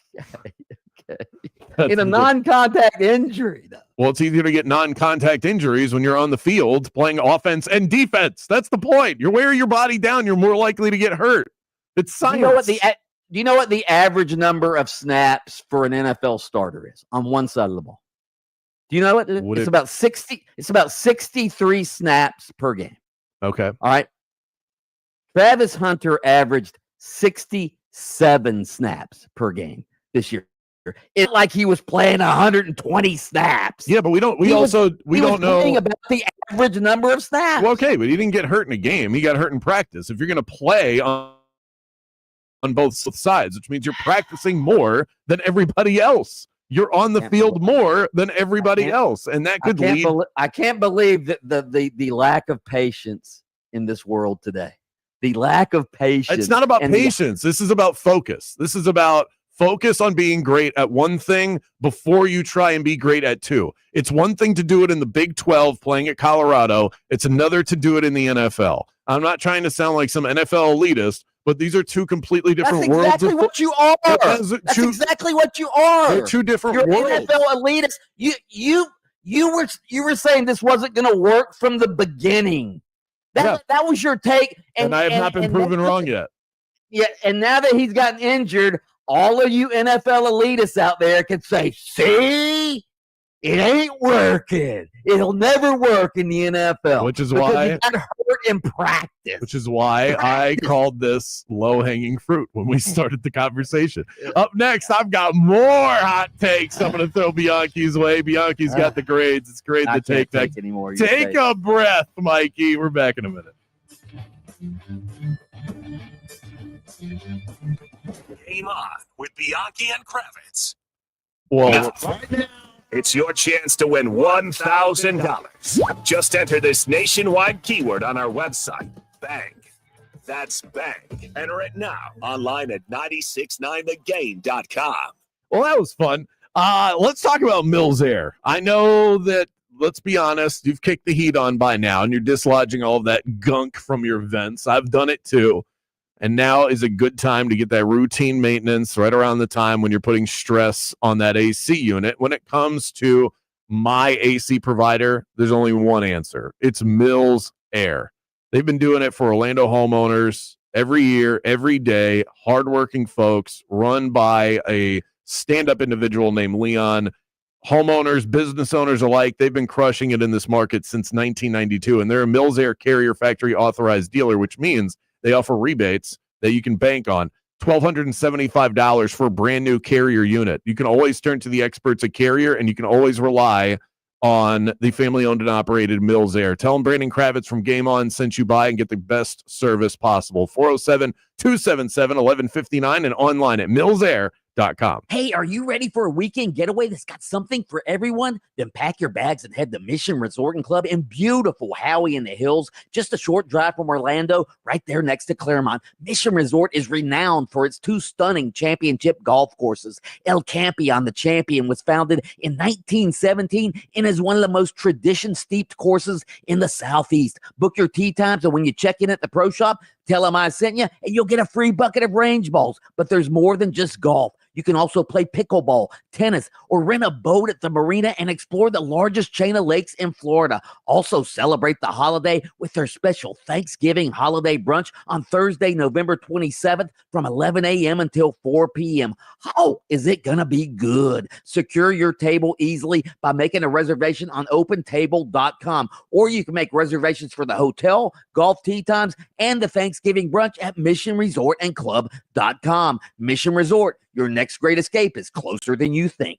[SPEAKER 1] In a non-contact injury, though.
[SPEAKER 2] Well, it's easier to get non-contact injuries when you're on the field playing offense and defense. That's the point. You're wearing your body down. You're more likely to get hurt. It's science.
[SPEAKER 1] Do you know what the average number of snaps for an NFL starter is on one side of the ball? Do you know what? It's about 60. It's about 63 snaps per game.
[SPEAKER 2] Okay.
[SPEAKER 1] All right. Travis Hunter averaged 67 snaps per game this year. It's like he was playing 120 snaps.
[SPEAKER 2] Yeah, but we don't know
[SPEAKER 1] about the average number of snaps.
[SPEAKER 2] Well, okay, but he didn't get hurt in a game. He got hurt in practice. If you're going to play on both sides, which means you're practicing more than everybody else. You're on the field more than everybody else, and that could lead.
[SPEAKER 1] I can't believe that the lack of patience in this world today. The lack of patience.
[SPEAKER 2] It's not about patience. This is about focus. This is about focus on being great at one thing before you try and be great at two. It's one thing to do it in the Big 12 playing at Colorado. It's another to do it in the NFL. I'm not trying to sound like some NFL elitist, but these are two completely different worlds.
[SPEAKER 1] That's exactly what you are. That's exactly what you are.
[SPEAKER 2] They're two different
[SPEAKER 1] worlds.
[SPEAKER 2] worlds.
[SPEAKER 1] NFL elitist. You were saying this wasn't going to work from the beginning. That was your take.
[SPEAKER 2] And I have not been proven wrong yet.
[SPEAKER 1] Yeah, and now that he's gotten injured, all of you NFL elitists out there can say, see, it ain't working. It'll never work in the NFL.
[SPEAKER 2] Which is why
[SPEAKER 1] he got hurt in practice.
[SPEAKER 2] Which is why I called this low-hanging fruit when we started the conversation. Up next, I've got more hot takes I'm going to throw Bianchi's way. Bianchi's got the grades. It's great to take that.
[SPEAKER 1] Anymore.
[SPEAKER 2] Take a breath, Mikey. We're back in a minute.
[SPEAKER 6] Game on with Bianchi and Kravitz.
[SPEAKER 2] Well,
[SPEAKER 6] right now, it's your chance to win $1,000. Just enter this nationwide keyword on our website, BANG. That's BANG. Enter it now online at 969thegame.com.
[SPEAKER 2] Well, that was fun. Let's talk about Mills Air. I know that, let's be honest, you've kicked the heat on by now, and you're dislodging all of that gunk from your vents. I've done it too. And now is a good time to get that routine maintenance right around the time when you're putting stress on that AC unit. When it comes to my AC provider, there's only one answer. It's Mills Air. They've been doing it for Orlando homeowners every year, every day. Hardworking folks, run by a stand-up individual named Leon. Homeowners, business owners alike, they've been crushing it in this market since 1992. And they're a Mills Air Carrier Factory authorized dealer, which means they offer rebates that you can bank on. $1,275 for a brand new Carrier unit. You can always turn to the experts at Carrier, and you can always rely on the family-owned and operated Mills Air. Tell them Brandon Kravitz from Game On sent you by and get the best service possible. 407-277-1159 and online at millsair.com.
[SPEAKER 5] Hey, are you ready for a weekend getaway that's got something for everyone? Then pack your bags and head to Mission Resort and Club in beautiful Howey in the Hills, just a short drive from Orlando, right there next to Claremont. Mission Resort is renowned for its two stunning championship golf courses. El Campion, the Champion, was founded in 1917 and is one of the most tradition-steeped courses in the Southeast. Book your tee times, and when you check in at the pro shop, tell them I sent you, and you'll get a free bucket of range balls. But there's more than just golf. You can also play pickleball, tennis, or rent a boat at the marina and explore the largest chain of lakes in Florida. Also celebrate the holiday with their special Thanksgiving holiday brunch on Thursday, November 27th from 11 a.m. until 4 p.m. Oh, is it going to be good? Secure your table easily by making a reservation on opentable.com, or you can make reservations for the hotel, golf tee times, and the Thanksgiving brunch at missionresortandclub.com. Mission Resort, your next great escape is closer than you think.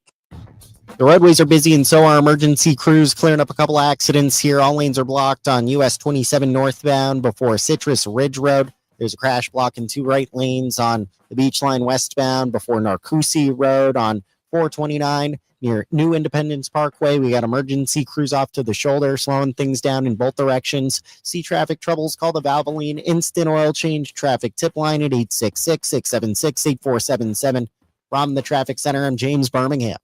[SPEAKER 8] The roadways are busy and so are emergency crews clearing up a couple accidents here. All lanes are blocked on US 27 northbound before Citrus Ridge Road. There's a crash blocking 2 right lanes on the Beach Line westbound before Narcoossee Road on 429 near New Independence Parkway. We got emergency crews off to the shoulder, slowing things down in both directions. See traffic troubles, call the Valvoline Instant Oil Change Traffic Tip Line at 866-676-8477. From the Traffic Center, I'm James Birmingham.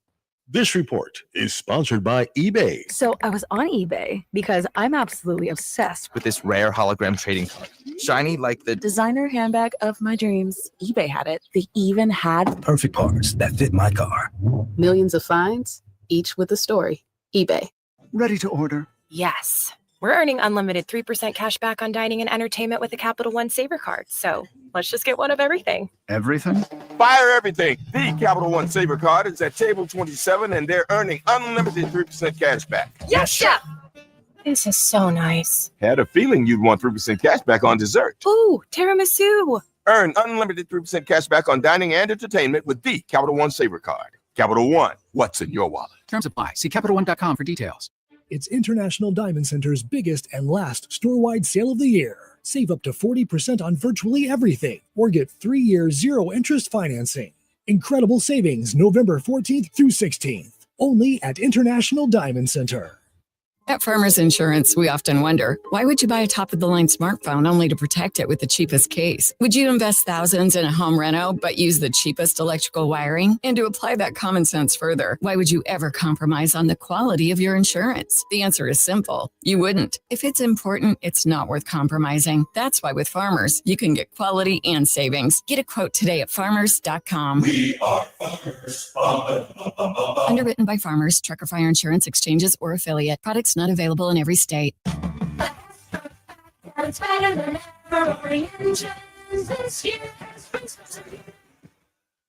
[SPEAKER 21] This report is sponsored by eBay.
[SPEAKER 11] So I was on eBay because I'm absolutely obsessed
[SPEAKER 14] with this rare hologram trading card. Shiny like the
[SPEAKER 11] designer handbag of my dreams. eBay had it. They even had
[SPEAKER 14] perfect parts that fit my car.
[SPEAKER 11] Millions of finds, each with a story. eBay.
[SPEAKER 14] Ready to order?
[SPEAKER 20] Yes. We're earning unlimited 3% cash back on dining and entertainment with the Capital One Saver card. So let's just get one of everything.
[SPEAKER 14] Everything?
[SPEAKER 22] Fire everything. The Capital One Saver card is at table 27 and they're earning unlimited 3% cash back.
[SPEAKER 20] Yes, chef. This is so nice.
[SPEAKER 22] Had a feeling you'd want 3% cash back on dessert.
[SPEAKER 20] Ooh, tiramisu.
[SPEAKER 22] Earn unlimited 3% cash back on dining and entertainment with the Capital One Saver card. Capital One, what's in your wallet?
[SPEAKER 25] Terms apply. See CapitalOne.com for details.
[SPEAKER 26] It's International Diamond Center's biggest and last store-wide sale of the year. Save up to 40% on virtually everything, or get 3-year zero-interest financing. Incredible savings November 14th through 16th, only at International Diamond Center.
[SPEAKER 27] At Farmers Insurance, we often wonder, why would you buy a top-of-the-line smartphone only to protect it with the cheapest case? Would you invest thousands in a home reno but use the cheapest electrical wiring? And to apply that common sense further, why would you ever compromise on the quality of your insurance? The answer is simple. You wouldn't. If it's important, it's not worth compromising. That's why with Farmers, you can get quality and savings. Get a quote today at farmers.com.
[SPEAKER 9] We are Farmers.
[SPEAKER 27] Underwritten by Farmers, Trucker Fire Insurance Exchanges, or affiliate. Products not available in every state.
[SPEAKER 9] It's better than ever. Engines this year.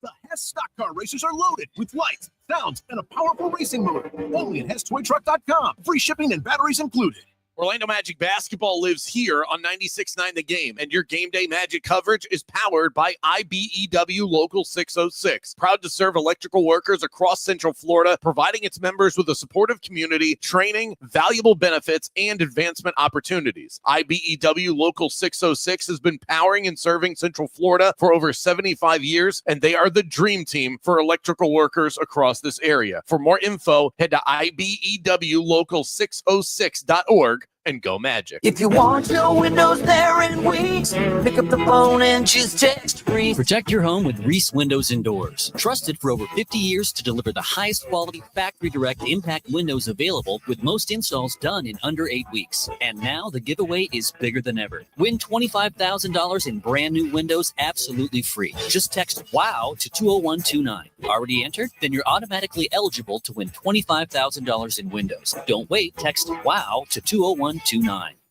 [SPEAKER 28] The Hess stock car racers are loaded with lights, sounds, and a powerful racing motor. Only at HessToyTruck.com. Free shipping and batteries included.
[SPEAKER 2] Orlando Magic basketball lives here on 96.9 The Game, and your game day Magic coverage is powered by IBEW Local 606. Proud to serve electrical workers across Central Florida, providing its members with a supportive community, training, valuable benefits, and advancement opportunities. IBEW Local 606 has been powering and serving Central Florida for over 75 years, and they are the dream team for electrical workers across this area. For more info, head to IBEWLocal606.org and go Magic.
[SPEAKER 9] If you want your windows there in weeks, pick up the phone and just text Reese.
[SPEAKER 29] Protect your home with Reese Windows and Doors. Trusted for over 50 years to deliver the highest quality factory direct impact windows available, with most installs done in under 8 weeks. And now the giveaway is bigger than ever. Win $25,000 in brand new windows absolutely free. Just text WOW to 20129. Already entered? Then you're automatically eligible to win $25,000 in windows. Don't wait. Text WOW to 20129.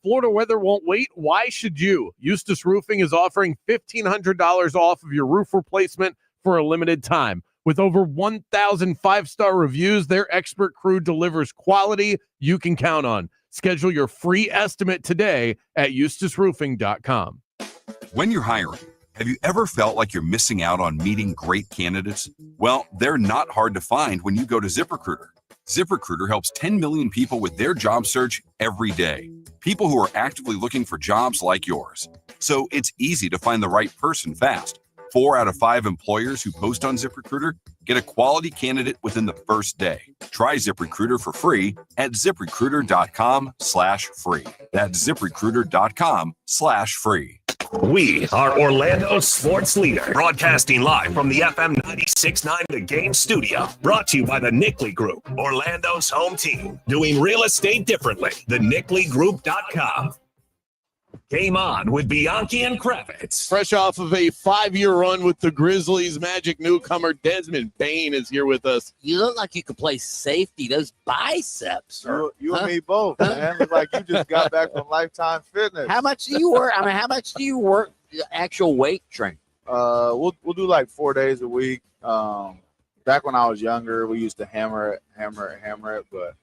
[SPEAKER 2] Florida weather won't wait. Why should you? Eustace Roofing is offering $1,500 off of your roof replacement for a limited time. With over 1,000 5-star reviews, their expert crew delivers quality you can count on. Schedule your free estimate today at eustaceroofing.com.
[SPEAKER 30] When you're hiring, have you ever felt like you're missing out on meeting great candidates? Well, they're not hard to find when you go to ZipRecruiter. ZipRecruiter helps 10 million people with their job search every day. People who are actively looking for jobs like yours. So it's easy to find the right person fast. 4 out of 5 employers who post on ZipRecruiter get a quality candidate within the first day. Try ZipRecruiter for free at ZipRecruiter.com/free. That's ZipRecruiter.com/free.
[SPEAKER 6] We are Orlando's sports leader, broadcasting live from the FM 96.9 The Game studio. Brought to you by the Nickley Group, Orlando's home team. Doing real estate differently. TheNickleyGroup.com. Game On with Bianchi and Kravitz.
[SPEAKER 2] Fresh off of a 5-year run with the Grizzlies, Magic newcomer Desmond Bain is here with us.
[SPEAKER 5] You look like you could play safety. Those biceps.
[SPEAKER 7] You and me both, man. Look like you just got back from Lifetime Fitness.
[SPEAKER 5] How much do you work? I mean, how much do you work actual weight training?
[SPEAKER 7] We'll do like 4 days a week. Back when I was younger, we used to hammer it, but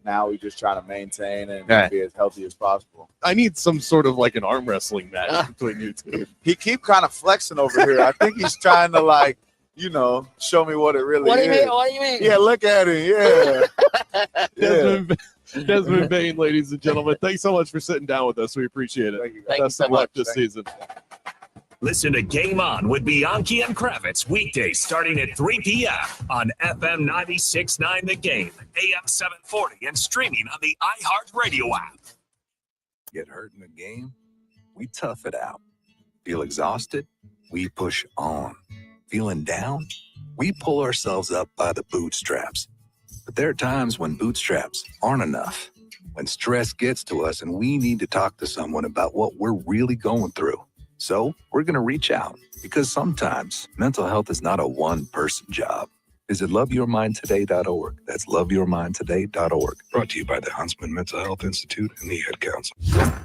[SPEAKER 7] now we just try to maintain and be as healthy as possible.
[SPEAKER 2] I need some sort of like an arm wrestling match between you two.
[SPEAKER 7] He keep kind of flexing over here. I think he's trying to show me what it really is.
[SPEAKER 5] What do you mean?
[SPEAKER 7] Yeah, look at him. Yeah.
[SPEAKER 2] Desmond Bain, ladies and gentlemen. Thanks so much for sitting down with us. We appreciate it.
[SPEAKER 7] Thank you,
[SPEAKER 5] guys. Thank you so much.
[SPEAKER 2] This season.
[SPEAKER 6] Listen to Game On with Bianchi and Kravitz weekdays starting at 3 p.m. on FM 96.9 The Game, AM 740, and streaming on the iHeartRadio app.
[SPEAKER 10] Get hurt in the game? We tough it out. Feel exhausted? We push on. Feeling down? We pull ourselves up by the bootstraps. But there are times when bootstraps aren't enough. When stress gets to us and we need to talk to someone about what we're really going through. So we're going to reach out because sometimes mental health is not a one-person job. Visit loveyourmindtoday.org. That's loveyourmindtoday.org. Brought to you by the Huntsman Mental Health Institute and the Ad Council.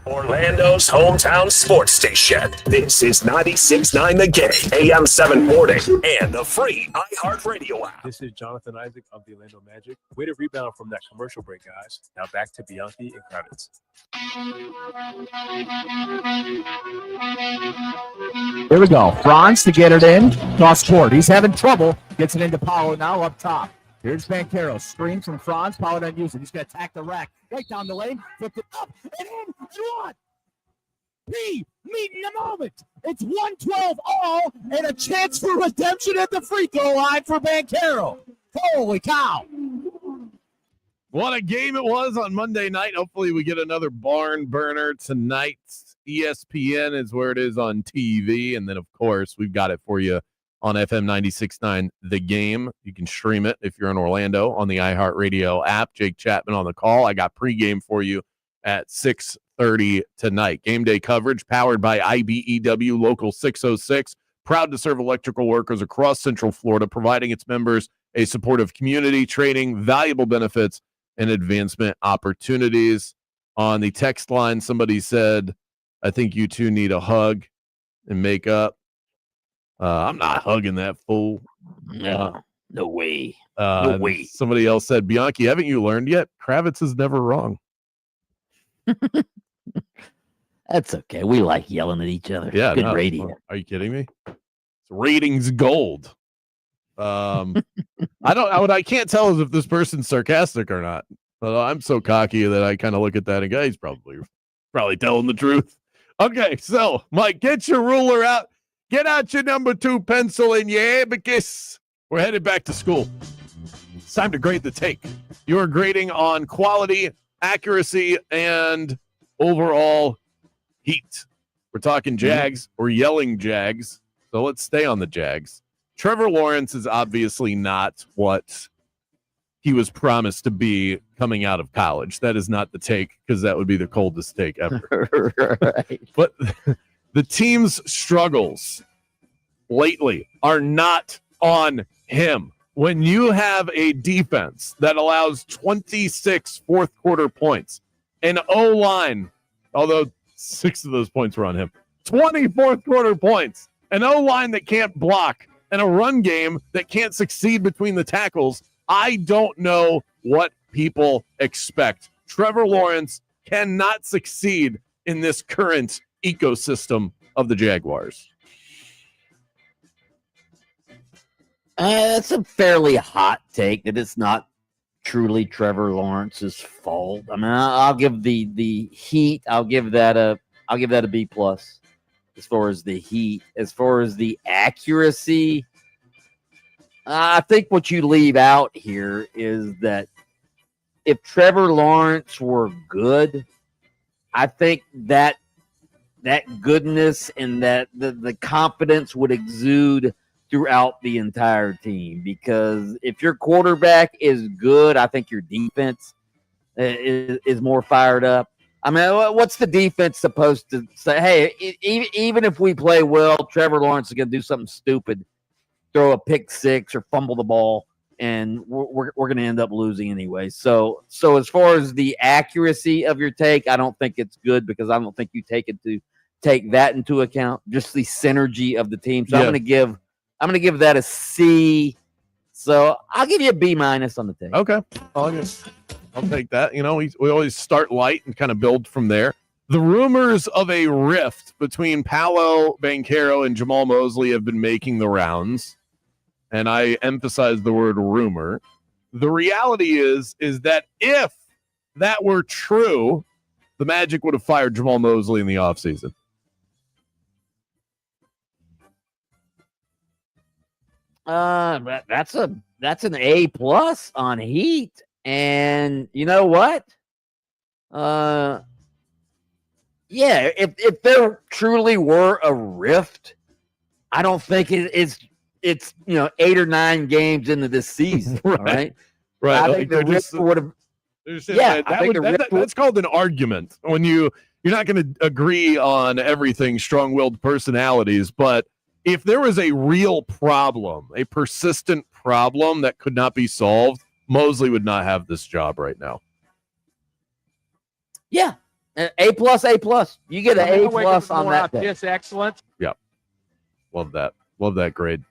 [SPEAKER 6] Orlando's hometown sports station. This is 96.9 The Game, AM 740, and the free iHeartRadio app.
[SPEAKER 12] This is Jonathan Isaac of the Orlando Magic. Way to rebound from that commercial break, guys. Now back to Bianchi and Kravitz.
[SPEAKER 13] Here we go. Franz to get it in. Cross court. He's having trouble. Gets it into Paolo now up top. Here's Banchero. Screen from Franz. Paolo doesn't use it. He's going to attack the rack. Right down the lane. Flipped it up and in. And one. Meeting the moment. It's 112 all and a chance for redemption at the free throw line for Banchero. Holy cow.
[SPEAKER 2] What a game it was on Monday night. Hopefully we get another barn burner tonight. ESPN is where it is on TV. And then, of course, we've got it for you on FM 96.9 The Game. You can stream it if you're in Orlando on the iHeartRadio app. Jake Chapman on the call. I got pregame for you at 6:30 tonight. Game day coverage powered by IBEW Local 606. Proud to serve electrical workers across Central Florida, providing its members a supportive community, training, valuable benefits, and advancement opportunities. On the text line, somebody said, I think you two need a hug and make up. I'm not hugging that fool.
[SPEAKER 5] No way. No way.
[SPEAKER 2] Somebody else said, Bianchi, haven't you learned yet? Kravitz is never wrong.
[SPEAKER 5] That's okay. We like yelling at each other.
[SPEAKER 2] Yeah,
[SPEAKER 5] Good radio.
[SPEAKER 2] Are you kidding me? It's ratings gold. I can't tell if this person's sarcastic or not. I'm so cocky that I kind of look at that and go, he's probably telling the truth. Okay, so Mike, get your ruler out. Get out your number 2 pencil and your abacus. We're headed back to school. It's time to grade the take. You are grading on quality, accuracy, and overall heat. We're talking Jags. We're yelling Jags. So let's stay on the Jags. Trevor Lawrence is obviously not what he was promised to be coming out of college. That is not the take, because that would be the coldest take ever.
[SPEAKER 5] Right.
[SPEAKER 2] But the team's struggles lately are not on him. When you have a defense that allows 26 fourth quarter points, an O-line, although 6 of those points were on him, 20 fourth quarter points, an O-line that can't block, and a run game that can't succeed between the tackles, I don't know what people expect. Trevor Lawrence cannot succeed in this current ecosystem of the Jaguars.
[SPEAKER 5] That's a fairly hot take that it's not truly Trevor Lawrence's fault. I mean, I'll give the heat. I'll give that a B plus. As far as the heat, as far as the accuracy, I think what you leave out here is that if Trevor Lawrence were good, I think that goodness and that the confidence would exude throughout the entire team. Because if your quarterback is good, I think your defense is more fired up. I mean, what's the defense supposed to say? Hey, even if we play well, Trevor Lawrence is going to do something stupid, throw a pick six or fumble the ball, and we're going to end up losing anyway. So as far as the accuracy of your take, I don't think it's good because I don't think you take that into account. Just the synergy of the team. So I'm going to give that a C. So I'll give you a B- on the take.
[SPEAKER 2] Okay, I'll take that. You know, we always start light and kind of build from there. The rumors of a rift between Paolo Banchero and Jamal Mosley have been making the rounds, and I emphasize the word rumor. The reality is that if that were true, the Magic would have fired Jamal Mosley in the offseason.
[SPEAKER 5] That's an A+ on Heat. And you know what? Yeah, if there truly were a rift, I don't think it's 8 or 9 games into this season.
[SPEAKER 2] Right.
[SPEAKER 5] I think the rift would have.
[SPEAKER 2] Yeah, that's called an argument when you're not going to agree on everything. Strong-willed personalities, but if there was a real problem, a persistent problem that could not be solved, Mosley would not have this job right now.
[SPEAKER 5] Yeah, A+. You get an A+ on that.
[SPEAKER 1] Just excellent.
[SPEAKER 2] Yeah, love that grade.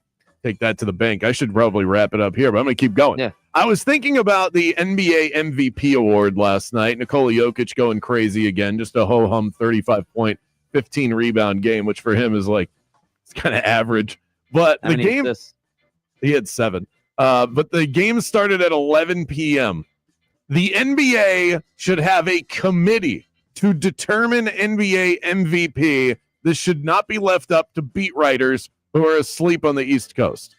[SPEAKER 2] Take that to the bank. I should probably wrap it up here, but I'm going to keep going.
[SPEAKER 5] Yeah.
[SPEAKER 2] I was thinking about the NBA MVP award last night. Nikola Jokic going crazy again, just a ho-hum 35-point, 15-rebound game, which for him is like, it's kind of average. But the game, he had 7. But the game started at 11 p.m. The NBA should have a committee to determine NBA MVP. This should not be left up to beat writers who are asleep on the East Coast.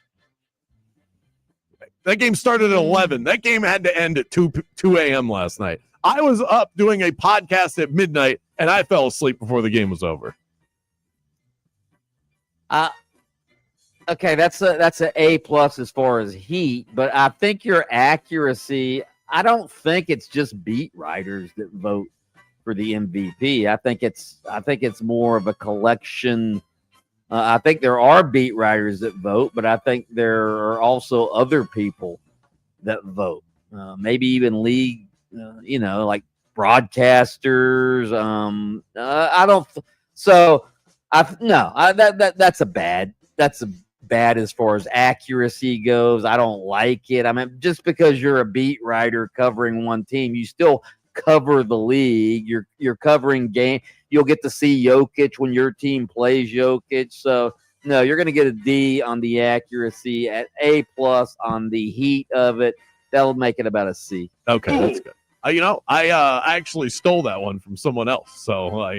[SPEAKER 2] That game started at 11. That game had to end at 2 a.m. last night. I was up doing a podcast at midnight, and I fell asleep before the game was over.
[SPEAKER 5] Okay, that's an A+ as far as Heat, but I think your accuracy, I don't think it's just beat writers that vote for the MVP. I think it's more of a collection. I think there are beat writers that vote, but I think there are also other people that vote. Maybe even league, like broadcasters. I don't. That's a bad. That's a bad as far as accuracy goes. I don't like it. I mean, just because you're a beat writer covering one team, you still cover the league. You're covering game. You'll get to see Jokic when your team plays Jokic. So no, you're going to get a D on the accuracy, at A+ on the heat of it. That'll make it about a C.
[SPEAKER 2] Okay, that's good. I actually stole that one from someone else. So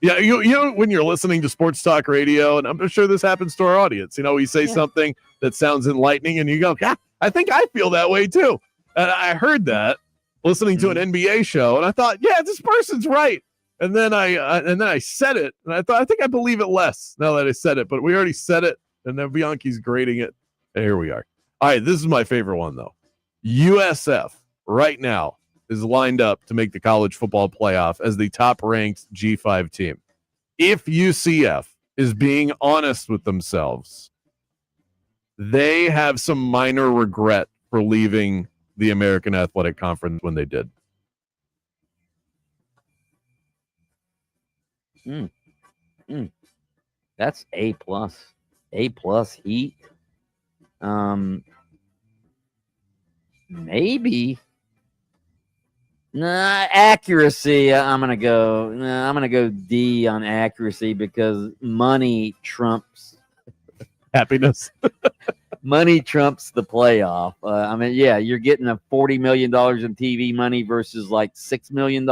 [SPEAKER 2] yeah, you know, when you're listening to sports talk radio, and I'm sure this happens to our audience, we say something that sounds enlightening, and you go, yeah, I think I feel that way too. And I heard that listening to an NBA show, and I thought, yeah, this person's right. And then I said it, and I thought, I think I believe it less now that I said it, but we already said it, and then Bianchi's grading it. And here we are. All right, this is my favorite one, though. USF right now is lined up to make the college football playoff as the top-ranked G5 team. If UCF is being honest with themselves, they have some minor regret for leaving the American Athletic Conference when they did.
[SPEAKER 5] That's A+. A+ Heat. Maybe. Nah, accuracy. I'm gonna go D on accuracy because money trumps
[SPEAKER 2] happiness.
[SPEAKER 5] Money trumps the playoff. I mean, yeah, you're getting a $40 million in TV money versus like $6 million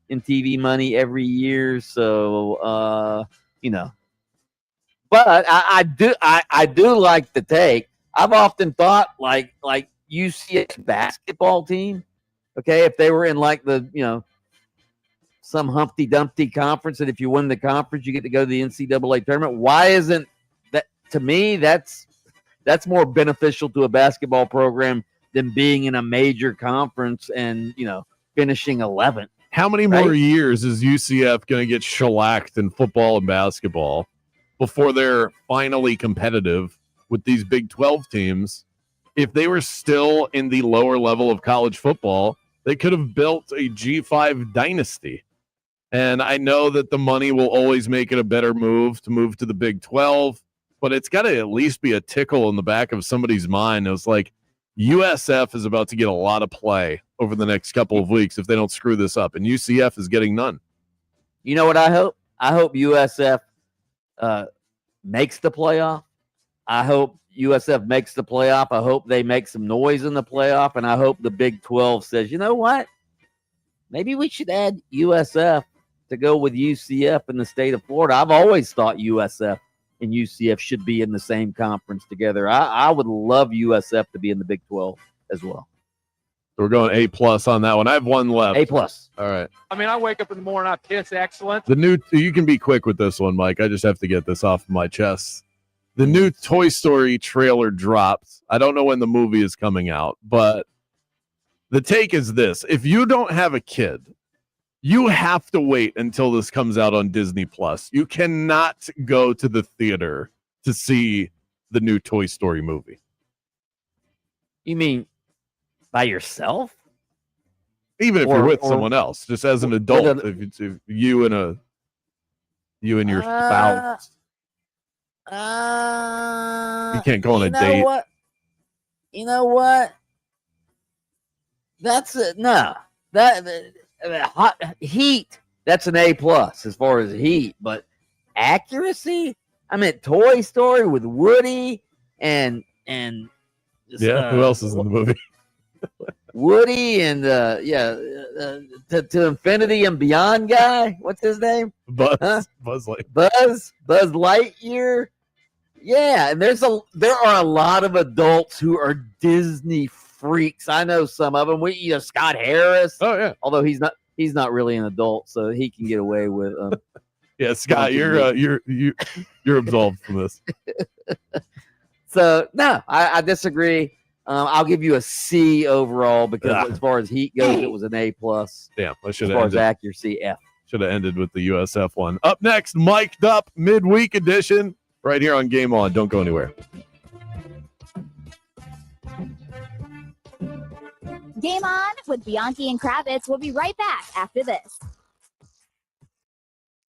[SPEAKER 5] in TV money every year. So, But I do like the take. I've often thought like UCF basketball team. Okay, if they were in like the, some Humpty Dumpty conference, and if you win the conference, you get to go to the NCAA tournament. Why isn't that, to me, that's more beneficial to a basketball program than being in a major conference and, finishing 11th.
[SPEAKER 2] How many more years is UCF going to get shellacked in football and basketball before they're finally competitive with these Big 12 teams? If they were still in the lower level of college football, they could have built a G5 dynasty. And I know that the money will always make it a better move to the Big 12, but it's got to at least be a tickle in the back of somebody's mind. It was like, USF is about to get a lot of play over the next couple of weeks if they don't screw this up, and UCF is getting none.
[SPEAKER 5] You know what I hope? I hope USF makes the playoff. I hope USF makes the playoff. I hope they make some noise in the playoff, and I hope the Big 12 says, you know what? Maybe we should add USF to go with UCF in the state of Florida. I've always thought USF and UCF should be in the same conference together. I would love USF to be in the Big 12 as well.
[SPEAKER 2] So we're going A+ on that one. I have one left.
[SPEAKER 5] A+.
[SPEAKER 2] All right.
[SPEAKER 1] I mean, I wake up in the morning, I piss excellent.
[SPEAKER 2] You can be quick with this one, Mike. I just have to get this off my chest. The new Toy Story trailer dropped. I don't know when the movie is coming out, but the take is this. If you don't have a kid, you have to wait until this comes out on Disney+. You cannot go to the theater to see the new Toy Story movie.
[SPEAKER 5] You mean by yourself?
[SPEAKER 2] Even if you're with someone else, just as an adult, if you and your spouse. You can't go on a date.
[SPEAKER 5] You know what? That's it. No. Hot heat, that's an A+ as far as heat, but accuracy, I mean, Toy Story with Woody and just,
[SPEAKER 2] who else is in the movie?
[SPEAKER 5] Woody and to infinity and beyond guy. What's his name?
[SPEAKER 2] Buzz.
[SPEAKER 5] Huh?
[SPEAKER 2] Buzz Lightyear.
[SPEAKER 5] Buzz Lightyear. Yeah, and there are a lot of adults who are Disney freaks. I know some of them. Scott Harris.
[SPEAKER 2] Oh yeah.
[SPEAKER 5] Although he's not really an adult, so he can get away with.
[SPEAKER 2] Yeah, Scott, you're absolved from this.
[SPEAKER 5] So no, I disagree. I'll give you a C overall because as far as heat goes, it was an A+.
[SPEAKER 2] Damn, I should
[SPEAKER 5] have. As far
[SPEAKER 2] ended.
[SPEAKER 5] as accuracy, F.
[SPEAKER 2] Should have ended with the USF one. Up next, Mic'd Up midweek edition, right here on Game On. Don't go anywhere.
[SPEAKER 3] Game On with Bianchi and Kravitz. We'll be right back after this.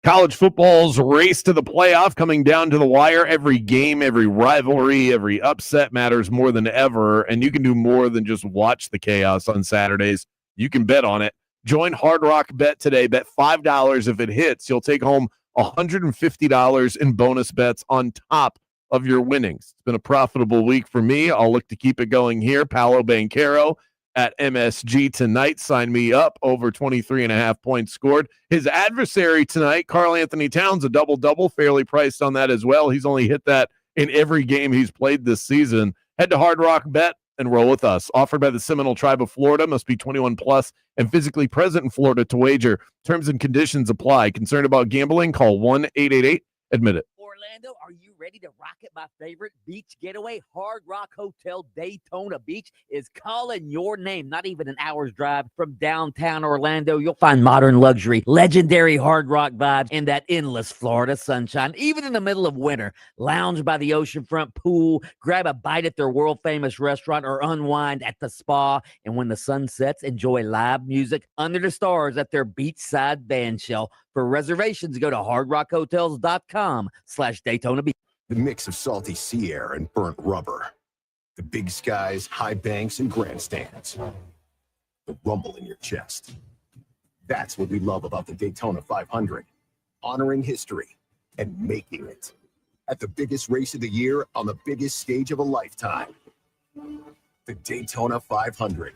[SPEAKER 2] College football's race to the playoff coming down to the wire. Every game, every rivalry, every upset matters more than ever, and you can do more than just watch the chaos on Saturdays. You can bet on it. Join Hard Rock Bet today. Bet $5. If it hits, you'll take home $150 in bonus bets on top of your winnings. It's been a profitable week for me. I'll look to keep it going here. Paolo Banchero at MSG tonight. Sign me up. Over 23.5 points scored. His adversary tonight, Karl Anthony Towns, a double-double, fairly priced on that as well. He's only hit that in every game he's played this season. Head to Hard Rock Bet and roll with us. Offered by the Seminole Tribe of Florida. Must be 21 plus and physically present in Florida to wager. Terms and conditions apply. Concerned about gambling? Call 1-888-ADMIT-IT.
[SPEAKER 5] Orlando, are you ready to rock it? My favorite beach getaway, Hard Rock Hotel Daytona Beach, is calling your name. Not even an hour's drive from downtown Orlando. You'll find modern luxury, legendary Hard Rock vibes, and that endless Florida sunshine. Even in the middle of winter, lounge by the oceanfront pool, grab a bite at their world-famous restaurant, or unwind at the spa. And when the sun sets, enjoy live music under the stars at their beachside band shell. For reservations, go to hardrockhotels.com/Daytona Beach.
[SPEAKER 28] The mix of salty sea air and burnt rubber. The big skies, high banks, and grandstands. The rumble in your chest. That's what we love about the Daytona 500. Honoring history and making it. At the biggest race of the year on the biggest stage of a lifetime. The Daytona 500.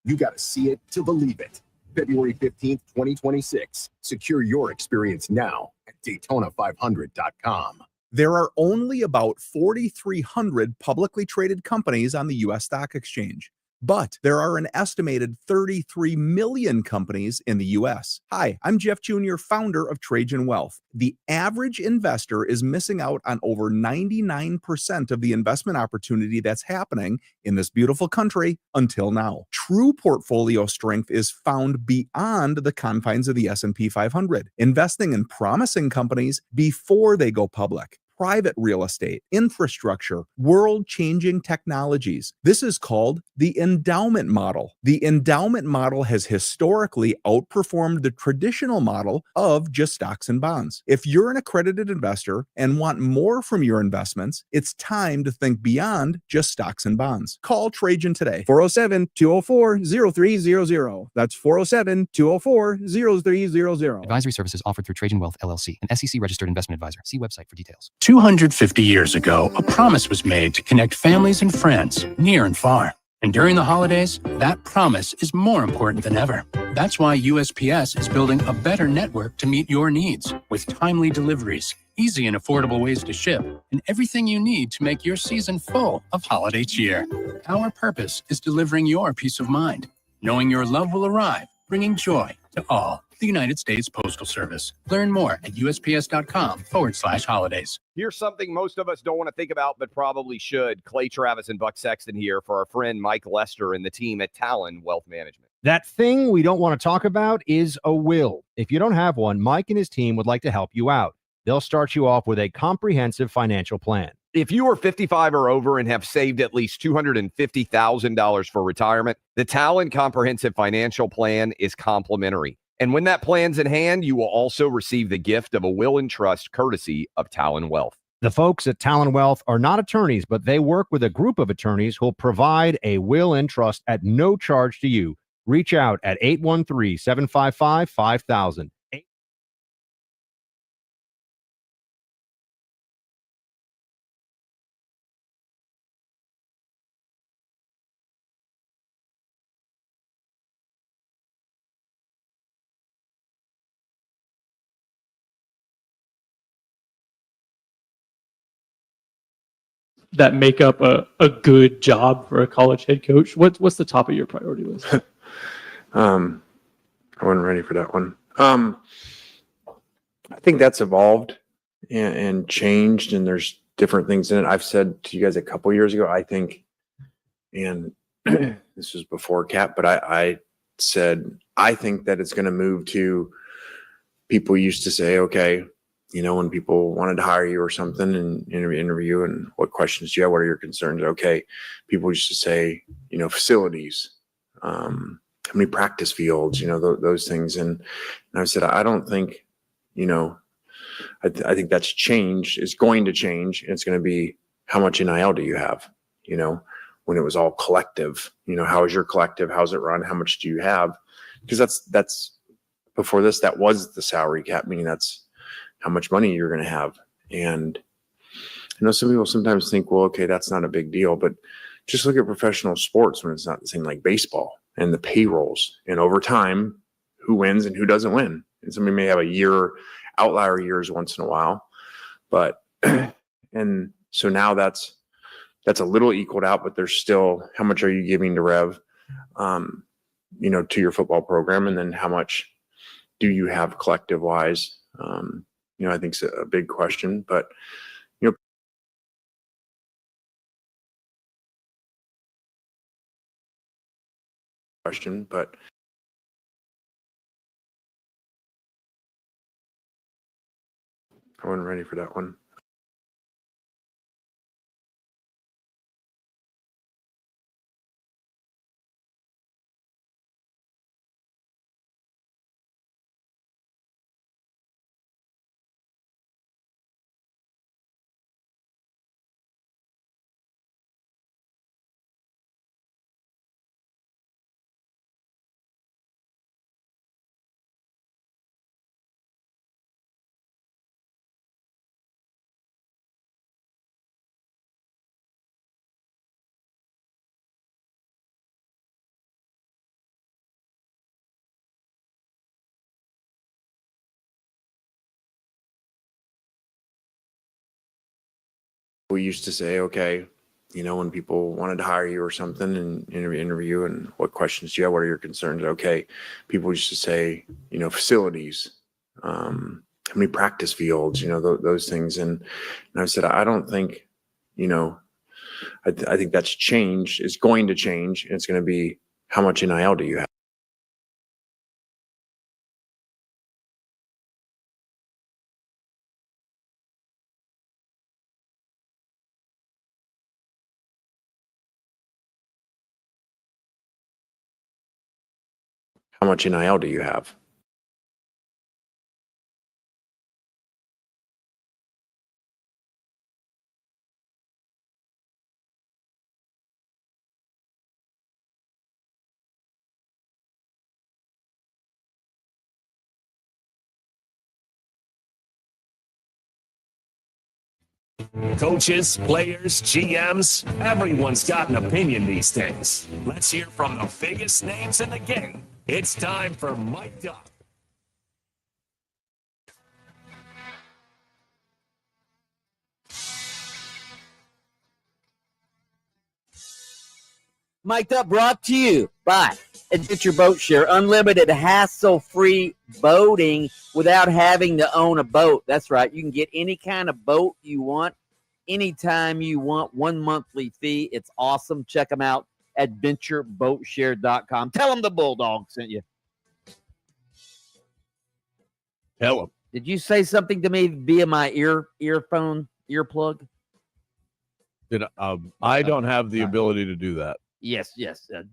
[SPEAKER 28] You got to see it to believe it. February 15th, 2026. Secure your experience now at Daytona500.com.
[SPEAKER 4] There are only about 4,300 publicly traded companies on the U.S. stock exchange. But there are an estimated 33 million companies in the US. Hi, I'm Jeff Jr., founder of Trajan Wealth. The average investor is missing out on over 99% of the investment opportunity that's happening in this beautiful country until now. True portfolio strength is found beyond the confines of the S&P 500, investing in promising companies before they go public. Private real estate, infrastructure, world-changing technologies. This is called the endowment model. The endowment model has historically outperformed the traditional model of just stocks and bonds. If you're an accredited investor and want more from your investments, it's time to think beyond just stocks and bonds. Call Trajan today, 407-204-0300. That's 407-204-0300.
[SPEAKER 25] Advisory services offered through Trajan Wealth, LLC, an SEC-registered investment advisor. See website for details.
[SPEAKER 8] 250 years ago, a promise was made to connect families and friends near and far. And during the holidays, that promise is more important than ever. That's why USPS is building a better network to meet your needs with timely deliveries, easy and affordable ways to ship, and everything you need to make your season full of holiday cheer. Our purpose is delivering your peace of mind, knowing your love will arrive, bringing joy to all. The United States Postal Service. Learn more at USPS.com/holidays.
[SPEAKER 15] Here's something most of us don't want to think about, but probably should. Clay Travis and Buck Sexton here for our friend Mike Lester and the team at Talon Wealth Management.
[SPEAKER 16] That thing we don't want to talk about is a will. If you don't have one, Mike and his team would like to help you out. They'll start you off with a comprehensive financial plan.
[SPEAKER 15] If you are 55 or over and have saved at least $250,000 for retirement, the Talon Comprehensive Financial Plan is complimentary. And when that plan's in hand, you will also receive the gift of a will and trust courtesy of Talon Wealth.
[SPEAKER 16] The folks at Talon Wealth are not attorneys, but they work with a group of attorneys who'll provide a will and trust at no charge to you. Reach out at 813-755-5000.
[SPEAKER 17] That make up a good job for a college head coach? What's the top of your priority list?
[SPEAKER 18] I wasn't ready for that one. I think that's evolved and changed, and there's different things in it. I've said to you guys a couple years ago, I think, and this was before Cap, but I said, I think that it's going to move to, people used to say, okay, you know, when people wanted to hire you or something and interview and what questions do you have? What are your concerns? Okay. People used to say, you know, facilities, how many practice fields, you know, those things. And I said, I don't think, you know, I think that's changed. It's going to change. And it's going to be, how much NIL do you have? You know, when it was all collective, you know, how is your collective? How's it run? How much do you have? Because that's before this, that was the salary cap, meaning that's how much money you're going to have. And I know some people sometimes think, well, okay, that's not a big deal, but just look at professional sports when it's not the same, like baseball and the payrolls. And over time, who wins and who doesn't win. And somebody may have outlier years once in a while, but, and so now that's a little equaled out, but there's still, how much are you giving to Rev, you know, to your football program? And then how much do you have collective wise? You know, I think it's a big question, but, you know, I wasn't ready for that one. We used to say, okay, when people wanted to hire you or something and interview and what questions do you have? What are your concerns? Okay. People used to say, facilities, how many practice fields, those things. And I said, I don't think, I think that's changed. It's going to change. And it's going to be, how much NIL do you have? How much NIL do you have?
[SPEAKER 6] Coaches, players, GMs, everyone's got an opinion these days. Let's hear from the biggest names in the game. It's time for Mic'd Up.
[SPEAKER 5] Mic'd Up brought to you by Adventure Boat Share. Unlimited hassle-free boating without having to own a boat. That's right. You can get any kind of boat you want, anytime you want, 1 monthly fee. It's awesome. Check them out, adventureboatshare.com. Tell them the Bulldog sent you.
[SPEAKER 2] Tell them.
[SPEAKER 5] Did you say something to me via my earplug?
[SPEAKER 2] I don't have the ability to do that.
[SPEAKER 5] Yes.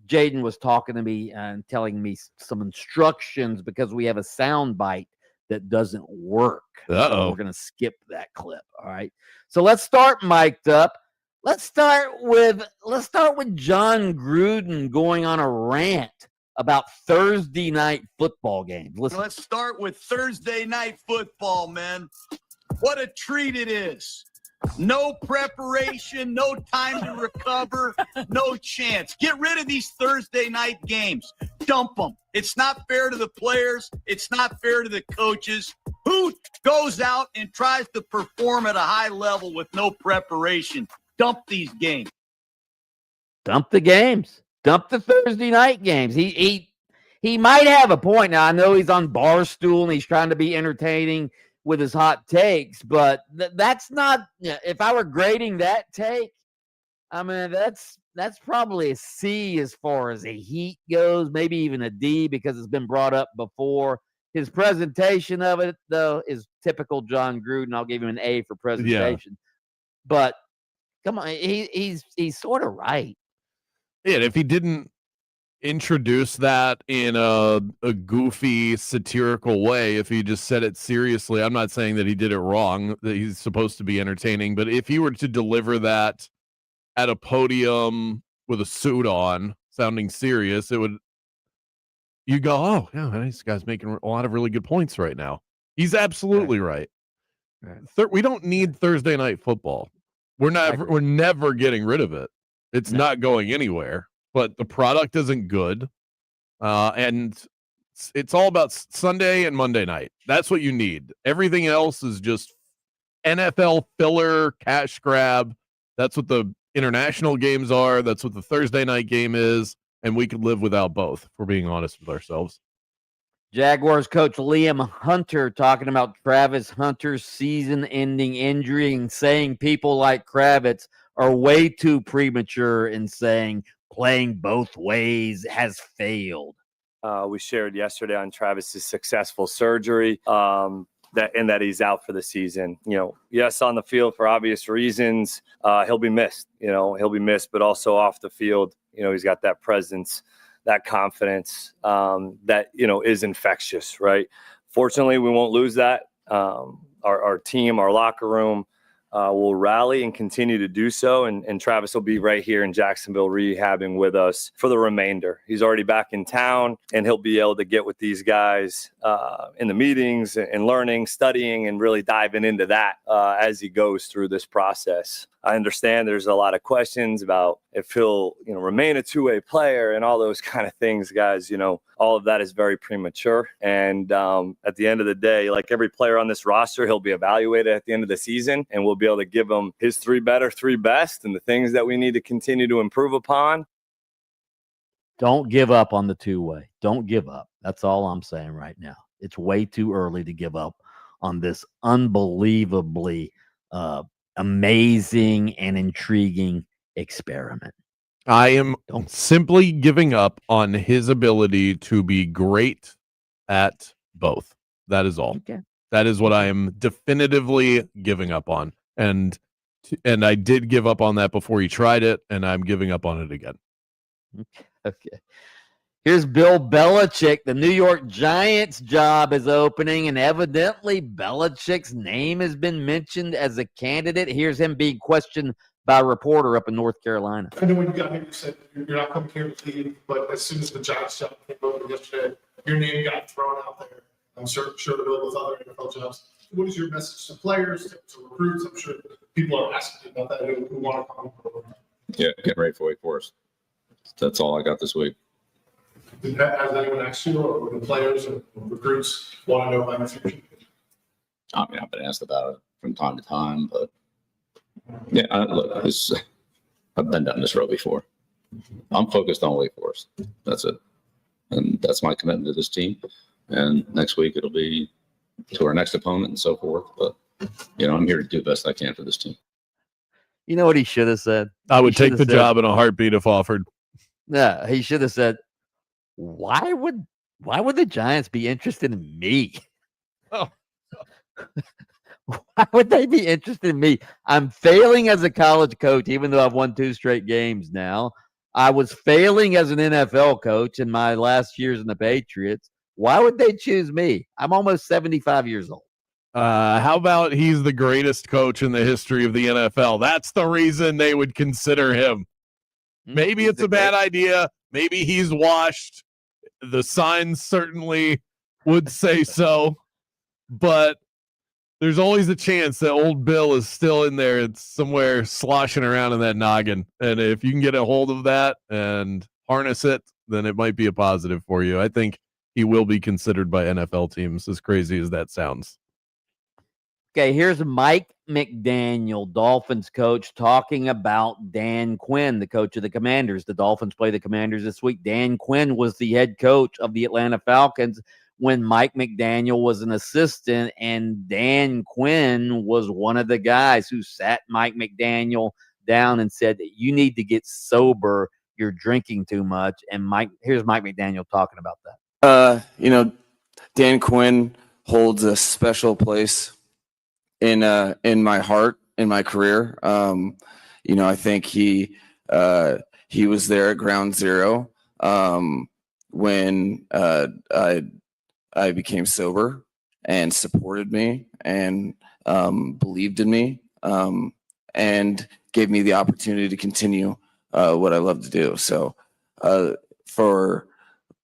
[SPEAKER 5] Jaden was talking to me and telling me some instructions because we have a sound bite that doesn't work. So we're going to skip that clip. All right. So let's start Mic'd Up. Let's start with John Gruden going on a rant about Thursday night football games.
[SPEAKER 11] Let's start with Thursday night football, man. What a treat it is. No preparation, no time to recover, no chance. Get rid of these Thursday night games. Dump them. It's not fair to the players. It's not fair to the coaches. Who goes out and tries to perform at a high level with no preparation? Dump these games.
[SPEAKER 5] Dump the games. Dump the Thursday night games. He might have a point. Now, I know he's on Barstool and he's trying to be entertaining with his hot takes, but that's not, if I were grading that take, I mean, that's probably a C as far as a heat goes, maybe even a D because it's been brought up before. His presentation of it, though, is typical John Gruden. I'll give him an A for presentation. Yeah. But come on, he's sort of right.
[SPEAKER 2] Yeah, if he didn't introduce that in a goofy, satirical way, if he just said it seriously, I'm not saying that he did it wrong, that he's supposed to be entertaining, but if he were to deliver that at a podium with a suit on, sounding serious, you go, oh, yeah, this guy's making a lot of really good points right now. He's absolutely right. We don't need Thursday night football. We're never getting rid of it. It's not going anywhere. But the product isn't good, and it's all about Sunday and Monday night. That's what you need. Everything else is just NFL filler, cash grab. That's what the international games are. That's what the Thursday night game is, and we could live without both, if we're being honest with ourselves.
[SPEAKER 5] Jaguars coach Liam Hunter talking about Travis Hunter's season-ending injury and saying people like Kravitz are way too premature in saying playing both ways has failed.
[SPEAKER 14] We shared yesterday on Travis's successful surgery that he's out for the season. Yes, on the field for obvious reasons, he'll be missed. He'll be missed, but also off the field, he's got that presence, that confidence that is infectious, right? Fortunately, we won't lose that. Our team, our locker room, will rally and continue to do so. And Travis will be right here in Jacksonville rehabbing with us for the remainder. He's already back in town, and he'll be able to get with these guys in the meetings and learning, studying, and really diving into that as he goes through this process. I understand there's a lot of questions about if he'll, remain a two-way player and all those kind of things, guys. All of that is very premature. And at the end of the day, like every player on this roster, he'll be evaluated at the end of the season, and we'll be able to give him his 3 better, 3 best, and the things that we need to continue to improve upon.
[SPEAKER 5] Don't give up on the two-way. Don't give up. That's all I'm saying right now. It's way too early to give up on this unbelievably amazing and intriguing experiment.
[SPEAKER 2] I am simply giving up on his ability to be great at both. That is all.
[SPEAKER 5] Okay.
[SPEAKER 2] That is what I am definitively giving up on. And I did give up on that before he tried it, and I'm giving up on it again.
[SPEAKER 5] Okay. Here's Bill Belichick. The New York Giants job is opening, and evidently Belichick's name has been mentioned as a candidate. Here's him being questioned by a reporter up in North Carolina.
[SPEAKER 9] I know when you got here, you said you're not coming here to leave, but as soon as the Giants job came over yesterday, your name got thrown out there. I'm sure to build with other NFL jobs. What is your message to players, to recruits? I'm sure people are asking about that who want to come over.
[SPEAKER 19] Yeah, get ready for Wake Forest. That's all I got this week.
[SPEAKER 9] Has anyone asked you, or the players and recruits want to know about the future?
[SPEAKER 19] I mean, I've been asked about it from time to time, but yeah, I've been down this road before. I'm focused on Wake Forest. That's it. And that's my commitment to this team. And next week it'll be to our next opponent and so forth. But, I'm here to do the best I can for this team.
[SPEAKER 5] You know what he should have said?
[SPEAKER 2] I would take the job in a heartbeat if offered.
[SPEAKER 5] Yeah, he should have said, why would the Giants be interested in me?
[SPEAKER 2] Oh.
[SPEAKER 5] Why would they be interested in me? I'm failing as a college coach, even though I've won 2 straight games now. I was failing as an NFL coach in my last years in the Patriots. Why would they choose me? I'm almost 75 years old.
[SPEAKER 2] How about he's the greatest coach in the history of the NFL? That's the reason they would consider him. Maybe it's a bad idea. Maybe he's washed. The signs certainly would say so. But there's always a chance that old Bill is still in there. It's somewhere sloshing around in that noggin. And if you can get a hold of that and harness it, then it might be a positive for you. I think he will be considered by NFL teams, as crazy as that sounds.
[SPEAKER 5] Okay, here's Mike McDaniel, Dolphins coach, talking about Dan Quinn, the coach of the Commanders. The Dolphins play the Commanders this week. Dan Quinn was the head coach of the Atlanta Falcons when Mike McDaniel was an assistant, and Dan Quinn was one of the guys who sat Mike McDaniel down and said, you need to get sober. You're drinking too much. And here's Mike McDaniel talking about that.
[SPEAKER 20] Dan Quinn holds a special place in my heart, in my career. I think he was there at ground zero when I became sober, and supported me and believed in me, and gave me the opportunity to continue what I love to do. So for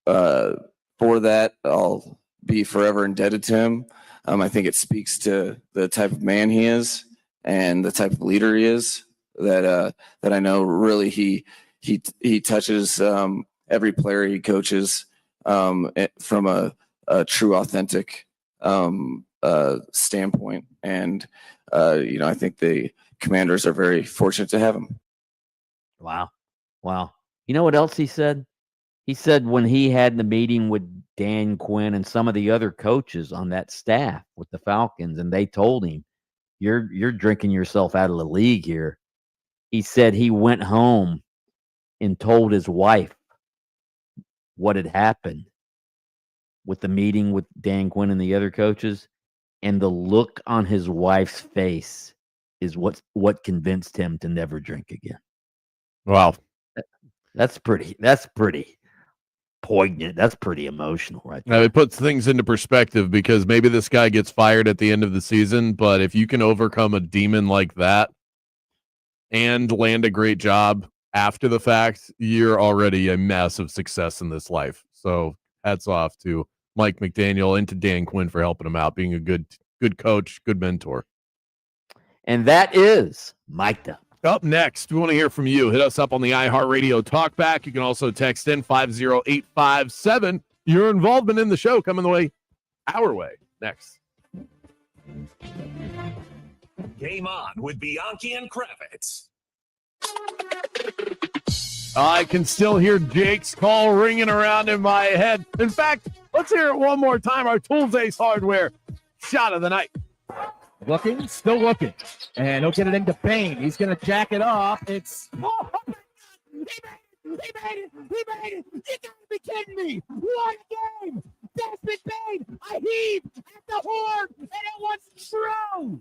[SPEAKER 20] that, I'll be forever indebted to him. I think it speaks to the type of man he is and the type of leader he is, that I know really he touches every player he coaches from a true, authentic standpoint. And I think the Commanders are very fortunate to have him.
[SPEAKER 5] Wow. You know what else he said? He said when he had the meeting with Dan Quinn and some of the other coaches on that staff with the Falcons, and they told him, you're drinking yourself out of the league here. He said he went home and told his wife what had happened with the meeting with Dan Quinn and the other coaches, and the look on his wife's face is what convinced him to never drink again.
[SPEAKER 2] Wow.
[SPEAKER 5] That's pretty poignant. That's pretty emotional, right there.
[SPEAKER 2] Now, it puts things into perspective, because maybe this guy gets fired at the end of the season, but if you can overcome a demon like that and land a great job after the fact, you're already a massive success in this life. So hats off to Mike McDaniel and to Dan Quinn for helping him out, being a good coach, good mentor.
[SPEAKER 5] And that is Mic'd Up.
[SPEAKER 2] Up next, we want to hear from you. Hit us up on the iHeartRadio talkback. You can also text in 50857. Your involvement in the show coming our way next.
[SPEAKER 6] Game On with Bianchi and Kravitz.
[SPEAKER 2] I can still hear Jake's call ringing around in my head. In fact, let's hear it one more time. Our Tools Ace Hardware shot of the night.
[SPEAKER 13] Looking, still looking. And he'll get it into Bain. He's going to jack it off. It's... Oh, he made it! You gotta be kidding me! What a game! Desmond Bain! I heaved at the horn, and it was true!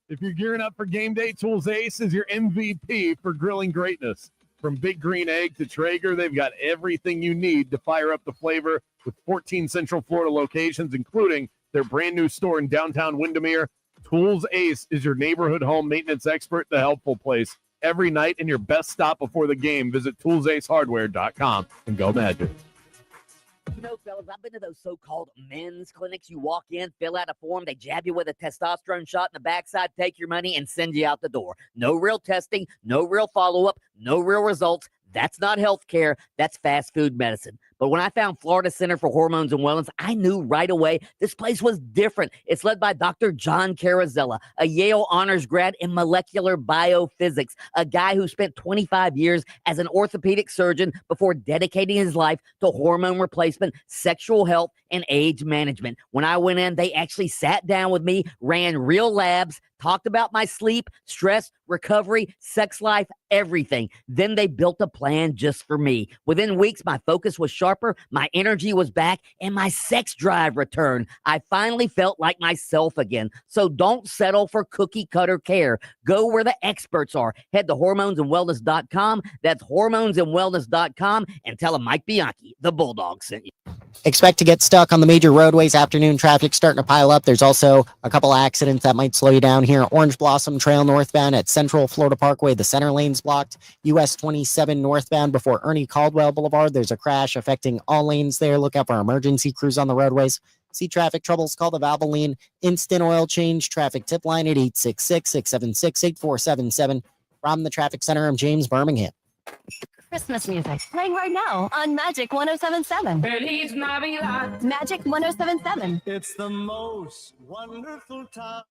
[SPEAKER 2] If you're gearing up for game day, Tools Ace is your MVP for grilling greatness. From Big Green Egg to Traeger, they've got everything you need to fire up the flavor with 14 Central Florida locations, including their brand new store in downtown Windermere. Tools Ace is your neighborhood home maintenance expert, the helpful place. Every night and your best stop before the game, visit toolsacehardware.com and go Magic.
[SPEAKER 5] You know, fellas, I've been to those so-called men's clinics. You walk in, fill out a form, they jab you with a testosterone shot in the backside, take your money, and send you out the door. No real testing, no real follow-up, no real results. That's not health care. That's fast food medicine. But when I found Florida Center for Hormones and Wellness, I knew right away this place was different. It's led by Dr. John Carrazella, a Yale honors grad in molecular biophysics, a guy who spent 25 years as an orthopedic surgeon before dedicating his life to hormone replacement, sexual health, and age management. When I went in, they actually sat down with me, ran real labs, talked about my sleep, stress, recovery, sex life, everything. Then they built a plan just for me. Within weeks, my focus was sharper, my energy was back, and my sex drive returned. I finally felt like myself again. So don't settle for cookie cutter care. Go where the experts are. Head to hormonesandwellness.com. That's hormonesandwellness.com, and tell them Mike Bianchi, the Bulldog, sent you.
[SPEAKER 7] Expect to get stuck on the major roadways. Afternoon traffic starting to pile up. There's also a couple accidents that might slow you down here. Orange Blossom Trail northbound at Central Florida Parkway. The center lane's blocked. US 27 northbound before Ernie Caldwell Boulevard. There's a crash affecting all lanes there. Look out for emergency crews on the roadways. See traffic troubles, call the Valvoline Instant Oil Change traffic tip line at 866-676-8477. From the traffic center, I'm James Birmingham.
[SPEAKER 10] Christmas music playing right now on Magic 107.7. Feliz Navidad. Magic 107.7.
[SPEAKER 11] It's the most wonderful time.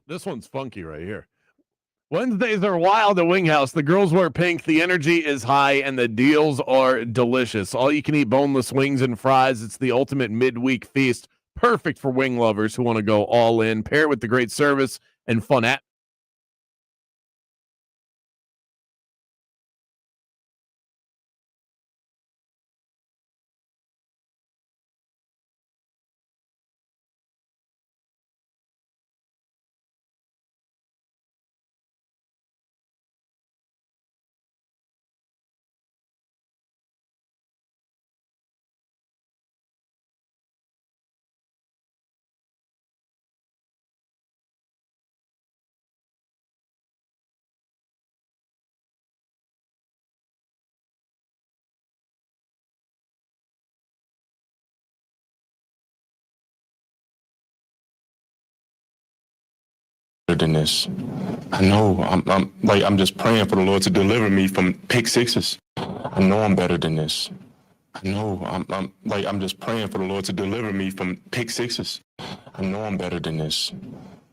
[SPEAKER 2] This one's funky right here. Wednesdays are wild at Wing House. The girls wear pink, the energy is high, and the deals are delicious. All you can eat boneless wings and fries. It's the ultimate midweek feast, perfect for wing lovers who want to go all in. Pair it with the great service and fun at.
[SPEAKER 1] Than this. I know I'm just praying for the Lord to deliver me from pick sixes. I know I'm better than this. I know I'm just praying for the Lord to deliver me from pick sixes. I know I'm better than this.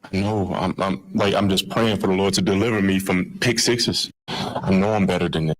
[SPEAKER 1] I know I'm just praying for the Lord to deliver me from pick sixes. I know I'm better than this.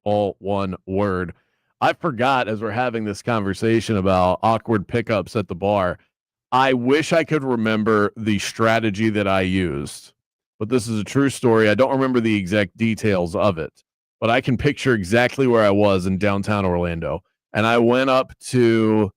[SPEAKER 2] All one word. I forgot as we're having this conversation about awkward pickups at the bar. I wish I could remember the strategy that I used, but this is a true story. I don't remember the exact details of it, but I can picture exactly where I was in downtown Orlando. And I went up to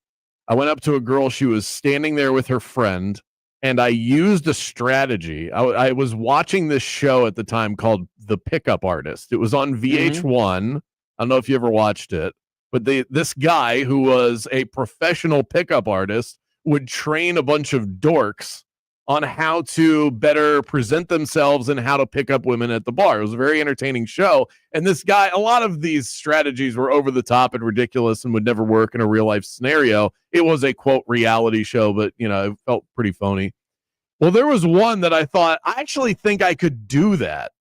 [SPEAKER 2] a girl. She was standing there with her friend, and I used a strategy. I was watching this show at the time called The Pickup Artist. It was on VH1. I don't know if you ever watched it, but this guy who was a professional pickup artist would train a bunch of dorks on how to better present themselves and how to pick up women at the bar. It was a very entertaining show. And this guy, a lot of these strategies were over the top and ridiculous and would never work in a real life scenario. It was a quote reality show, but it felt pretty phony. Well, there was one that I thought, I actually think I could do that.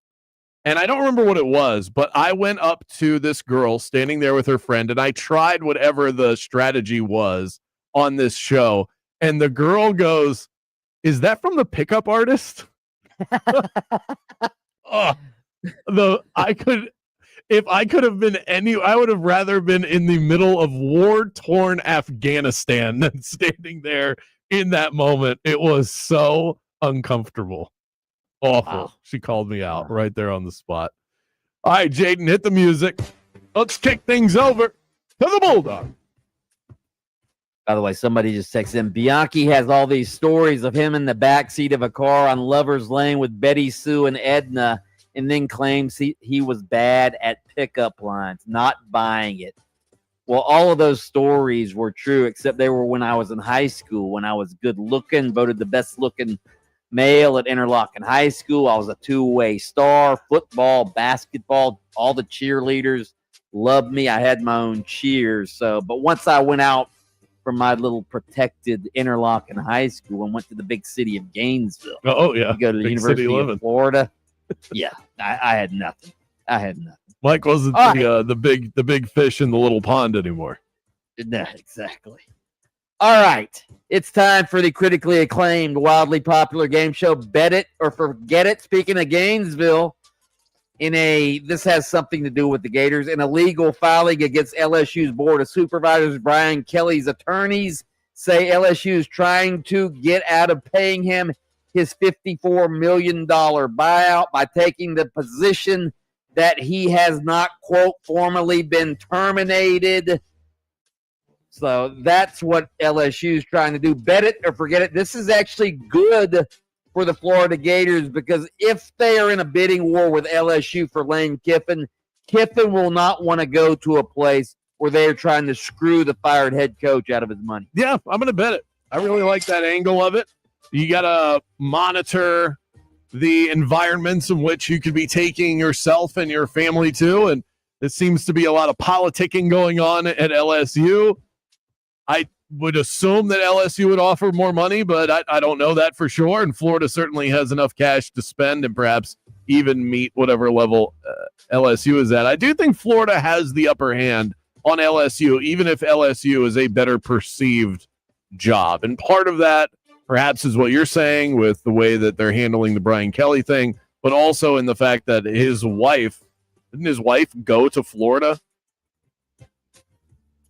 [SPEAKER 2] And I don't remember what it was, but I went up to this girl standing there with her friend, and I tried whatever the strategy was on this show. And the girl goes, "Is that from The Pickup Artist?" If I could have been I would have rather been in the middle of war-torn Afghanistan than standing there in that moment. It was so uncomfortable. Awful. Wow. She called me out right there on the spot. All right, Jaden, hit the music. Let's kick things over to the Bulldog.
[SPEAKER 5] By the way, somebody just texted him. Bianchi has all these stories of him in the backseat of a car on Lover's Lane with Betty Sue and Edna, and then claims he was bad at pickup lines, not buying it. Well, all of those stories were true, except they were when I was in high school, when I was good looking, voted the best looking male at Interlochen High School. I was a two-way star, football, basketball, all the cheerleaders loved me. I had my own cheers. But once I went out from my little protected Interlochen High School and went to the big city of Gainesville.
[SPEAKER 2] Oh, yeah.
[SPEAKER 5] You go to the
[SPEAKER 2] Big
[SPEAKER 5] University
[SPEAKER 2] city
[SPEAKER 5] of
[SPEAKER 2] living.
[SPEAKER 5] Florida. Yeah, I had nothing.
[SPEAKER 2] Mike wasn't
[SPEAKER 5] All
[SPEAKER 2] the big fish in the little pond anymore.
[SPEAKER 5] No, exactly. All right. It's time for the critically acclaimed, wildly popular game show, Bet It or Forget It. Speaking of Gainesville, this has something to do with the Gators. An illegal filing against LSU's Board of Supervisors, Brian Kelly's attorneys say LSU is trying to get out of paying him his $54 million buyout by taking the position that he has not, quote, formally been terminated. So that's what LSU is trying to do. Bet it or forget it. This is actually good for the Florida Gators because if they are in a bidding war with LSU for Lane Kiffin, Kiffin will not want to go to a place where they are trying to screw the fired head coach out of his money.
[SPEAKER 2] Yeah, I'm going to bet it. I really like that angle of it. You got to monitor the environments in which you could be taking yourself and your family to, and there seems to be a lot of politicking going on at LSU. I would assume that LSU would offer more money, but I don't know that for sure, and Florida certainly has enough cash to spend and perhaps even meet whatever level LSU is at. I do think Florida has the upper hand on LSU, even if LSU is a better perceived job, and part of that perhaps is what you're saying with the way that they're handling the Brian Kelly thing, but also in the fact that didn't his wife go to Florida?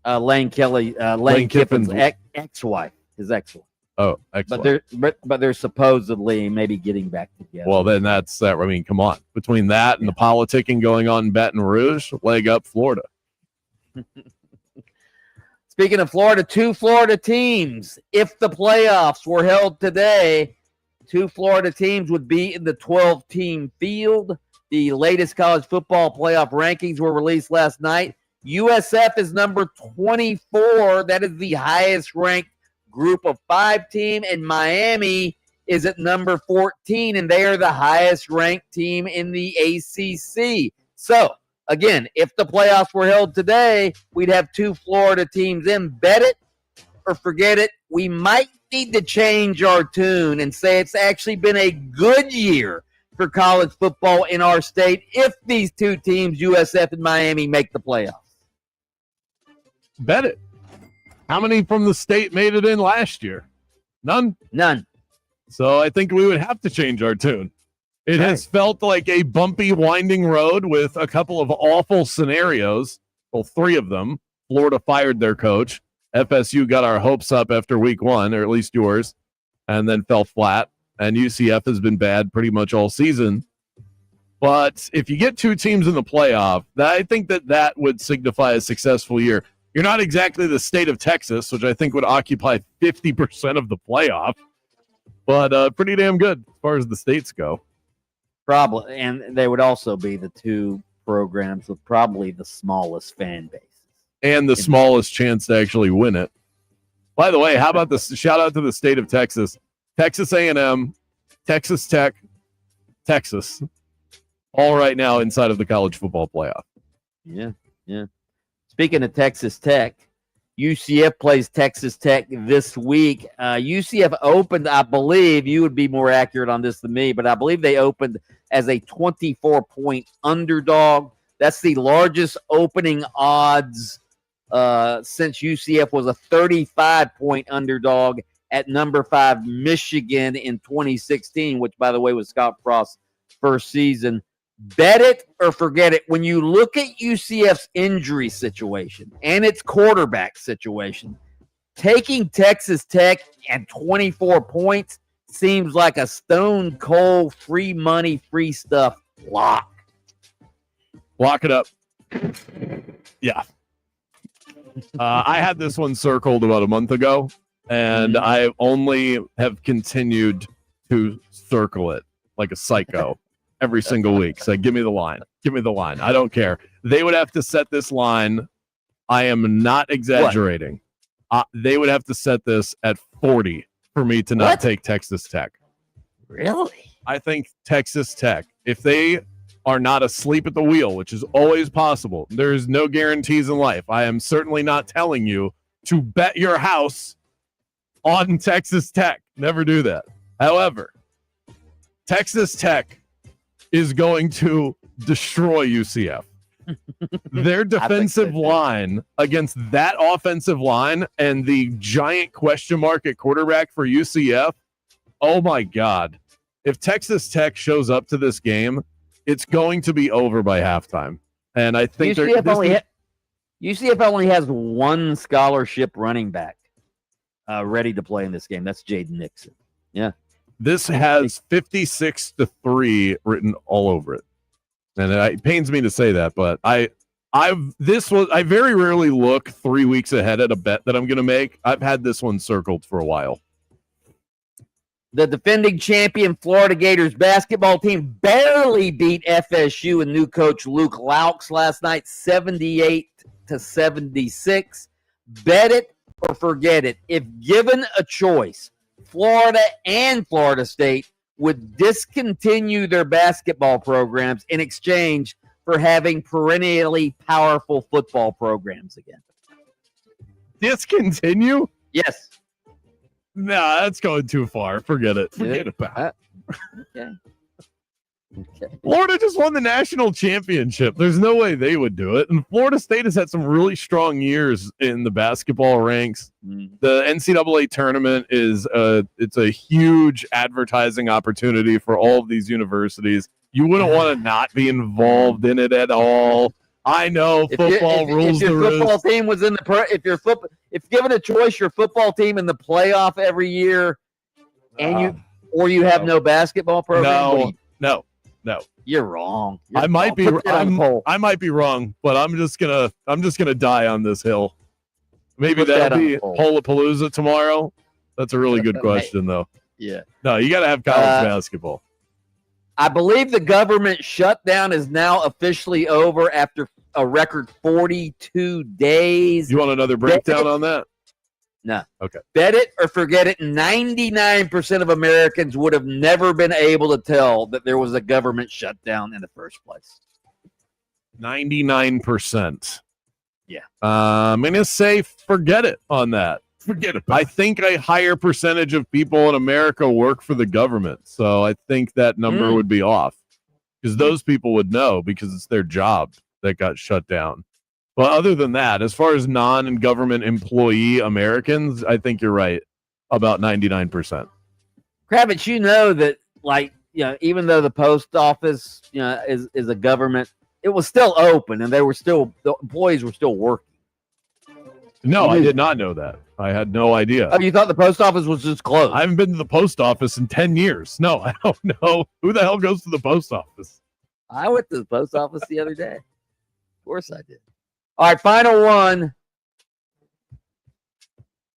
[SPEAKER 5] Lane Kiffin's ex-wife, his ex-wife.
[SPEAKER 2] Oh, ex-wife.
[SPEAKER 5] But they're supposedly maybe getting back together.
[SPEAKER 2] Well, then that's that. I mean, come on. Between that and the politicking going on in Baton Rouge, leg up Florida.
[SPEAKER 5] Speaking of Florida, two Florida teams, if the playoffs were held today, two Florida teams would be in the 12-team field. The latest college football playoff rankings were released last night. USF is number 24. That is the highest ranked group of 5 team, and Miami is at number 14, and they are the highest ranked team in the ACC. So, again, if the playoffs were held today, we'd have two Florida teams in. Bet it or forget it. We might need to change our tune and say it's actually been a good year for college football in our state if these two teams, USF and Miami, make the playoffs.
[SPEAKER 2] Bet it. How many from the state made it in last year? None?
[SPEAKER 5] None.
[SPEAKER 2] So I think we would have to change our tune. It has felt like a bumpy, winding road with a couple of awful scenarios. Well, 3 of them. Florida fired their coach. FSU got our hopes up after week 1, or at least yours, and then fell flat. And UCF has been bad pretty much all season. But if you get 2 teams in the playoff, I think that would signify a successful year. You're not exactly the state of Texas, which I think would occupy 50% of the playoff, but pretty damn good as far as the states go.
[SPEAKER 5] Probably, and they would also be the 2 programs with probably the smallest fan bases.
[SPEAKER 2] And the smallest chance to actually win it. By the way, how about this? Shout out to the state of Texas. Texas A&M, Texas Tech, Texas, all right now inside of the college football playoff.
[SPEAKER 5] Yeah. Speaking of Texas Tech, UCF plays Texas Tech this week. UCF opened, I believe, you would be more accurate on this than me, but I believe they opened as a 24-point underdog. That's the largest opening odds since UCF was a 35-point underdog at number 5 Michigan in 2016, which, by the way, was Scott Frost's first season. Bet it or forget it. When you look at UCF's injury situation and its quarterback situation, taking Texas Tech at 24 points seems like a stone cold, free money, free stuff lock.
[SPEAKER 2] Lock it up. Yeah. I had this one circled about a month ago, and I only have continued to circle it like a psycho every single week. So give me the line. Give me the line. I don't care. They would have to set this line. I am not exaggerating. They would have to set this at 40 for me to not take Texas Tech.
[SPEAKER 5] Really?
[SPEAKER 2] I think Texas Tech, if they are not asleep at the wheel, which is always possible. There is no guarantees in life. I am certainly not telling you to bet your house on Texas Tech. Never do that. However, Texas Tech is going to destroy UCF. Their defensive line against that offensive line and the giant question mark at quarterback for UCF, oh my God. If Texas Tech shows up to this game, it's going to be over by halftime. And I think
[SPEAKER 5] UCF only has one scholarship running back ready to play in this game. That's Jaden Nixon. Yeah.
[SPEAKER 2] This has 56-3 written all over it. And it pains me to say that, but I very rarely look 3 weeks ahead at a bet that I'm going to make. I've had this one circled for a while.
[SPEAKER 5] The defending champion Florida Gators basketball team barely beat FSU and new coach Luke Laux last night, 78-76. Bet it or forget it. If given a choice, Florida and Florida State would discontinue their basketball programs in exchange for having perennially powerful football programs again.
[SPEAKER 2] Discontinue?
[SPEAKER 5] Yes.
[SPEAKER 2] Nah, that's going too far. Forget it. Forget about it.
[SPEAKER 5] Okay.
[SPEAKER 2] Florida just won the national championship. There's no way they would do it. And Florida State has had some really strong years in the basketball ranks. The NCAA tournament it's a huge advertising opportunity for all of these universities. You wouldn't want to not be involved in it at all. I know football rules
[SPEAKER 5] if your
[SPEAKER 2] the
[SPEAKER 5] football
[SPEAKER 2] roost.
[SPEAKER 5] team was in the if given a choice, your football team in the playoff every year, and you have no basketball program.
[SPEAKER 2] No.
[SPEAKER 5] You're wrong.
[SPEAKER 2] I might be wrong, but I'm just gonna die on this hill. Maybe that'll be Polapalooza tomorrow. That's a really good question, though.
[SPEAKER 5] Yeah.
[SPEAKER 2] No, you got to have college basketball.
[SPEAKER 5] I believe the government shutdown is now officially over after a record 42 days.
[SPEAKER 2] You want another breakdown on that?
[SPEAKER 5] No.
[SPEAKER 2] Okay.
[SPEAKER 5] Bet it or forget it. 99% of Americans would have never been able to tell that there was a government shutdown in the first place.
[SPEAKER 2] 99%.
[SPEAKER 5] Yeah.
[SPEAKER 2] I'm going to say forget it on that. Forget it. I think a higher percentage of people in America work for the government. So I think that number would be off because those people would know because it's their job that got shut down. But other than that, as far as non-government employee Americans, I think you're right about 99%.
[SPEAKER 5] Kravitz, you know that, even though the post office, is a government, it was still open and the employees were still working.
[SPEAKER 2] No, I did not know that. I had no idea.
[SPEAKER 5] Oh, you thought the post office was just closed?
[SPEAKER 2] I haven't been to the post office in 10 years. No, I don't know. Who the hell goes to the post office?
[SPEAKER 5] I went to the post office the other day. Of course I did. All right, final one.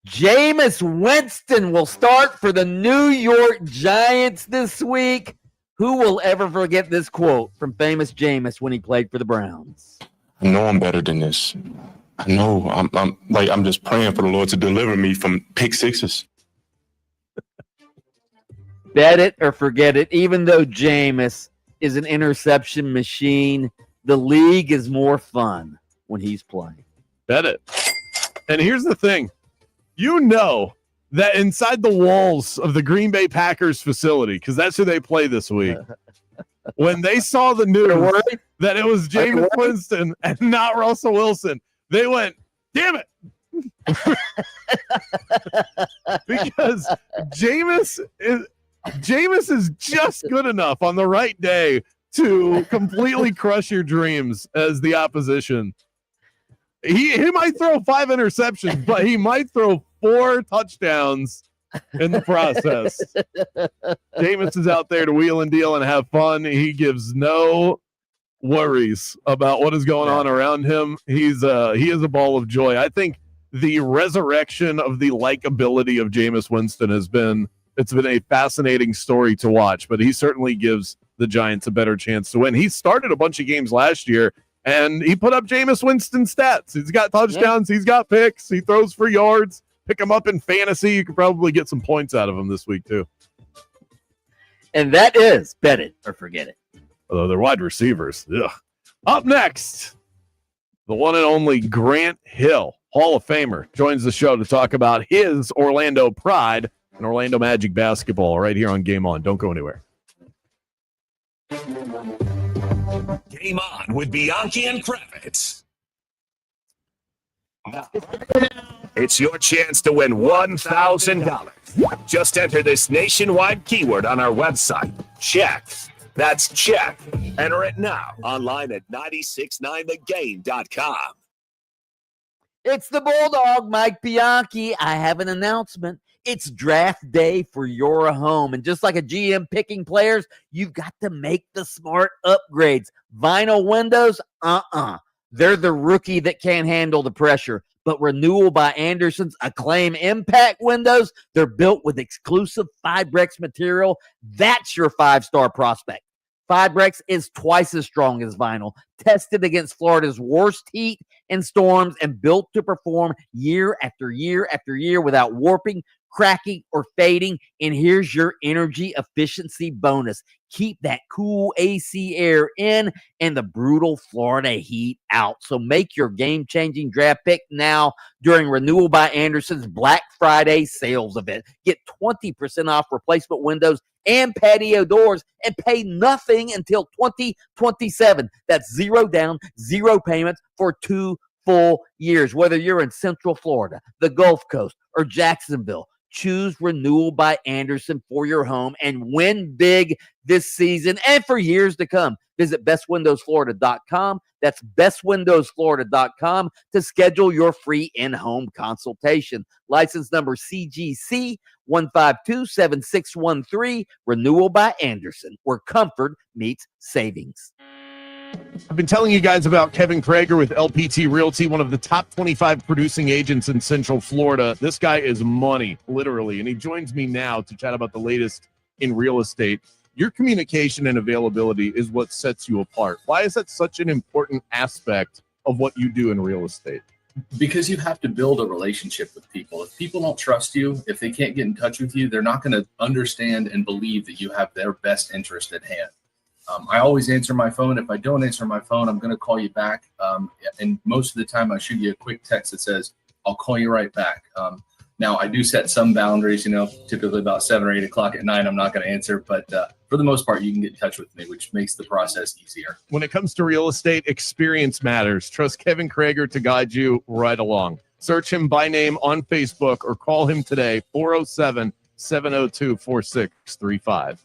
[SPEAKER 5] Jameis Winston will start for the New York Giants this week. Who will ever forget this quote from famous Jameis when he played for the Browns?
[SPEAKER 1] I know I'm better than this. I know I'm just praying for the Lord to deliver me from pick sixes.
[SPEAKER 5] Bet it or forget it. Even though Jameis is an interception machine, the league is more fun when he's playing.
[SPEAKER 2] Bet it. And here's the thing. You know that inside the walls of the Green Bay Packers facility, because that's who they play this week, when they saw the news that it was Jameis Winston and not Russell Wilson, they went, damn it. Because Jameis is just good enough on the right day to completely crush your dreams as the opposition. He might throw 5 interceptions, but he might throw 4 touchdowns in the process. Jameis is out there to wheel and deal and have fun. He gives no worries about what is going on around him. He is a ball of joy. I think the resurrection of the likability of Jameis Winston it's been a fascinating story to watch, but he certainly gives the Giants a better chance to win. He started a bunch of games last year, and he put up Jameis Winston stats. He's got touchdowns, he's got picks, he throws for yards. Pick him up in fantasy. You could probably get some points out of him this week, too.
[SPEAKER 5] And that is bet it or forget it.
[SPEAKER 2] Although they're wide receivers. Ugh. Up next, the one and only Grant Hill, Hall of Famer, joins the show to talk about his Orlando pride and Orlando Magic basketball right here on Game On. Don't go anywhere.
[SPEAKER 6] Game On with Bianchi and Kravitz. It's your chance to win $1,000. Just enter this nationwide keyword on our website. Check. That's check. Enter it now online at 969thegame.com.
[SPEAKER 5] It's the Bulldog, Mike Bianchi. I have an announcement. It's draft day for your home. And just like a GM picking players, you've got to make the smart upgrades. Vinyl windows, they're the rookie that can't handle the pressure. But Renewal by Anderson's Acclaim Impact windows, they're built with exclusive Fibrex material. That's your 5-star prospect. Fibrex is twice as strong as vinyl, tested against Florida's worst heat and storms, and built to perform year after year after year without warping, cracking, or fading. And here's your energy efficiency bonus. Keep that cool AC air in and the brutal Florida heat out. So make your game-changing draft pick now during Renewal by Anderson's Black Friday sales event. Get 20% off replacement windows and patio doors and pay nothing until 2027. That's zero down, zero payments for 2 full years. Whether you're in Central Florida, the Gulf Coast, or Jacksonville, choose Renewal by Anderson for your home and win big this season and for years to come. Visit bestwindowsflorida.com. That's bestwindowsflorida.com to schedule your free in-home consultation. License number CGC 1527613. Renewal by Anderson, where comfort meets savings.
[SPEAKER 2] I've been telling you guys about Kevin Krager with LPT Realty, one of the top 25 producing agents in Central Florida. This guy is money, literally, and he joins me now to chat about the latest in real estate. Your communication and availability is what sets you apart. Why is that such an important aspect of what you do in real estate?
[SPEAKER 19] Because you have to build a relationship with people. If people don't trust you, if they can't get in touch with you, they're not going to understand and believe that you have their best interest at hand. I always answer my phone. If I don't answer my phone, I'm going to call you back. And most of the time I shoot you a quick text that says, I'll call you right back. Now, I do set some boundaries, typically about 7 or 8 o'clock at night. I'm not going to answer. But for the most part, you can get in touch with me, which makes the process easier.
[SPEAKER 2] When it comes to real estate, experience matters. Trust Kevin Krager to guide you right along. Search him by name on Facebook or call him today, 407-702-4635.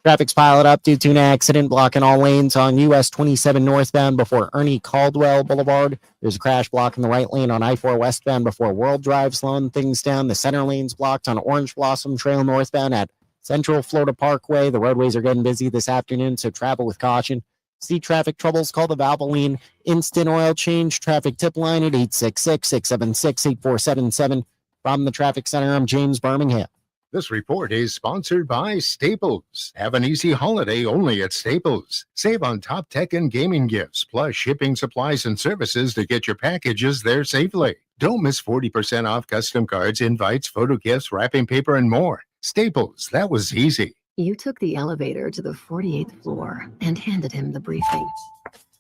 [SPEAKER 7] Traffic's piled up due to an accident blocking all lanes on US 27 northbound before Ernie Caldwell Boulevard. There's a crash blocking the right lane on I-4 westbound before World Drive, slowing things down. The center lane's blocked on Orange Blossom Trail northbound at Central Florida Parkway. The roadways are getting busy this afternoon, so travel with caution. See traffic troubles, call the Valvoline Instant Oil Change traffic tip line at 866-676-8477. From the Traffic Center, I'm James Birmingham.
[SPEAKER 3] This report is sponsored by Staples. Have an easy holiday only at Staples. Save on top tech and gaming gifts, plus shipping supplies and services to get your packages there safely. Don't miss 40% off custom cards, invites, photo gifts, wrapping paper, and more. Staples, that was easy.
[SPEAKER 12] You took the elevator to the 48th floor and handed him the briefing.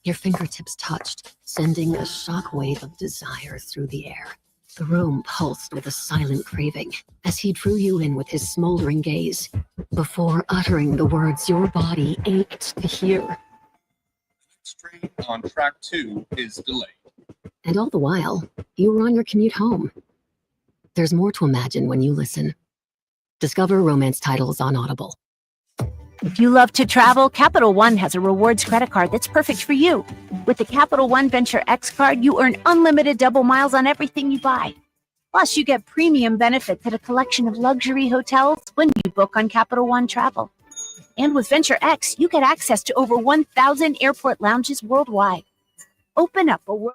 [SPEAKER 12] Your fingertips touched, sending a shockwave of desire through the air. The room pulsed with a silent craving as he drew you in with his smoldering gaze. Before uttering the words your body ached to hear.
[SPEAKER 21] Train on track 2 is delayed.
[SPEAKER 12] And all the while, you were on your commute home. There's more to imagine when you listen. Discover romance titles on Audible.
[SPEAKER 22] If you love to travel, Capital One has a rewards credit card that's perfect for you. With the Capital One Venture X card, you earn unlimited double miles on everything you buy. Plus, you get premium benefits at a collection of luxury hotels when you book on Capital One Travel. And with Venture X, you get access to over 1,000 airport lounges worldwide. Open up a world.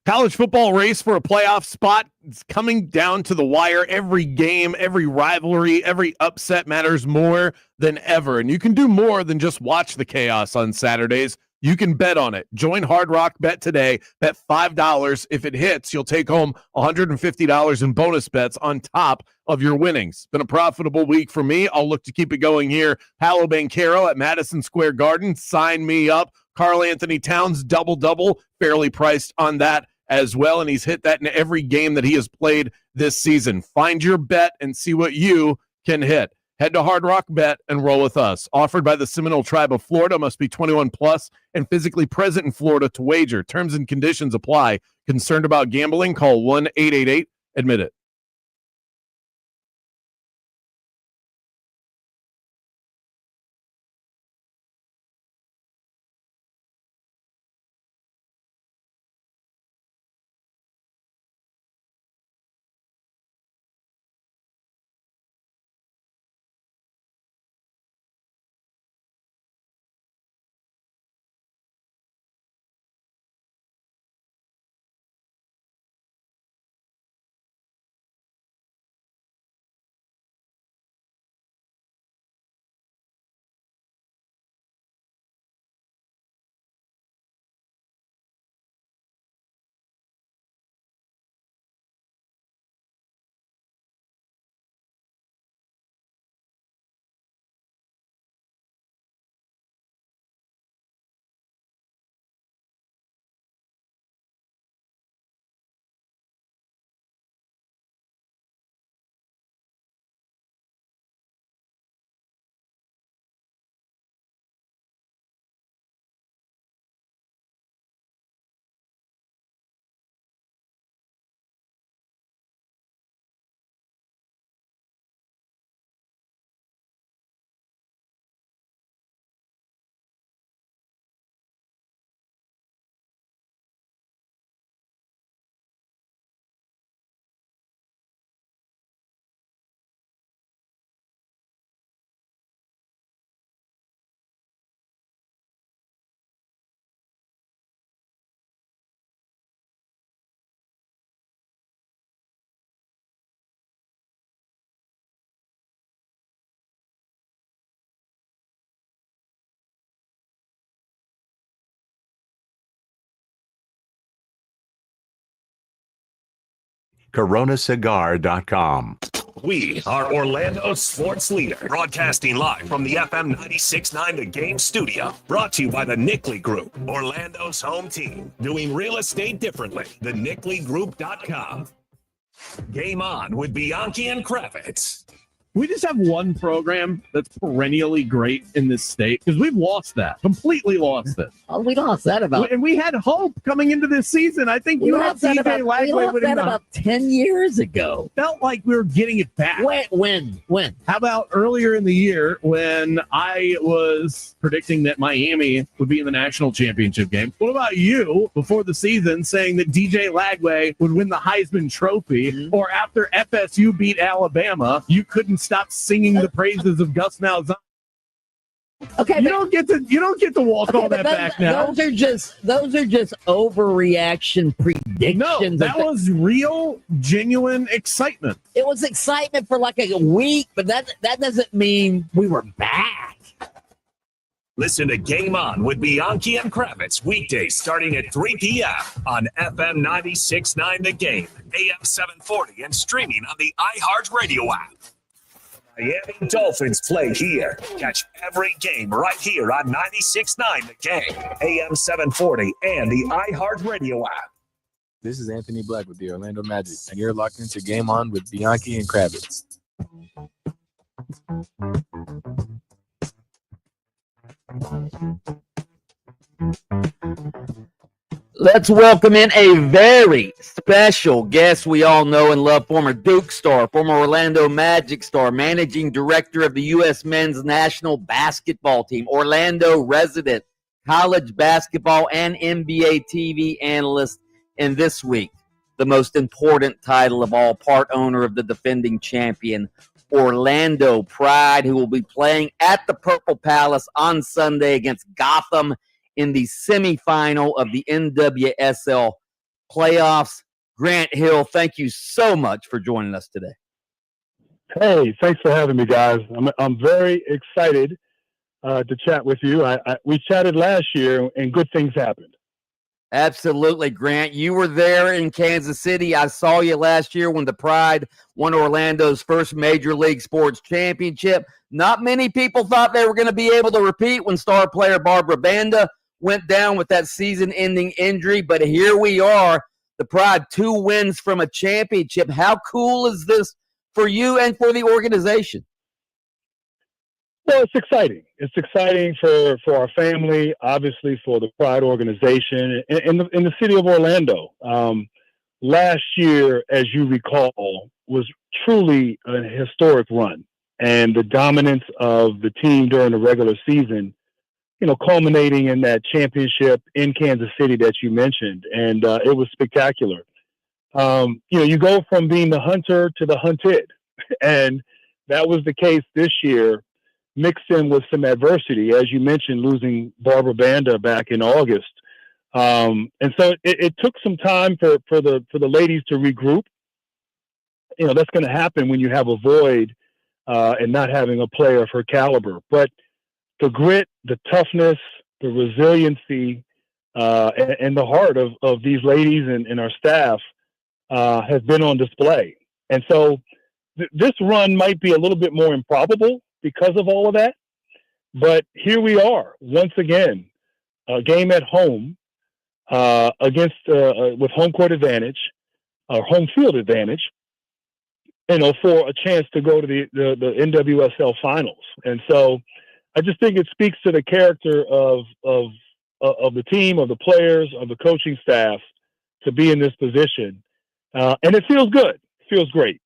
[SPEAKER 2] College football race for a playoff spot is coming down to the wire. Every game, every rivalry, every upset matters more than ever. And you can do more than just watch the chaos on Saturdays. You can bet on it. Join Hard Rock Bet today. Bet $5. If it hits, you'll take home $150 in bonus bets on top of your winnings. Been a profitable week for me. I'll look to keep it going here. Paolo Banchero at Madison Square Garden. Sign me up. Karl Anthony Towns, double-double. Fairly priced on that as well, and he's hit that in every game that he has played this season. Find your bet and see what you can hit. Head to Hard Rock Bet and roll with us. Offered by the Seminole Tribe of Florida. Must be 21 plus and physically present in Florida to wager. Terms and conditions apply. Concerned about gambling? Call 1-888-ADMIT-IT.
[SPEAKER 4] coronacigar.com.
[SPEAKER 6] We are Orlando Sports Leader, broadcasting live from the FM 96.9 The Game studio. Brought to you by the Nickley Group, Orlando's home team. Doing real estate differently. TheNickleyGroup.com. Game on with Bianchi and Kravitz.
[SPEAKER 2] We just have one program that's perennially great in this state because we've lost that, completely lost it.
[SPEAKER 5] Oh, we lost that about.
[SPEAKER 2] And we had hope coming into this season. I think you had DJ Lagway
[SPEAKER 5] about 10 years ago.
[SPEAKER 2] Felt like we were getting it back.
[SPEAKER 5] When?
[SPEAKER 2] How about earlier in the year when I was predicting that Miami would be in the national championship game? What about you before the season saying that DJ Lagway would win the Heisman Trophy, or after FSU beat Alabama, you couldn't stop singing the praises of Gus Malzahn?
[SPEAKER 5] Okay,
[SPEAKER 2] you don't get to walk all that back now.
[SPEAKER 5] Those are just overreaction predictions.
[SPEAKER 2] No, that was real, genuine excitement.
[SPEAKER 5] It was excitement for like a week, but that doesn't mean we were back.
[SPEAKER 6] Listen to Game On with Bianchi and Kravitz weekdays starting at 3 p.m. on FM 96.9 The Game, AM 740, and streaming on the iHeartRadio app. Miami Dolphins play here. Catch every game right here on 96.9 The Game, AM 740, and the iHeartRadio app.
[SPEAKER 8] This is Anthony Black with the Orlando Magic, and you're locked into Game On with Bianchi and Kravitz.
[SPEAKER 5] Let's welcome in a very special guest we all know and love, former Duke star, former Orlando Magic star, managing director of the U.S. men's national basketball team, Orlando resident, college basketball and NBA TV analyst, and this week, the most important title of all, part owner of the defending champion, Orlando Pride, who will be playing at the Purple Palace on Sunday against Gotham in the semifinal of the NWSL playoffs. Grant Hill, thank you so much for joining us today.
[SPEAKER 4] Hey, thanks for having me, guys. I'm very excited to chat with you. We chatted last year, and good things happened.
[SPEAKER 5] Absolutely, Grant. You were there in Kansas City. I saw you last year when the Pride won Orlando's first Major League Sports Championship. Not many people thought they were going to be able to repeat when star player Barbara Banda went down with that season-ending injury, but here we are. The Pride, 2 wins from a championship. How cool is this for you and for the organization?
[SPEAKER 4] Well, it's exciting. It's exciting for our family, obviously for the Pride organization in the city of Orlando. Last year, as you recall, was truly a historic run, and the dominance of the team during the regular season, culminating in that championship in Kansas City that you mentioned, and it was spectacular. You go from being the hunter to the hunted, and that was the case this year, mixed in with some adversity, as you mentioned, losing Barbara Banda back in August. And so it took some time for the ladies to regroup. That's going to happen when you have a void and not having a player of her caliber. But the grit, the toughness, the resiliency, and the heart of these ladies and our staff has been on display. And so this run might be a little bit more improbable because of all of that. But here we are, once again, a game at home against with home court advantage, or home field advantage, for a chance to go to the NWSL finals. And so I just think it speaks to the character of the team, of the players, of the coaching staff to be in this position. And it feels good. It feels great.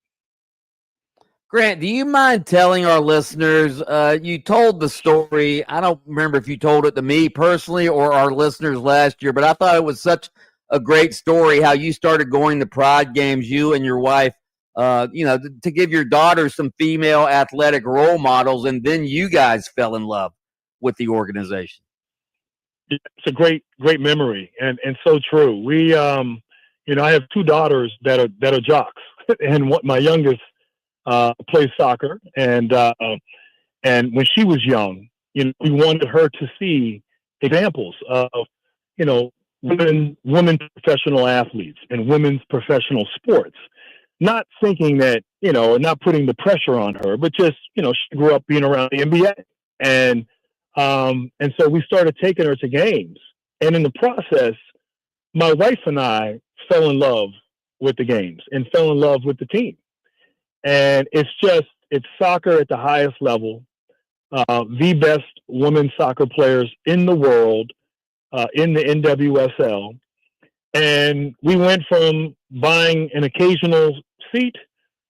[SPEAKER 5] Grant, do you mind telling our listeners, you told the story, I don't remember if you told it to me personally or our listeners last year, but I thought it was such a great story how you started going to Pride games, you and your wife, to give your daughter some female athletic role models, and then you guys fell in love with the organization.
[SPEAKER 4] It's a great memory and so true. We, I have 2 daughters that are jocks, and my youngest plays soccer, and when she was young, we wanted her to see examples of, women professional athletes and women's professional sports. Not thinking that, not putting the pressure on her, but just, she grew up being around the NBA, and so we started taking her to games, and in the process, my wife and I fell in love with the games and fell in love with the team. And it's soccer at the highest level, the best women's soccer players in the world, in the NWSL. And we went from buying an occasional seat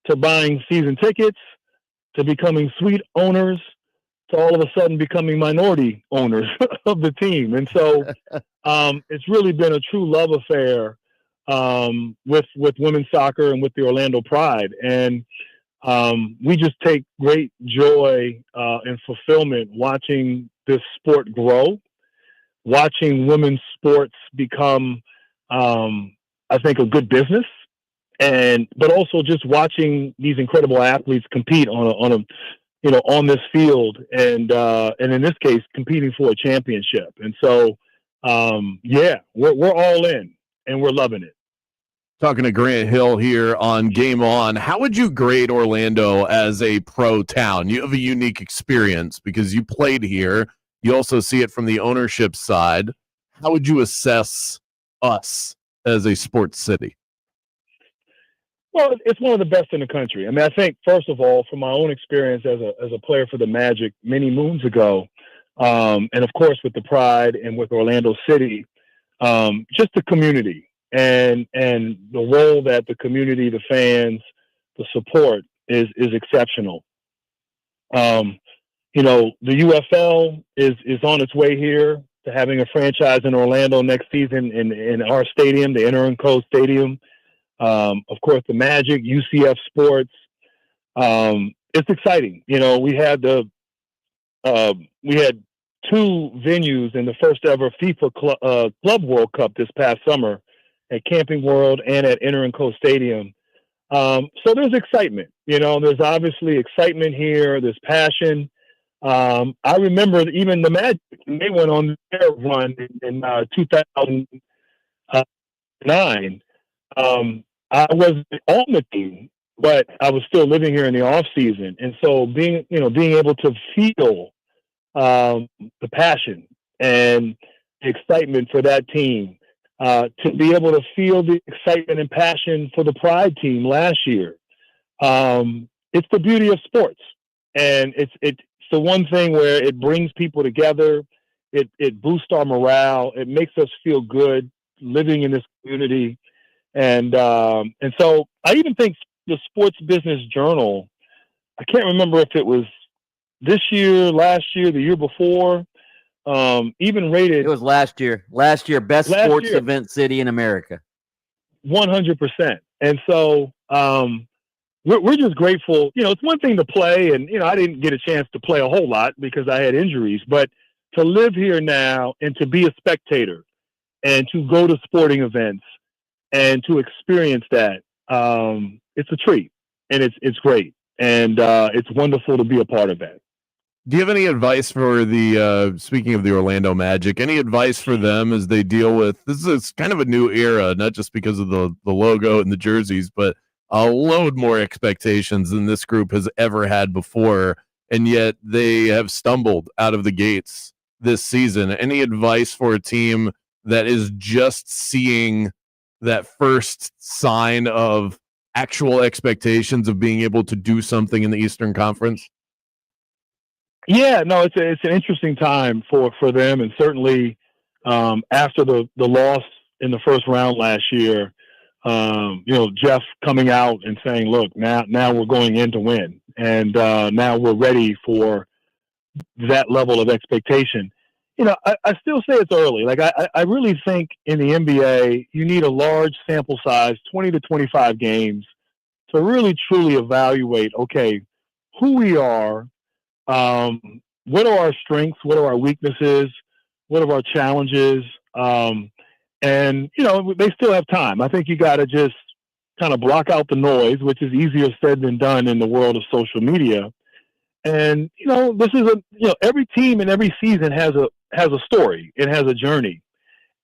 [SPEAKER 4] to buying season tickets to becoming suite owners to all of a sudden becoming minority owners of the team. And so it's really been a true love affair with women's soccer and with the Orlando Pride. And we just take great joy and fulfillment watching this sport grow, watching women's sports become, I think, a good business, but also just watching these incredible athletes compete on this field, and in this case, competing for a championship. And so, we're all in, and we're loving it.
[SPEAKER 2] Talking to Grant Hill here on Game On. How would you grade Orlando as a pro town? You have a unique experience because you played here. You also see it from the ownership side. How would you assess us as a sports city?
[SPEAKER 4] Well, it's one of the best in the country. I mean, I think, first of all, from my own experience as a player for the Magic many moons ago, and of course with the Pride and with Orlando City, just the community. And the role that the community, the fans, the support is exceptional. The UFL is on its way here. to having a franchise in Orlando next season in our stadium, the Inter-Co Stadium. Of course, the Magic, UCF Sports. It's exciting. You know, we had two venues in the first ever FIFA Club World Cup this past summer at Camping World and at Inter-Co Stadium. So there's excitement. You know, there's obviously excitement here. There's passion. I remember even the Magic, they went on their run in 2009. I wasn't on the team, but I was still living here in the off season. And so being able to feel the passion and the excitement for that team, to be able to feel the excitement and passion for the Pride team last year. It's the beauty of sports. And it's the one thing where it brings people together. It boosts our morale. It makes us feel good living in this community. And so I even think the Sports Business Journal, I can't remember if it was this year, last year, the year before, even rated.
[SPEAKER 5] It was last year. Best sports event city in America.
[SPEAKER 4] 100%. And so we're just grateful. You know, it's one thing to play, and, you know, I didn't get a chance to play a whole lot because I had injuries, but to live here now and to be a spectator and to go to sporting events and to experience that, it's a treat, and it's great. And it's wonderful to be a part of that.
[SPEAKER 2] Do you have any advice for the, speaking of the Orlando Magic, any advice for them as they deal with, this is kind of a new era, not just because of the logo and the jerseys, but a load more expectations than this group has ever had before, and yet they have stumbled out of the gates this season. Any advice for a team that is just seeing that first sign of actual expectations of being able to do something in the Eastern Conference?
[SPEAKER 4] Yeah, no, it's an interesting time for them, and certainly after the loss in the first round last year, you know, Jeff coming out and saying, "Look, now we're going in to win, and now we're ready for that level of expectation." You know, I still say it's early. Like I really think in the NBA, you need a large sample size, 20 to 25 games, to really truly evaluate, okay, who we are. What are our strengths? What are our weaknesses? What are our challenges? And, you know, they still have time. I think you got to just kind of block out the noise, which is easier said than done in the world of social media. And, you know, this is every team and every season has a story. It has a journey.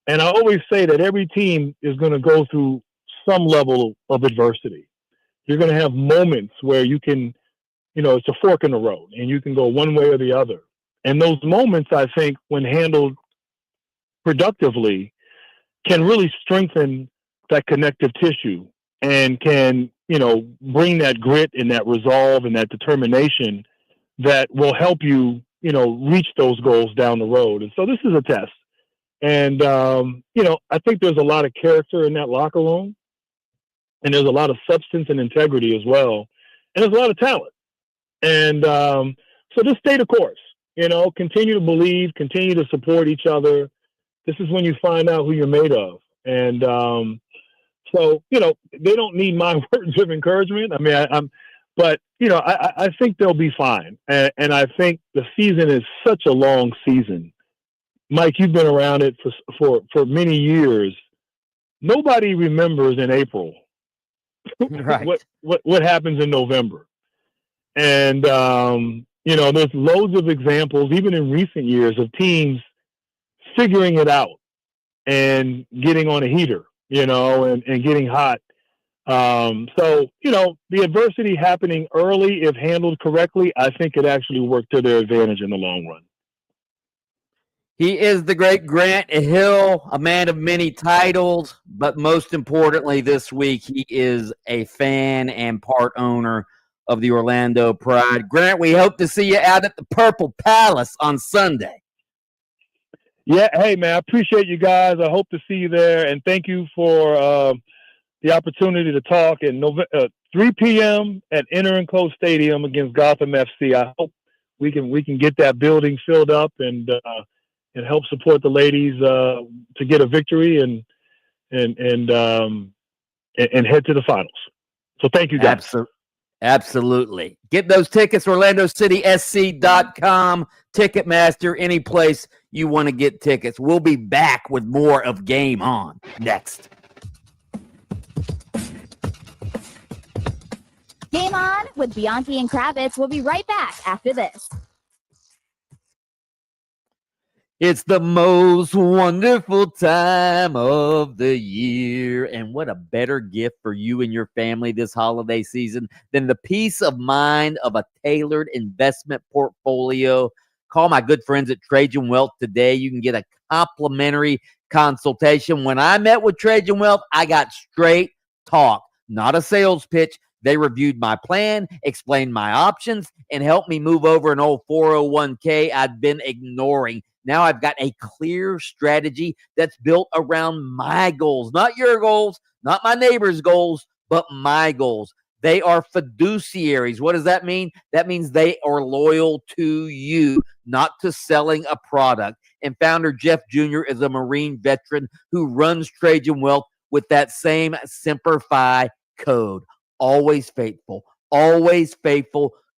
[SPEAKER 4] And I always say that every team is going to go through some level of adversity. You're going to have moments where you can, you know, it's a fork in the road and you can go one way or the other. And those moments, I think, when handled productively, can really strengthen that connective tissue and can, you know, bring that grit and that resolve and that determination that will help you, you know, reach those goals down the road. And so this is a test. And, you know, I think there's a lot of character in that locker room, and there's a lot of substance and integrity as well. And there's a lot of talent. And so just stay the course, you know, continue to believe, continue to support each other. This is when you find out who you're made of. And so, you know, they don't need my words of encouragement. I mean, but, you know, I think they'll be fine. And I think the season is such a long season. Mike, you've been around it for many years. Nobody remembers in April
[SPEAKER 5] right.
[SPEAKER 4] what happens in November. And, you know, there's loads of examples, even in recent years, of teams figuring it out and getting on a heater, you know, and getting hot. So, you know, the adversity happening early, if handled correctly, I think it actually worked to their advantage in the long run.
[SPEAKER 5] He is the great Grant Hill, a man of many titles, but most importantly this week, he is a fan and part owner of the Orlando Pride. Grant, we hope to see you out at the Purple Palace on Sunday.
[SPEAKER 4] Yeah, hey, man, I appreciate you guys. I hope to see you there, and thank you for the opportunity to talk. And 3 p.m. at Inter-Co Stadium against Gotham FC. I hope we can get that building filled up and help support the ladies to get a victory and head to the finals. So thank you, guys.
[SPEAKER 5] Absolutely. Get those tickets, OrlandoCitySC.com, Ticketmaster, any place you want to get tickets. We'll be back with more of Game On next.
[SPEAKER 15] Game On with Bianchi and Kravitz. We'll be right back after this.
[SPEAKER 5] It's the most wonderful time of the year. And what a better gift for you and your family this holiday season than the peace of mind of a tailored investment portfolio. Call my good friends at Trajan Wealth today. You can get a complimentary consultation. When I met with Trajan Wealth, I got straight talk, not a sales pitch. They reviewed my plan, explained my options, and helped me move over an old 401k I'd been ignoring. Now I've got a clear strategy that's built around my goals, not your goals, not my neighbor's goals, but my goals. They are fiduciaries. What does that mean? That means they are loyal to you, not to selling a product. And founder Jeff Jr. is a Marine veteran who runs Trajan Wealth with that same Semper Fi code. Always faithful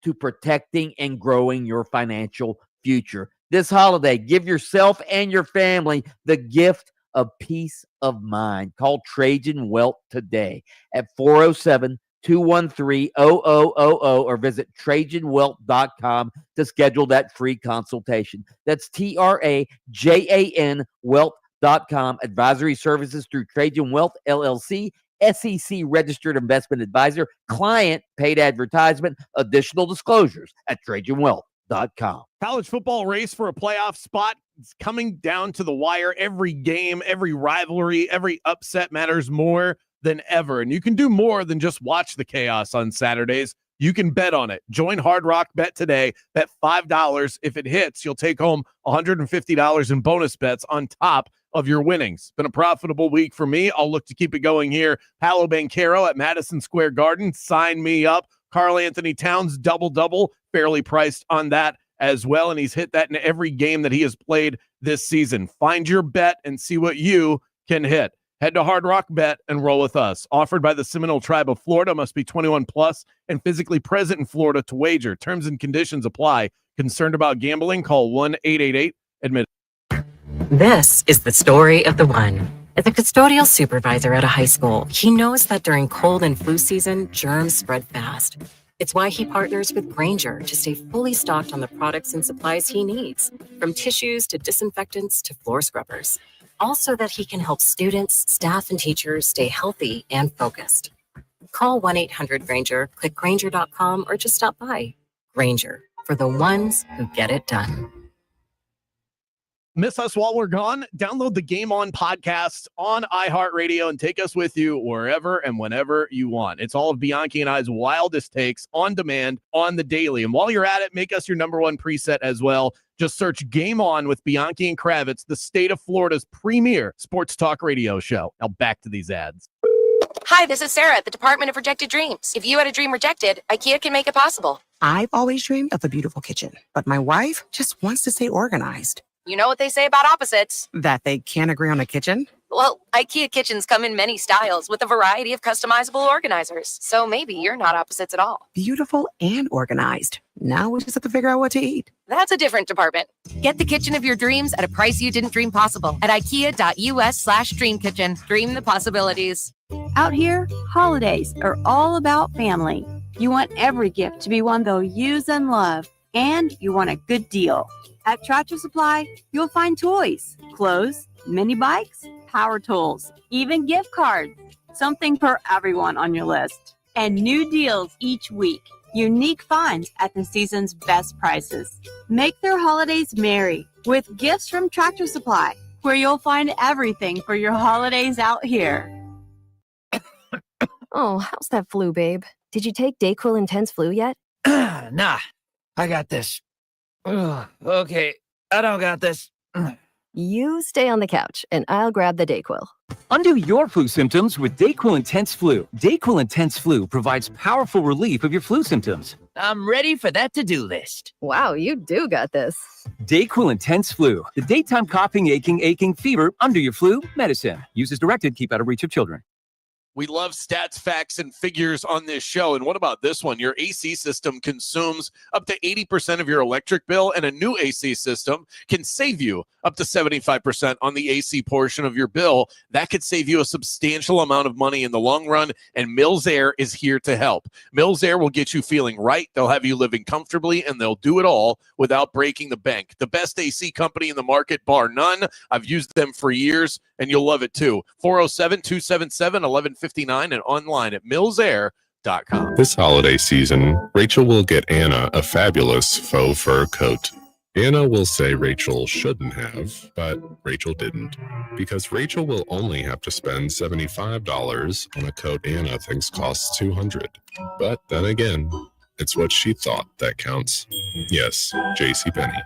[SPEAKER 5] to protecting and growing your financial future. This holiday, give yourself and your family the gift of peace of mind. Call Trajan Wealth today at 407-213-0000 or visit TrajanWealth.com to schedule that free consultation. That's TRAJAN Wealth.com. Advisory services through Trajan Wealth, LLC, SEC registered investment advisor, client paid advertisement, additional disclosures at TrajanWealth.com.
[SPEAKER 2] College football race for a playoff spot is coming down to the wire. Every game, every rivalry, every upset matters more than ever. And you can do more than just watch the chaos on Saturdays. You can bet on it. Join Hard Rock Bet today. Bet $5. If it hits, you'll take home $150 in bonus bets on top of your winnings. Been a profitable week for me. I'll look to keep it going here. Paolo Banchero at Madison Square Garden. Sign me up. Karl Anthony Towns, double-double. Fairly priced on that as well, and he's hit that in every game that he has played this season. Find your bet and see what you can hit. Head to Hard Rock Bet and roll with us. Offered by the Seminole Tribe of Florida. Must be 21 plus and physically present in Florida to wager. Terms and conditions apply. Concerned about gambling? Call 1-888-ADMIT.
[SPEAKER 16] This is the story of the one. As a custodial supervisor at a high school, he knows that during cold and flu season, germs spread fast. It's why he partners with Grainger to stay fully stocked on the products and supplies he needs, from tissues to disinfectants to floor scrubbers. Also that he can help students, staff, and teachers stay healthy and focused. Call 1-800-GRAINGER, click Grainger.com, or just stop by. Grainger, for the ones who get it done.
[SPEAKER 2] Miss us while we're gone? Download the Game On podcast on iHeartRadio and take us with you wherever and whenever you want. It's all of Bianchi and I's wildest takes on demand on the daily. And while you're at it, make us your number one preset as well. Just search Game On with Bianchi and Kravitz, the state of Florida's premier sports talk radio show. Now back to these ads.
[SPEAKER 23] Hi, this is Sarah at the Department of Rejected Dreams. If you had a dream rejected, IKEA can make it possible.
[SPEAKER 24] I've always dreamed of a beautiful kitchen, but my wife just wants to stay organized.
[SPEAKER 23] You know what they say about opposites.
[SPEAKER 24] That they can't agree on a kitchen?
[SPEAKER 23] Well, IKEA kitchens come in many styles with a variety of customizable organizers. So maybe you're not opposites at all.
[SPEAKER 24] Beautiful and organized. Now we just have to figure out what to eat.
[SPEAKER 23] That's a different department. Get the kitchen of your dreams at a price you didn't dream possible at IKEA.us/Dream Kitchen. Dream the possibilities.
[SPEAKER 22] Out here, holidays are all about family. You want every gift to be one they'll use and love, and you want a good deal. At Tractor Supply, you'll find toys, clothes, mini bikes, power tools, even gift cards. Something for everyone on your list. And new deals each week. Unique finds at the season's best prices. Make their holidays merry with gifts from Tractor Supply, where you'll find everything for your holidays out here.
[SPEAKER 25] Oh, how's that flu, babe? Did you take Dayquil Intense Flu yet?
[SPEAKER 26] Nah, I got this. Ugh, okay, I don't got this.
[SPEAKER 25] You stay on the couch, and I'll grab the Dayquil.
[SPEAKER 9] Undo your flu symptoms with Dayquil Intense Flu. Dayquil Intense Flu provides powerful relief of your flu symptoms.
[SPEAKER 14] I'm ready for that to-do list.
[SPEAKER 25] Wow, you do got this.
[SPEAKER 9] Dayquil Intense Flu. The daytime coughing, aching, fever under your flu medicine. Use as directed. Keep out of reach of children.
[SPEAKER 2] We love stats, facts, and figures on this show. And what about this one? Your AC system consumes up to 80% of your electric bill, and a new AC system can save you up to 75% on the AC portion of your bill. That could save you a substantial amount of money in the long run, and Mills Air is here to help. Mills Air will get you feeling right. They'll have you living comfortably, and they'll do it all without breaking the bank. The best AC company in the market, bar none. I've used them for years, and you'll love it too. 407-277-1159 and online at millsair.com.
[SPEAKER 1] This holiday season, Rachel will get Anna a fabulous faux fur coat. Anna will say Rachel shouldn't have, but Rachel didn't. Because Rachel will only have to spend $75 on a coat Anna thinks costs $200. But then again, it's what she thought that counts. Yes, JCPenney.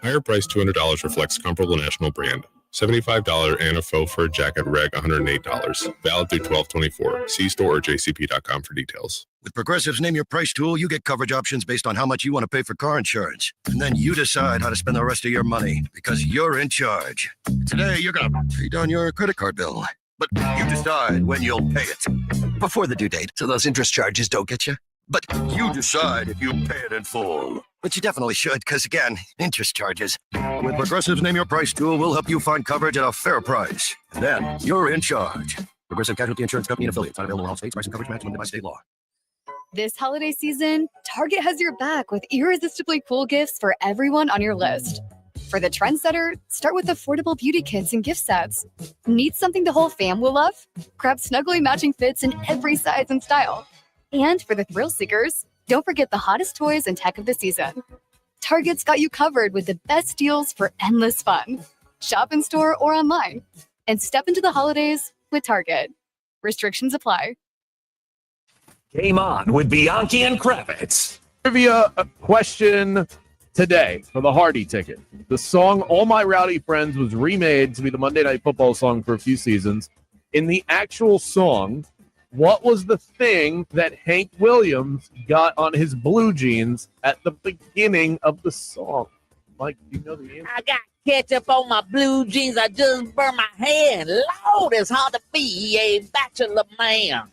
[SPEAKER 1] Higher price $200 reflects comparable national brand. $75 Anna faux fur jacket reg $108. Valid through 12/24. See store or jcp.com for details.
[SPEAKER 17] With Progressive's Name Your Price tool, you get coverage options based on how much you want to pay for car insurance. And then you decide how to spend the rest of your money because you're in charge. Today, you're going to pay down your credit card bill. But you decide when you'll pay it. Before the due date, so those interest charges don't get you. But you decide if you pay it in full. But you definitely should, because again, interest charges. With Progressive's Name Your Price tool, we'll help you find coverage at a fair price. And then you're in charge. Progressive Casualty Insurance Company and affiliates. Not available in all states. Price and coverage match limited by state law.
[SPEAKER 18] This holiday season, Target has your back with irresistibly cool gifts for everyone on your list. For the trendsetter, start with affordable beauty kits and gift sets. Need something the whole fam will love? Grab snuggly matching fits in every size and style. And for the thrill seekers, don't forget the hottest toys and tech of the season. Target's got you covered with the best deals for endless fun. Shop in store or online. And step into the holidays with Target. Restrictions apply.
[SPEAKER 6] Game on with Bianchi and Kravitz.
[SPEAKER 2] Trivia question today for the Hardy ticket. The song All My Rowdy Friends was remade to be the Monday Night Football song for a few seasons. In the actual song, what was the thing that Hank Williams got on his blue jeans at the beginning of the song? Mike, do you know the answer?
[SPEAKER 5] I got ketchup on my blue jeans. I just burned my hand. Lord, it's hard to be a bachelor man.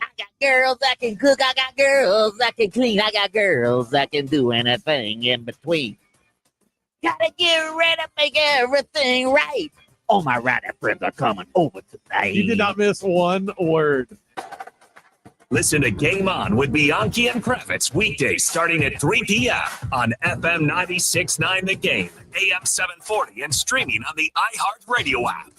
[SPEAKER 5] I got girls that can cook. I got girls that can clean. I got girls that can do anything in between. Gotta get ready to make everything right. All my rowdy friends are coming over today.
[SPEAKER 2] You did not miss one word.
[SPEAKER 6] Listen to Game On with Bianchi and Kravitz weekdays starting at 3 p.m. on FM 96.9 The Game, AM 740, and streaming on the iHeartRadio app.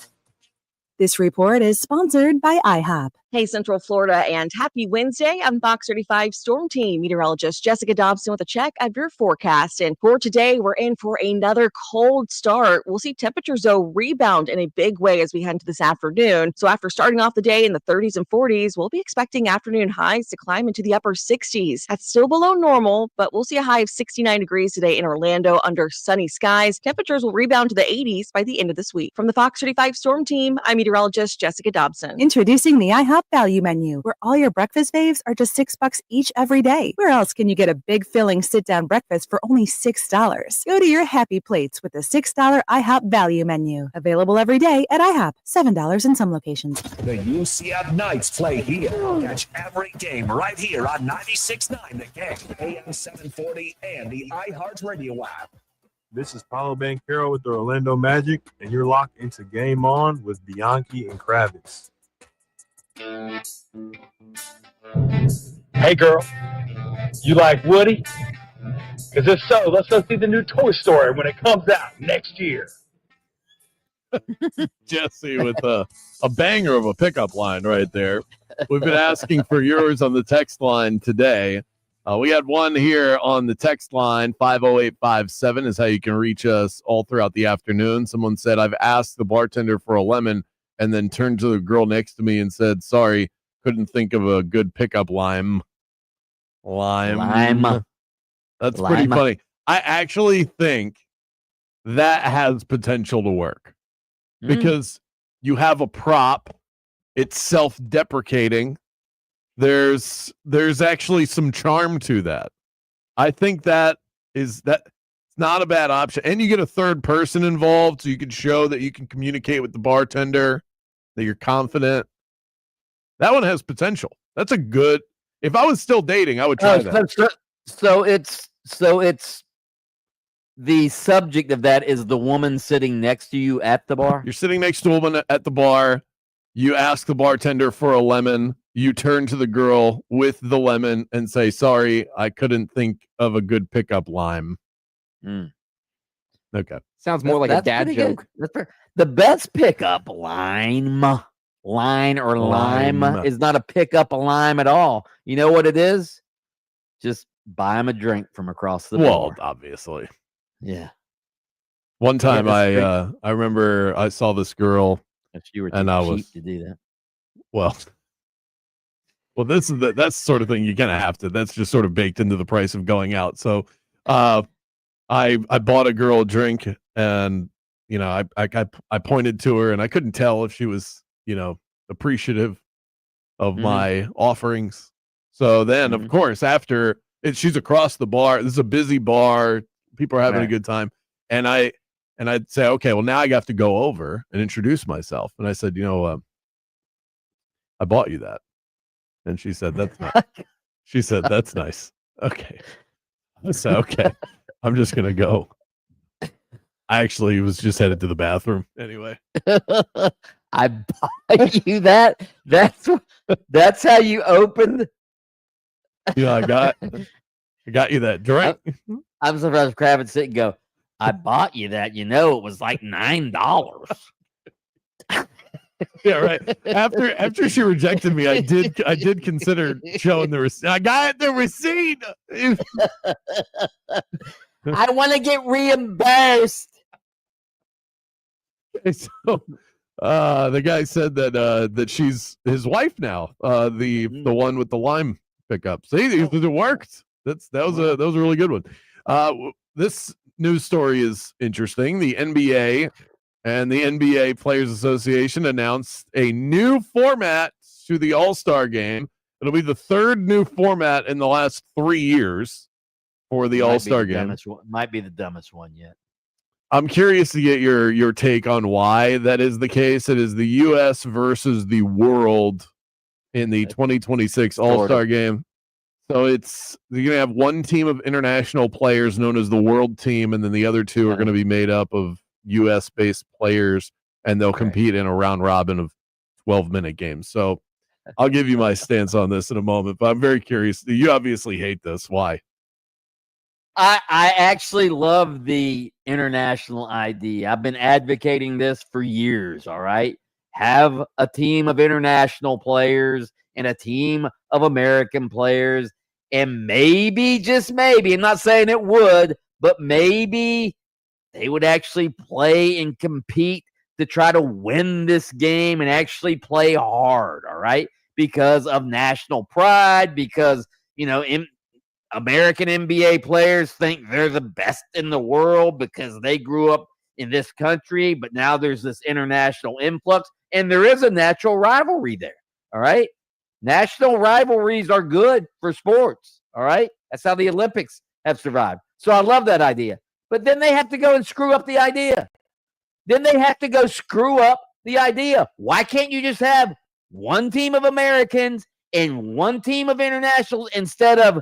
[SPEAKER 20] This report is sponsored by IHOP.
[SPEAKER 26] Hey, Central Florida, and happy Wednesday. I'm Fox 35 Storm Team meteorologist Jessica Dobson with a check of your forecast. And for today, we're in for another cold start. We'll see temperatures, though, rebound in a big way as we head into this afternoon. So after starting off the day in the 30s and 40s, we'll be expecting afternoon highs to climb into the upper 60s. That's still below normal, but we'll see a high of 69 degrees today in Orlando under sunny skies. Temperatures will rebound to the 80s by the end of this week. From the Fox 35 Storm Team, I'm meteorologist Jessica Dobson.
[SPEAKER 20] Introducing the IHOP Value Menu, where all your breakfast faves are just $6 each every day. Where else can you get a big filling sit-down breakfast for only $6? Go to your happy plates with the $6 IHOP Value Menu. Available every day at IHOP. $7 in some locations.
[SPEAKER 6] The UCF Knights play here. Catch every game right here on 96.9 The Game, AM 740, and the iHeartRadio app.
[SPEAKER 27] This is Paulo Banchero with the Orlando Magic, and you're locked into Game On with Bianchi and Kravitz.
[SPEAKER 28] Hey girl, you like Woody? Because if so, let's go see the new Toy Story when it comes out next year.
[SPEAKER 2] Jesse with a banger of a pickup line right there. We've been asking for yours on the text line today. We had one here on the text line. 50857 is how you can reach us all throughout the afternoon. Someone said, I've asked the bartender for a lemon and then turned to the girl next to me and said, sorry, couldn't think of a good pickup line. That's pretty funny. I actually think that has potential to work because you have a prop. It's self-deprecating. There's actually some charm to that. I think that's not a bad option. And you get a third person involved so you can show that you can communicate with the bartender, that you're confident. That one has potential. That's a good. If I was still dating, I would try that.
[SPEAKER 5] So it's the subject of that is the woman sitting next to you at the bar.
[SPEAKER 2] You're sitting next to a woman at the bar. You ask the bartender for a lemon. You turn to the girl with the lemon and say, "Sorry, I couldn't think of a good pickup lime." Okay.
[SPEAKER 3] Sounds more like a dad
[SPEAKER 5] pretty
[SPEAKER 3] joke.
[SPEAKER 5] good. The best pickup line is not a pickup a lime at all. You know what it is? Just buy him a drink from across the bar.
[SPEAKER 2] Obviously.
[SPEAKER 5] Yeah.
[SPEAKER 2] One time I remember I saw this girl
[SPEAKER 5] if you were
[SPEAKER 2] and I was
[SPEAKER 5] cheap to do that.
[SPEAKER 2] Well, that's the sort of thing you're gonna have to. That's just sort of baked into the price of going out. So, I bought a girl a drink, and I pointed to her, and I couldn't tell if she was appreciative of my offerings. So then, of course, after she's across the bar. This is a busy bar. People are having a good time, and I'd say, okay, well now I have to go over and introduce myself, and I said, I bought you that. And she said, that's nice. She said, that's nice. Okay. I said, okay, I'm just going to go. I actually was just headed to the bathroom anyway.
[SPEAKER 5] I bought you that. That's how you opened.
[SPEAKER 2] I got you that drink.
[SPEAKER 5] I'm surprised Kravitz didn't go, I bought you that. It was like $9.
[SPEAKER 2] Yeah, right. After she rejected me, I did consider showing the receipt. I got the receipt.
[SPEAKER 5] I want to get reimbursed.
[SPEAKER 2] So the guy said that she's his wife now. The one with the lime pickup. See, it worked. That was a really good one. This news story is interesting. The NBA and the NBA Players Association announced a new format to the All-Star Game. It'll be the third new format in the last 3 years for the All-Star Game.
[SPEAKER 5] Might be the dumbest one yet.
[SPEAKER 2] I'm curious to get your take on why that is the case. It is the U.S. versus the world in the 2026 All-Star Game. So you're going to have one team of international players known as the World Team, and then the other two are going to be made up of U.S.-based players, and they'll compete in a round robin of 12-minute games. So I'll give you my stance on this in a moment, but I'm very curious. You obviously hate this. Why?
[SPEAKER 5] I actually love the international idea. I've been advocating this for years, all right? Have a team of international players and a team of American players, and maybe, just maybe, I'm not saying it would, but maybe they would actually play and compete to try to win this game and actually play hard, all right? Because of national pride, because, American NBA players think they're the best in the world because they grew up in this country, but now there's this international influx, and there is a natural rivalry there, all right? National rivalries are good for sports, all right? That's how the Olympics have survived. So I love that idea. But then they have to go and screw up the idea. Why can't you just have one team of Americans and one team of internationals instead of,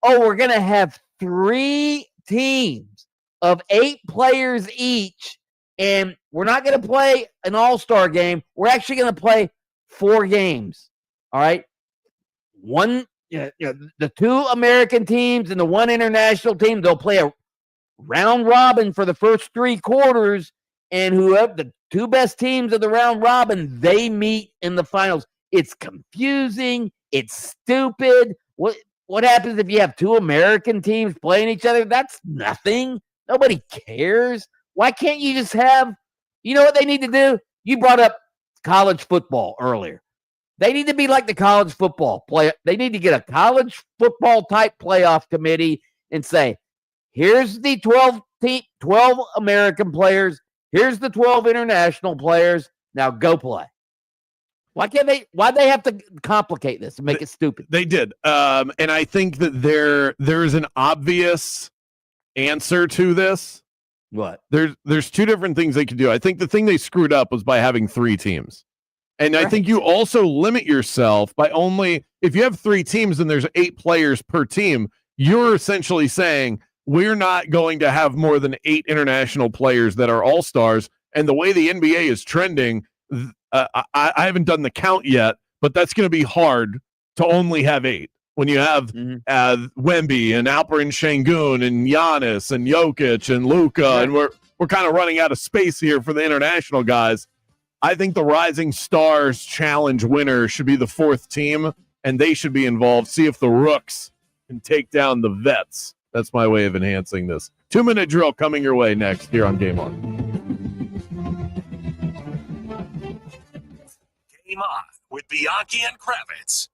[SPEAKER 5] we're going to have 3 teams of 8 players each, and we're not going to play an all-star game. We're actually going to play 4 games, all right? The 2 American teams and the 1 international team, they'll play a round robin for the first 3 quarters, and whoever the 2 best teams of the round robin, they meet in the finals. It's confusing. It's stupid. What happens if you have 2 American teams playing each other? That's nothing. Nobody cares. Why can't you just have, what they need to do? You brought up college football earlier. They need to be like the college football play. They need to get a college football type playoff committee and say, here's the 12 12 American players. Here's the 12 international players. Now go play. Why'd they have to complicate this and make it stupid?
[SPEAKER 2] They did. And I think that there's an obvious answer to this.
[SPEAKER 5] What?
[SPEAKER 2] There's two different things they could do. I think the thing they screwed up was by having 3 teams. And I think you also limit yourself by only, if you have 3 teams and there's 8 players per team, you're essentially saying we're not going to have more than 8 international players that are all-stars. And the way the NBA is trending, I haven't done the count yet, but that's going to be hard to only have 8. When you have Wemby and Alperen Şengün and Giannis and Jokic and Luka, and we're kind of running out of space here for the international guys. I think the Rising Stars Challenge winner should be the 4th team, and they should be involved. See if the Rooks can take down the Vets. That's my way of enhancing this. 2-minute drill coming your way next here on Game On.
[SPEAKER 6] Game On with Bianchi and Kravitz.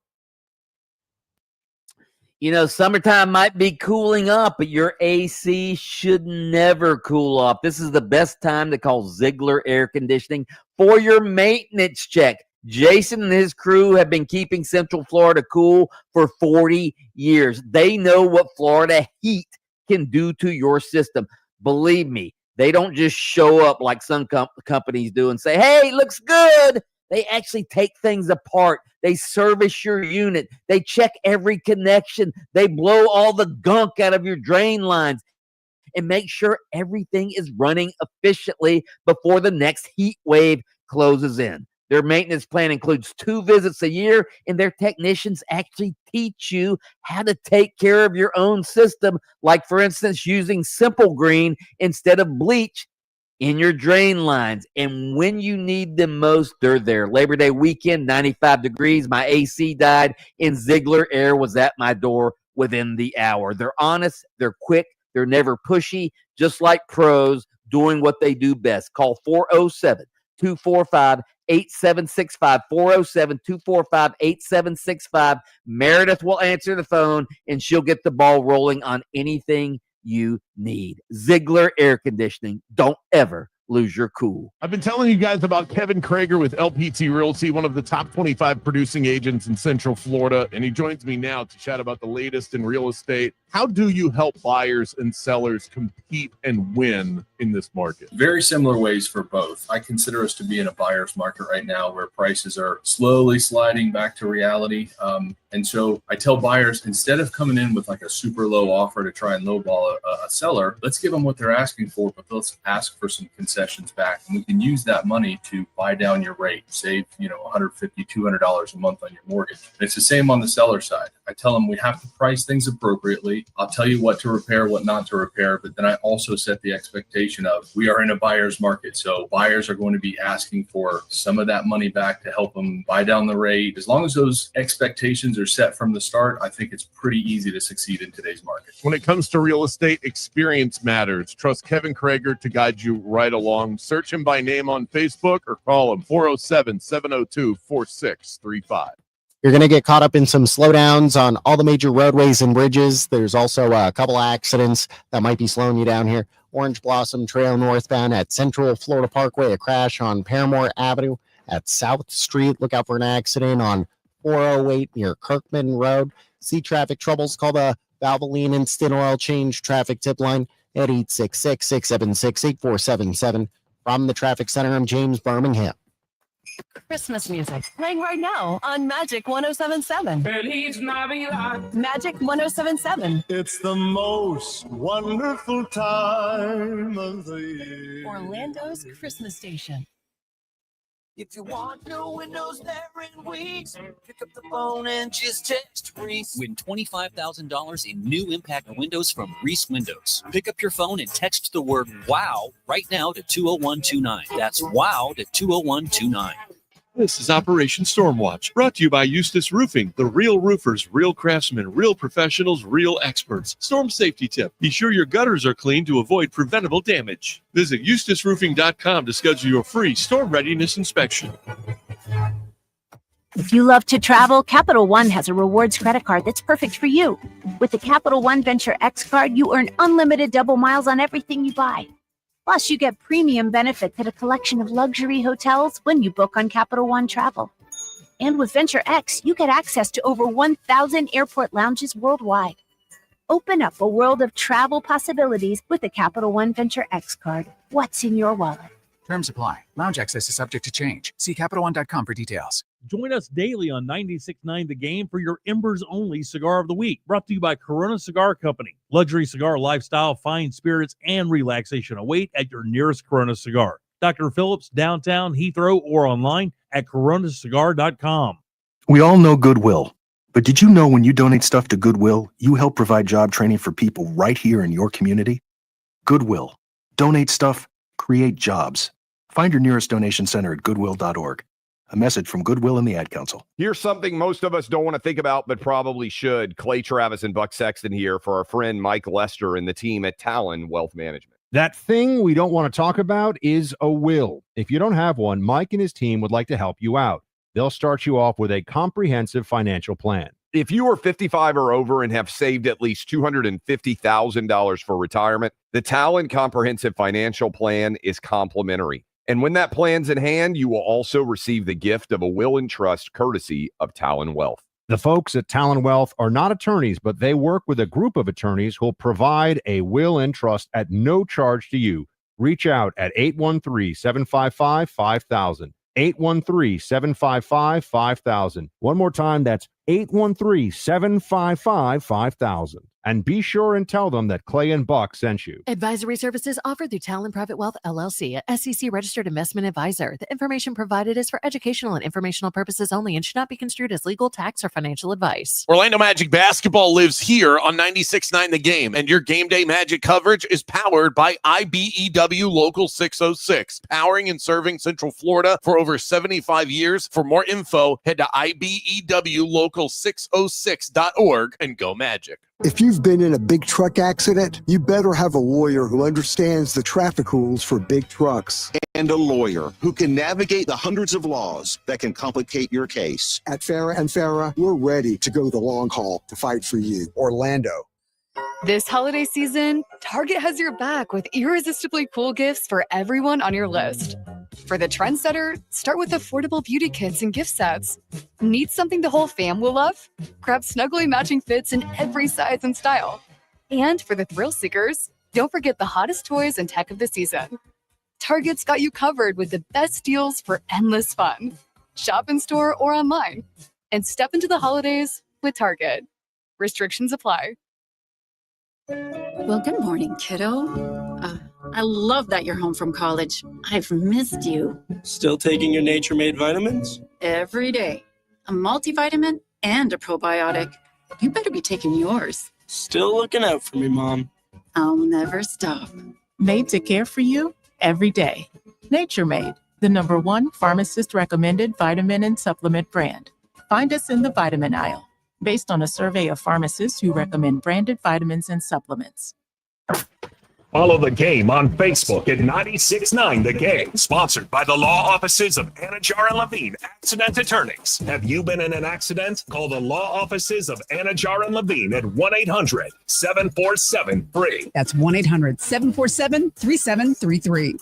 [SPEAKER 5] You know, summertime might be cooling up, but your AC should never cool off. This is the best time to call Ziegler Air Conditioning for your maintenance check. Jason and his crew have been keeping Central Florida cool for 40 years. They know what Florida heat can do to your system. Believe me, they don't just show up like some companies do and say, hey, looks good. They actually take things apart. They service your unit. They check every connection. They blow all the gunk out of your drain lines and make sure everything is running efficiently before the next heat wave closes in. Their maintenance plan includes 2 visits a year, and their technicians actually teach you how to take care of your own system, like, for instance, using Simple Green instead of bleach in your drain lines. And when you need them most, they're there. Labor Day weekend, 95 degrees. My AC died, and Ziegler Air was at my door within the hour. They're honest. They're quick. They're never pushy, just like pros doing what they do best. Call 407-245-8765. 407-245-8765. Meredith will answer the phone, and she'll get the ball rolling on anything you need. Ziegler Air Conditioning. Don't ever lose your cool.
[SPEAKER 2] I've been telling you guys about Kevin Krager with LPT Realty, one of the top 25 producing agents in Central Florida, and he joins me now to chat about the latest in real estate. How do you help buyers and sellers compete and win in this market?
[SPEAKER 3] Very similar ways for both. I consider us to be in a buyer's market right now where prices are slowly sliding back to reality. And so I tell buyers, instead of coming in with like a super low offer to try and lowball a seller, let's give them what they're asking for, but let's ask for some concessions back. And we can use that money to buy down your rate, save, $150, $200 a month on your mortgage. And it's the same on the seller side. I tell them we have to price things appropriately. I'll tell you what to repair, what not to repair, but then I also set the expectation of we are in a buyer's market. So buyers are going to be asking for some of that money back to help them buy down the rate. As long as those expectations are set from the start, I think it's pretty easy to succeed in today's market.
[SPEAKER 2] When it comes to real estate, experience matters. Trust Kevin Krager to guide you right along. Search him by name on Facebook or call him 407-702-4635.
[SPEAKER 7] You're going to get caught up in some slowdowns on all the major roadways and bridges. There's also a couple accidents that might be slowing you down here. Orange Blossom Trail northbound at Central Florida Parkway, a crash on Paramore Avenue at South Street. Look out for an accident on 408 near Kirkman Road. See traffic troubles, call the Valvoline Instant Oil Change traffic tip line at 866-676-8477. From the traffic center, I'm James Birmingham.
[SPEAKER 22] Christmas music playing right now on Magic 107.7.
[SPEAKER 10] Feliz Navidad.
[SPEAKER 22] Magic 107.7.
[SPEAKER 10] It's the most wonderful time of the year.
[SPEAKER 22] Orlando's Christmas station.
[SPEAKER 14] If you want new windows there in weeks, pick up the phone and just text Reese.
[SPEAKER 11] Win $25,000 in new impact windows from Reese Windows. Pick up your phone and text the word WOW right now to 20129. That's WOW to 20129.
[SPEAKER 12] This is Operation Stormwatch, brought to you by Eustace Roofing, the real roofers, real craftsmen, real professionals, real experts. Storm safety tip: be sure your gutters are clean to avoid preventable damage. Visit eustaceroofing.com to schedule your free storm readiness inspection.
[SPEAKER 22] If you love to travel, Capital One has a rewards credit card that's perfect for you. With the Capital One Venture X card, you earn unlimited double miles on everything you buy. Plus, you get premium benefits at a collection of luxury hotels when you book on Capital One Travel. And with Venture X, you get access to over 1,000 airport lounges worldwide. Open up a world of travel possibilities with the Capital One Venture X card. What's in your wallet?
[SPEAKER 4] Terms apply. Lounge access is subject to change. See CapitalOne.com for details.
[SPEAKER 8] Join us daily on 96.9 The Game for your Embers Only Cigar of the Week. Brought to you by Corona Cigar Company. Luxury cigar lifestyle, fine spirits, and relaxation await at your nearest Corona Cigar. Dr. Phillips, downtown, Heathrow, or online at coronacigar.com.
[SPEAKER 13] We all know Goodwill. But did you know when you donate stuff to Goodwill, you help provide job training for people right here in your community? Goodwill. Donate stuff, create jobs. Find your nearest donation center at goodwill.org. A message from Goodwill and the Ad Council.
[SPEAKER 15] Here's something most of us don't want to think about, but probably should. Clay Travis and Buck Sexton here for our friend Mike Lester and the team at Talon Wealth Management.
[SPEAKER 16] That thing we don't want to talk about is a will. If you don't have one, Mike and his team would like to help you out. They'll start you off with a comprehensive financial plan.
[SPEAKER 15] If you are 55 or over and have saved at least $250,000 for retirement, the Talon Comprehensive Financial Plan is complimentary. And when that plan's in hand, you will also receive the gift of a will and trust courtesy of Talon Wealth.
[SPEAKER 16] The folks at Talon Wealth are not attorneys, but they work with a group of attorneys who will provide a will and trust at no charge to you. Reach out at 813-755-5000. 813-755-5000. One more time, that's 813-755-5000. And be sure and tell them that Clay and Buck sent you.
[SPEAKER 19] Advisory services offered through Talon Private Wealth, LLC, a SEC-registered investment advisor. The information provided is for educational and informational purposes only and should not be construed as legal, tax, or financial advice.
[SPEAKER 21] Orlando Magic basketball lives here on 96.9 The Game, and your game day Magic coverage is powered by IBEW Local 606, powering and serving Central Florida for over 75 years. For more info, head to IBEWLocal606.org and go Magic.
[SPEAKER 24] If you've been in a big truck accident, you better have a lawyer who understands the traffic rules for big trucks.
[SPEAKER 29] And a lawyer who can navigate the hundreds of laws that can complicate your case.
[SPEAKER 24] At Farah & Farah, we're ready to go the long haul to fight for you. Orlando.
[SPEAKER 18] This holiday season, Target has your back with irresistibly cool gifts for everyone on your list. For the trendsetter, start with affordable beauty kits and gift sets. Need something the whole fam will love? Grab snuggly matching fits in every size and style. And for the thrill seekers, don't forget the hottest toys and tech of the season. Target's got you covered with the best deals for endless fun. Shop in store or online. And step into the holidays with Target. Restrictions apply.
[SPEAKER 30] Well, good morning, kiddo. I love that you're home from college. I've missed you.
[SPEAKER 31] Still taking your Nature Made vitamins?
[SPEAKER 30] Every day. A multivitamin and a probiotic. You better be taking yours.
[SPEAKER 31] Still looking out for me, Mom.
[SPEAKER 30] I'll never stop.
[SPEAKER 32] Made to care for you every day. Nature Made, the #1 pharmacist recommended vitamin and supplement brand. Find us in the vitamin aisle, based on a survey of pharmacists who recommend branded vitamins and supplements.
[SPEAKER 6] Follow The Game on Facebook at 96.9 The Game. Sponsored by the law offices of Anajar and Levine, accident attorneys. Have you been in an accident? Call the law offices of Anajar and Levine at 1-800-747-FREE.
[SPEAKER 33] That's 1-800-747-3733.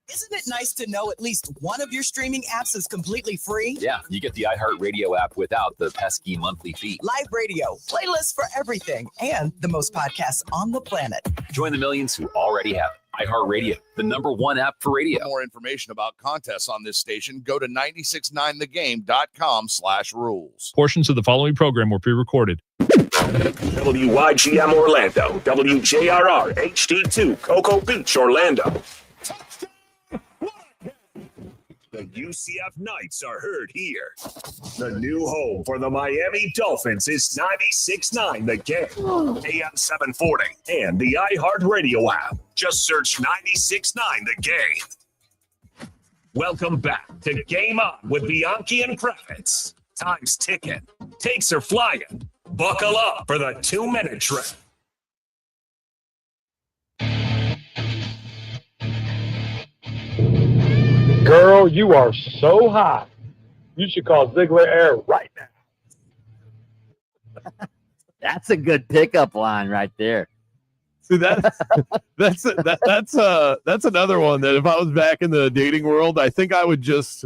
[SPEAKER 34] Isn't it nice to know at least one of your streaming apps is completely free?
[SPEAKER 35] Yeah, you get the iHeartRadio app without the pesky monthly fee.
[SPEAKER 34] Live radio, playlists for everything, and the most podcasts on the planet.
[SPEAKER 35] Join the millions who already have it. iHeartRadio, the #1 app for radio.
[SPEAKER 36] For more information about contests on this station, go to 969thegame.com/rules.
[SPEAKER 37] Portions of the following program were pre-recorded.
[SPEAKER 6] WYGM Orlando, WJRR HD2 Cocoa Beach, Orlando. The UCF Knights are heard here. The new home for the Miami Dolphins is 96.9 The Game, AM 740, and the iHeartRadio app. Just search 96.9 The Game. Welcome back to Game On with Bianchi and Kravitz. Time's ticking. Takes are flying. Buckle up for the 2-minute trip.
[SPEAKER 28] Girl, you are so hot. You should call Ziegler Air right now.
[SPEAKER 1] That's a good pickup line right there.
[SPEAKER 21] See that's another one that if I was back in the dating world, I think I would just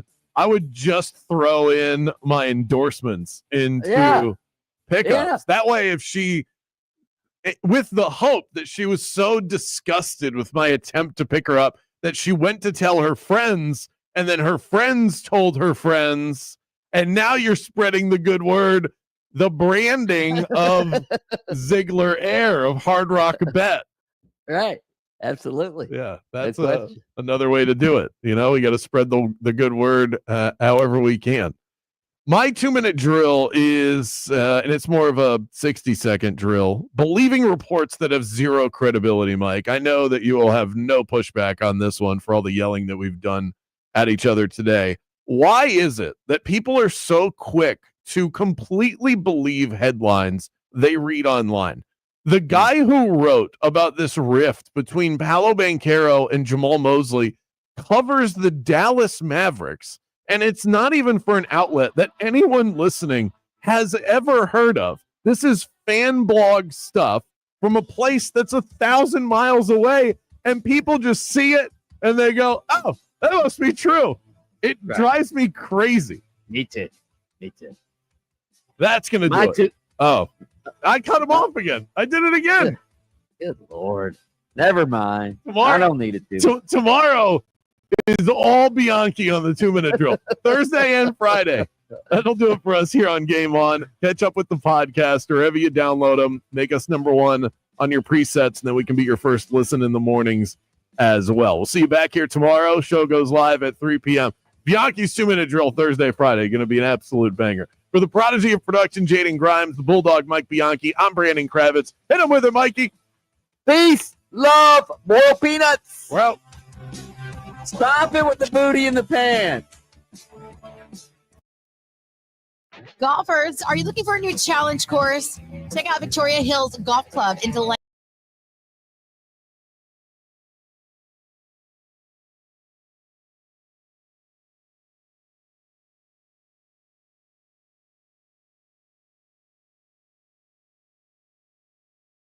[SPEAKER 21] throw in my endorsements into pickups.
[SPEAKER 1] Yeah.
[SPEAKER 21] That way, if she, with the hope that she was so disgusted with my attempt to pick her up that she went to tell her friends, and then her friends told her friends, and now you're spreading the good word. The branding of Ziegler Air of Hard Rock Bet.
[SPEAKER 1] Right. Absolutely.
[SPEAKER 21] Yeah. That's another way to do it. We got to spread the good word however we can. My 2-minute drill is, and it's more of a 60-second drill, believing reports that have zero credibility, Mike. I know that you will have no pushback on this one for all the yelling that we've done at each other today. Why is it that people are so quick to completely believe headlines they read online? The guy who wrote about this rift between Paolo Banchero and Jamal Mosley covers the Dallas Mavericks, and it's not even for an outlet that anyone listening has ever heard of. This is fan blog stuff from a place that's 1,000 miles away, and people just see it and they go, oh, that must be true. It drives me crazy.
[SPEAKER 1] Me too.
[SPEAKER 21] That's going to do it. Oh, I cut him off again. I did it again.
[SPEAKER 1] Good Lord. Never mind.
[SPEAKER 21] Tomorrow,
[SPEAKER 1] I don't need it to.
[SPEAKER 21] Tomorrow is all Bianchi on the 2-minute drill. Thursday and Friday. That'll do it for us here on Game On. Catch up with the podcast wherever you download them. Make us number one on your presets, and then we can be your first listen in the mornings as well. We'll see you back here tomorrow. Show goes live at 3 p.m. Bianchi's 2-minute drill Thursday, Friday. Going to be an absolute banger. For the prodigy of production, Jaden Grimes, the Bulldog, Mike Bianchi, I'm Brandon Kravitz. Hit him with it, Mikey.
[SPEAKER 1] Peace, love, more peanuts.
[SPEAKER 21] Well,
[SPEAKER 1] stop it with the booty in the pan.
[SPEAKER 2] Golfers, are you looking for a new challenge course? Check out Victoria Hills Golf Club in Delaney.